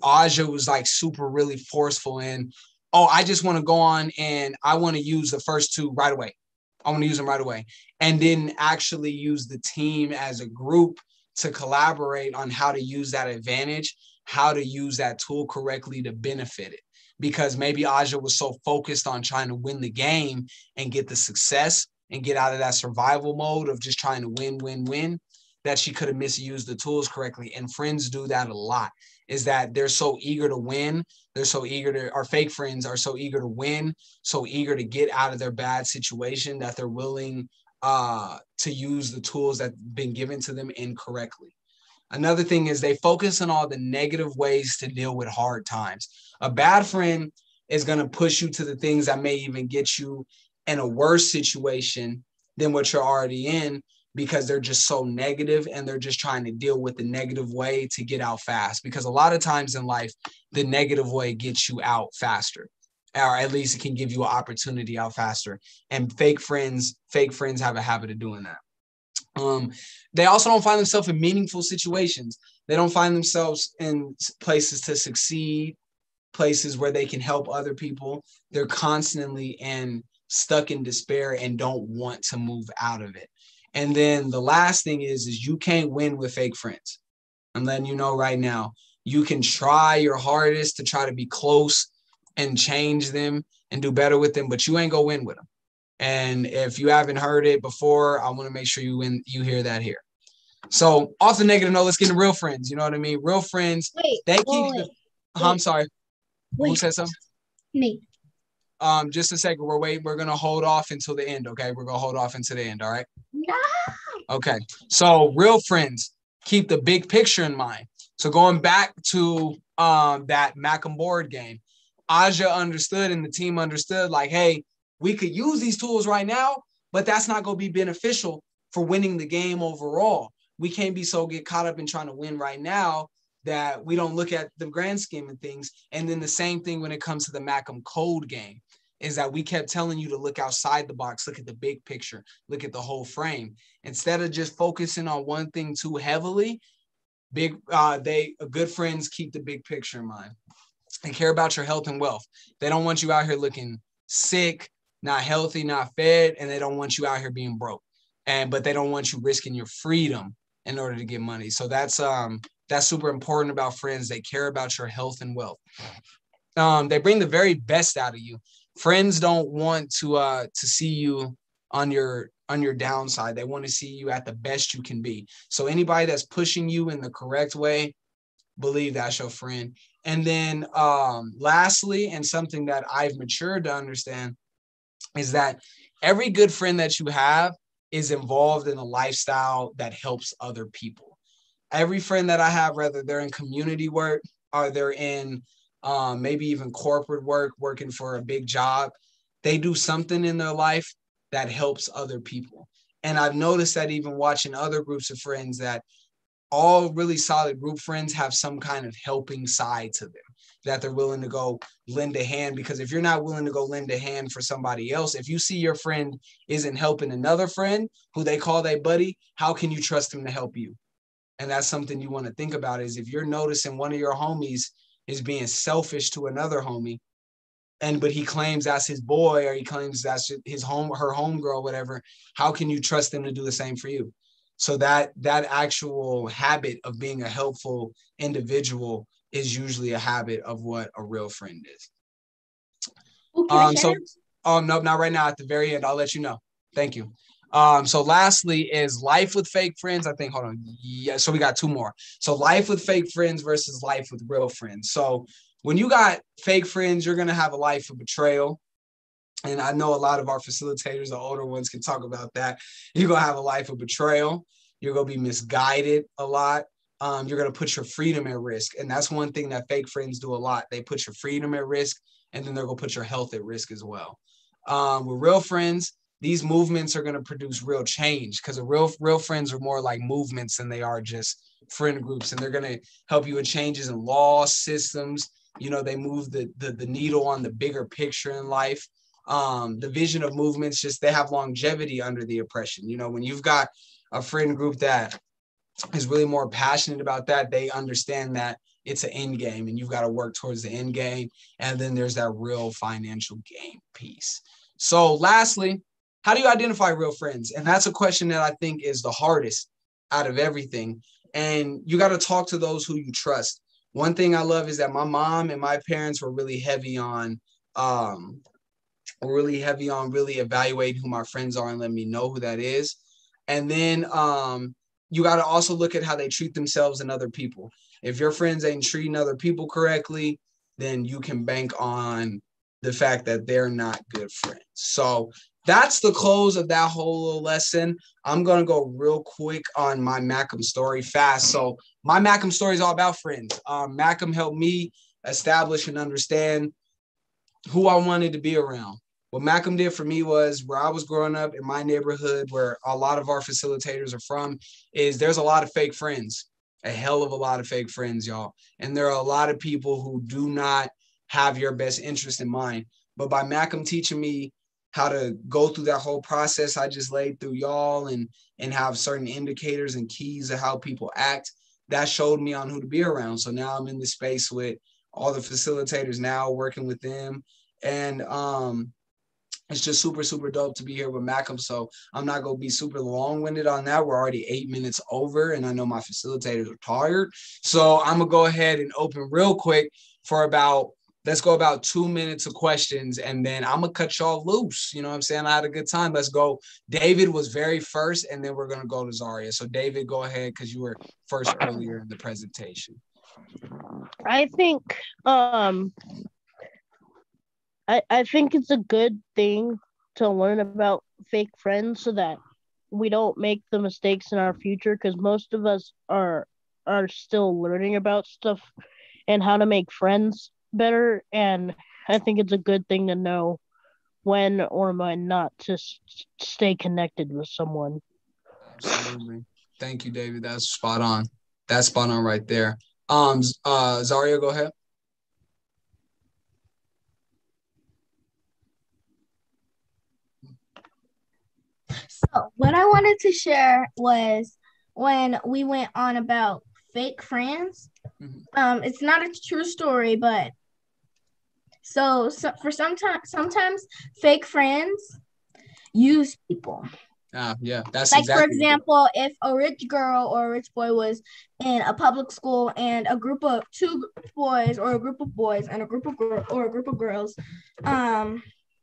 Aja was like super really forceful and, oh, I just want to go on and I want to use the first two right away. I want to use them right away. And didn't actually use the team as a group to collaborate on how to use that advantage, how to use that tool correctly to benefit it. Because maybe Aja was so focused on trying to win the game and get the success and get out of that survival mode of just trying to win, that she could have misused the tools correctly. And friends do that a lot. is that they're so eager to win. They're so eager to, our fake friends are so eager to win, so eager to get out of their bad situation that they're willing to use the tools that have been given to them incorrectly. Another thing is they focus on all the negative ways to deal with hard times. A bad friend is going to push you to the things that may even get you in a worse situation than what you're already in, because they're just so negative and they're just trying to deal with the negative way to get out fast. Because a lot of times in life, the negative way gets you out faster, or at least it can give you an opportunity out faster. And fake friends have a habit of doing that. They also don't find themselves in meaningful situations. They don't find themselves in places to succeed, places where they can help other people. They're constantly stuck in despair and don't want to move out of it. And then the last thing is you can't win with fake friends. I'm letting you know right now, you can try your hardest to try to be close and change them and do better with them, but you ain't gonna win with them. And if you haven't heard it before, I want to make sure you hear that here. So off the negative note, let's get into real friends. You know what I mean? Real friends, I'm sorry. Who said something? Me. Just a second. We're gonna hold off until the end, okay? We're gonna hold off until the end, all right? No. Okay. So real friends keep the big picture in mind. So going back to that MACM board game, Aja understood and the team understood, like, hey, we could use these tools right now, but that's not going to be beneficial for winning the game overall. We can't get caught up in trying to win right now that we don't look at the grand scheme of things. And then the same thing when it comes to the MACM code game is that we kept telling you to look outside the box, look at the big picture, look at the whole frame. Instead of just focusing on one thing too heavily, good friends keep the big picture in mind and care about your health and wealth. They don't want you out here looking sick, not healthy, not fed, and they don't want you out here being broke. But they don't want you risking your freedom in order to get money. So that's super important about friends. They care about your health and wealth. They bring the very best out of you. Friends don't want to see you on your downside. They want to see you at the best you can be. So anybody that's pushing you in the correct way, believe that's your friend. And then lastly, and something that I've matured to understand, is that every good friend that you have is involved in a lifestyle that helps other people. Every friend that I have, whether they're in community work or they're in maybe even corporate work, working for a big job, they do something in their life that helps other people. And I've noticed that even watching other groups of friends, that all really solid group friends have some kind of helping side to them, that they're willing to go lend a hand. Because if you're not willing to go lend a hand for somebody else, if you see your friend isn't helping another friend who they call their buddy, how can you trust them to help you? And that's something you want to think about, is if you're noticing one of your homies is being selfish to another homie, but he claims that's his boy, or he claims that's her homegirl, whatever, how can you trust them to do the same for you? So that actual habit of being a helpful individual is usually a habit of what a real friend is. No, not right now. At the very end, I'll let you know. Thank you. So lastly is life with fake friends. I think, hold on. Yeah, so we got two more. So life with fake friends versus life with real friends. So when you got fake friends, you're going to have a life of betrayal. And I know a lot of our facilitators, the older ones, can talk about that. You're going to have a life of betrayal. You're going to be misguided a lot. You're going to put your freedom at risk. And that's one thing that fake friends do a lot. They put your freedom at risk, and then they're going to put your health at risk as well. With real friends, these movements are going to produce real change, because real friends are more like movements than they are just friend groups. And they're going to help you with changes in laws, systems. You know, they move the needle on the bigger picture in life. The vision of movements, just they have longevity under the oppression. You know, when you've got a friend group that is really more passionate about that, they understand that it's an end game and you've got to work towards the end game. And then there's that real financial gain piece. So lastly, how do you identify real friends? And that's a question that I think is the hardest out of everything. And you got to talk to those who you trust. One thing I love is that my mom and my parents were really heavy on really evaluating who my friends are and letting me know who that is. And then you got to also look at how they treat themselves and other people. If your friends ain't treating other people correctly, then you can bank on the fact that they're not good friends. So that's the close of that whole little lesson. I'm going to go real quick on my MACM story fast. So my MACM story is all about friends. MACM helped me establish and understand who I wanted to be around. What MACM did for me was where I was growing up in my neighborhood, where a lot of our facilitators are from, is there's a lot of fake friends, a hell of a lot of fake friends, y'all. And there are a lot of people who do not have your best interest in mind. But by MACM teaching me how to go through that whole process I just laid through y'all and have certain indicators and keys of how people act, that showed me on who to be around. So now I'm in this space with all the facilitators now, working with them. And it's just super, super dope to be here with MACM. So I'm not going to be super long-winded on that. We're already 8 minutes over, and I know my facilitators are tired. So I'm going to go ahead and open real quick for let's go about 2 minutes of questions, and then I'm going to cut y'all loose. You know what I'm saying? I had a good time. Let's go. David was very first, and then we're going to go to Zaria. So David, go ahead, because you were first earlier in the presentation. I think I think it's a good thing to learn about fake friends so that we don't make the mistakes in our future, because most of us are still learning about stuff and how to make friends better. And I think it's a good thing to know when or when not to stay connected with someone. Absolutely. Thank you, David. That's spot on. That's spot on right there. Zaria, go ahead. So what I wanted to share was when we went on about fake friends. It's not a true story, but so for sometimes fake friends use people. Yeah, that's like, exactly. For example, if a rich girl or a rich boy was in a public school and a group of two boys or a group of boys and a group of girls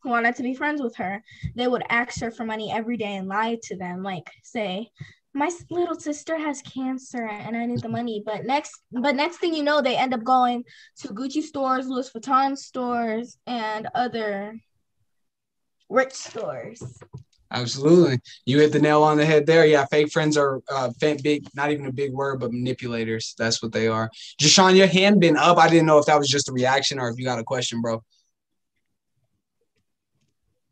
wanted to be friends with her, they would ask her for money every day and lie to them, like say, my little sister has cancer and I need the money. But next thing you know, they end up going to Gucci stores, Louis Vuitton stores, and other rich stores. Absolutely. You hit the nail on the head there. Yeah, fake friends are big, not even a big word, but manipulators. That's what they are. Jashawn, your hand been up. I didn't know if that was just a reaction or if you got a question, bro.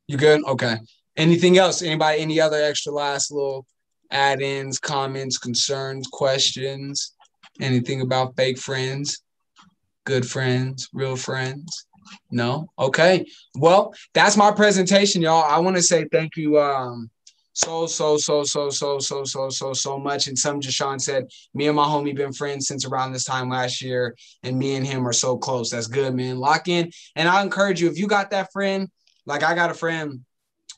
You good? Okay. Anything else? Anybody, any other extra last little add-ins, comments, concerns, questions? Anything about fake friends, good friends, real friends? No? Okay. Well, that's my presentation, y'all. I want to say thank you so much. And some Jashawn said, me and my homie been friends since around this time last year, and me and him are so close. That's good, man. Lock in. And I encourage you, if you got that friend, like I got a friend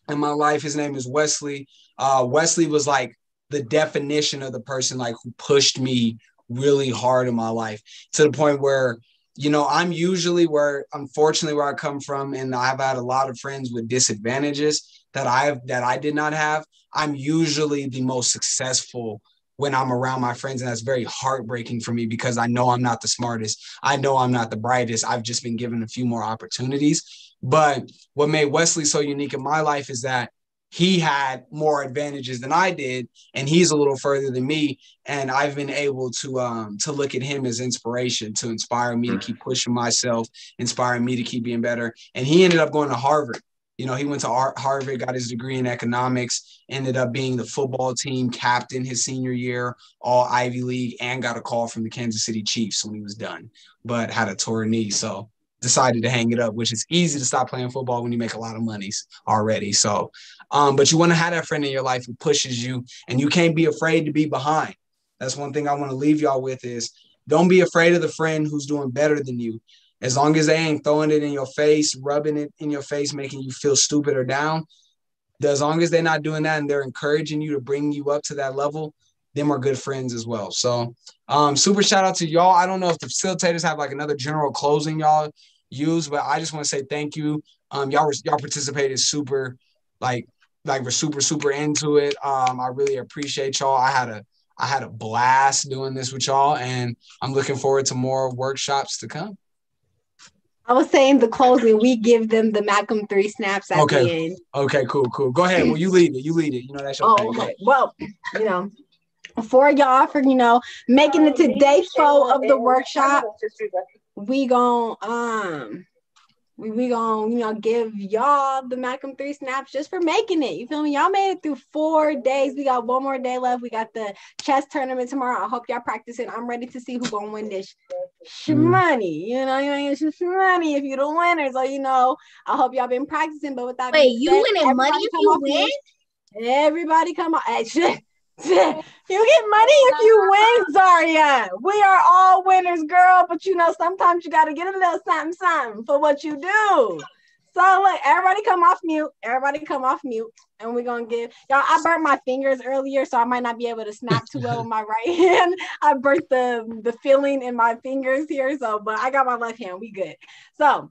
in my life, his name is Wesley. Wesley was like the definition of the person like who pushed me really hard in my life, to the point where, you know, I'm usually unfortunately where I come from, and I've had a lot of friends with disadvantages that I did not have. I'm usually the most successful when I'm around my friends, and that's very heartbreaking for me because I know I'm not the smartest. I know I'm not the brightest. I've just been given a few more opportunities. But what made Wesley so unique in my life is that he had more advantages than I did, and he's a little further than me. And I've been able to look at him as inspiration, to inspire me to keep pushing myself, inspiring me to keep being better. And he ended up going to Harvard. You know, he went to Harvard, got his degree in economics, ended up being the football team captain his senior year, all Ivy League, and got a call from the Kansas City Chiefs when he was done, but had a torn knee. So decided to hang it up, which is easy to stop playing football when you make a lot of money already. So, but you want to have that friend in your life who pushes you, and you can't be afraid to be behind. That's one thing I want to leave y'all with is don't be afraid of the friend who's doing better than you. As long as they ain't throwing it in your face, rubbing it in your face, making you feel stupid or down, as long as they're not doing that and they're encouraging you to bring you up to that level, them are good friends as well. So super shout out to y'all. I don't know if the facilitators have like another general closing y'all use, but I just want to say thank you. Y'all participated super, like we're super into it. I really appreciate y'all. I had I had a blast doing this with y'all, and I'm looking forward to more workshops to come. I was saying the closing, we give them the MACM 3 snaps at the end. Okay, cool. Go ahead. Well, you lead it. You know, that's your thing. Okay. Well, for y'all, for, making it to day 4 of the workshop, we gonna give y'all the MACM 3 snaps just for making it. You feel me? Y'all made it through 4 days. We got one more day left. We got the chess tournament tomorrow. I hope y'all practicing. I'm ready to see who's gonna win this money. You ain't money if you the winner. So I hope y'all been practicing. But without you winning money if you win? Everybody come on. You get money if you win, Zaria. We are all winners, girl. But sometimes you gotta get a little something for what you do. So look, everybody come off mute. And we're gonna give y'all. I burnt my fingers earlier, so I might not be able to snap too well with my right hand. I burnt the feeling in my fingers here, but I got my left hand. We good. So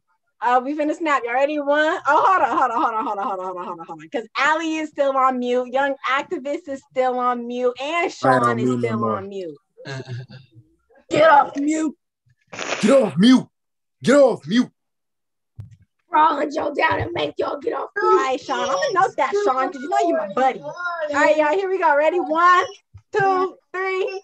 we finna snap. Y'all ready? One. Oh, hold on. Because Allie is still on mute. Young Activist is still on mute. And Sean is still on mute. Get off mute. Get off mute. I'll Joe down and make y'all get off mute. All right, Sean. I'm gonna note that, Sean, because you're my buddy. All right, y'all. Here we go. Ready? 1, 2, 3.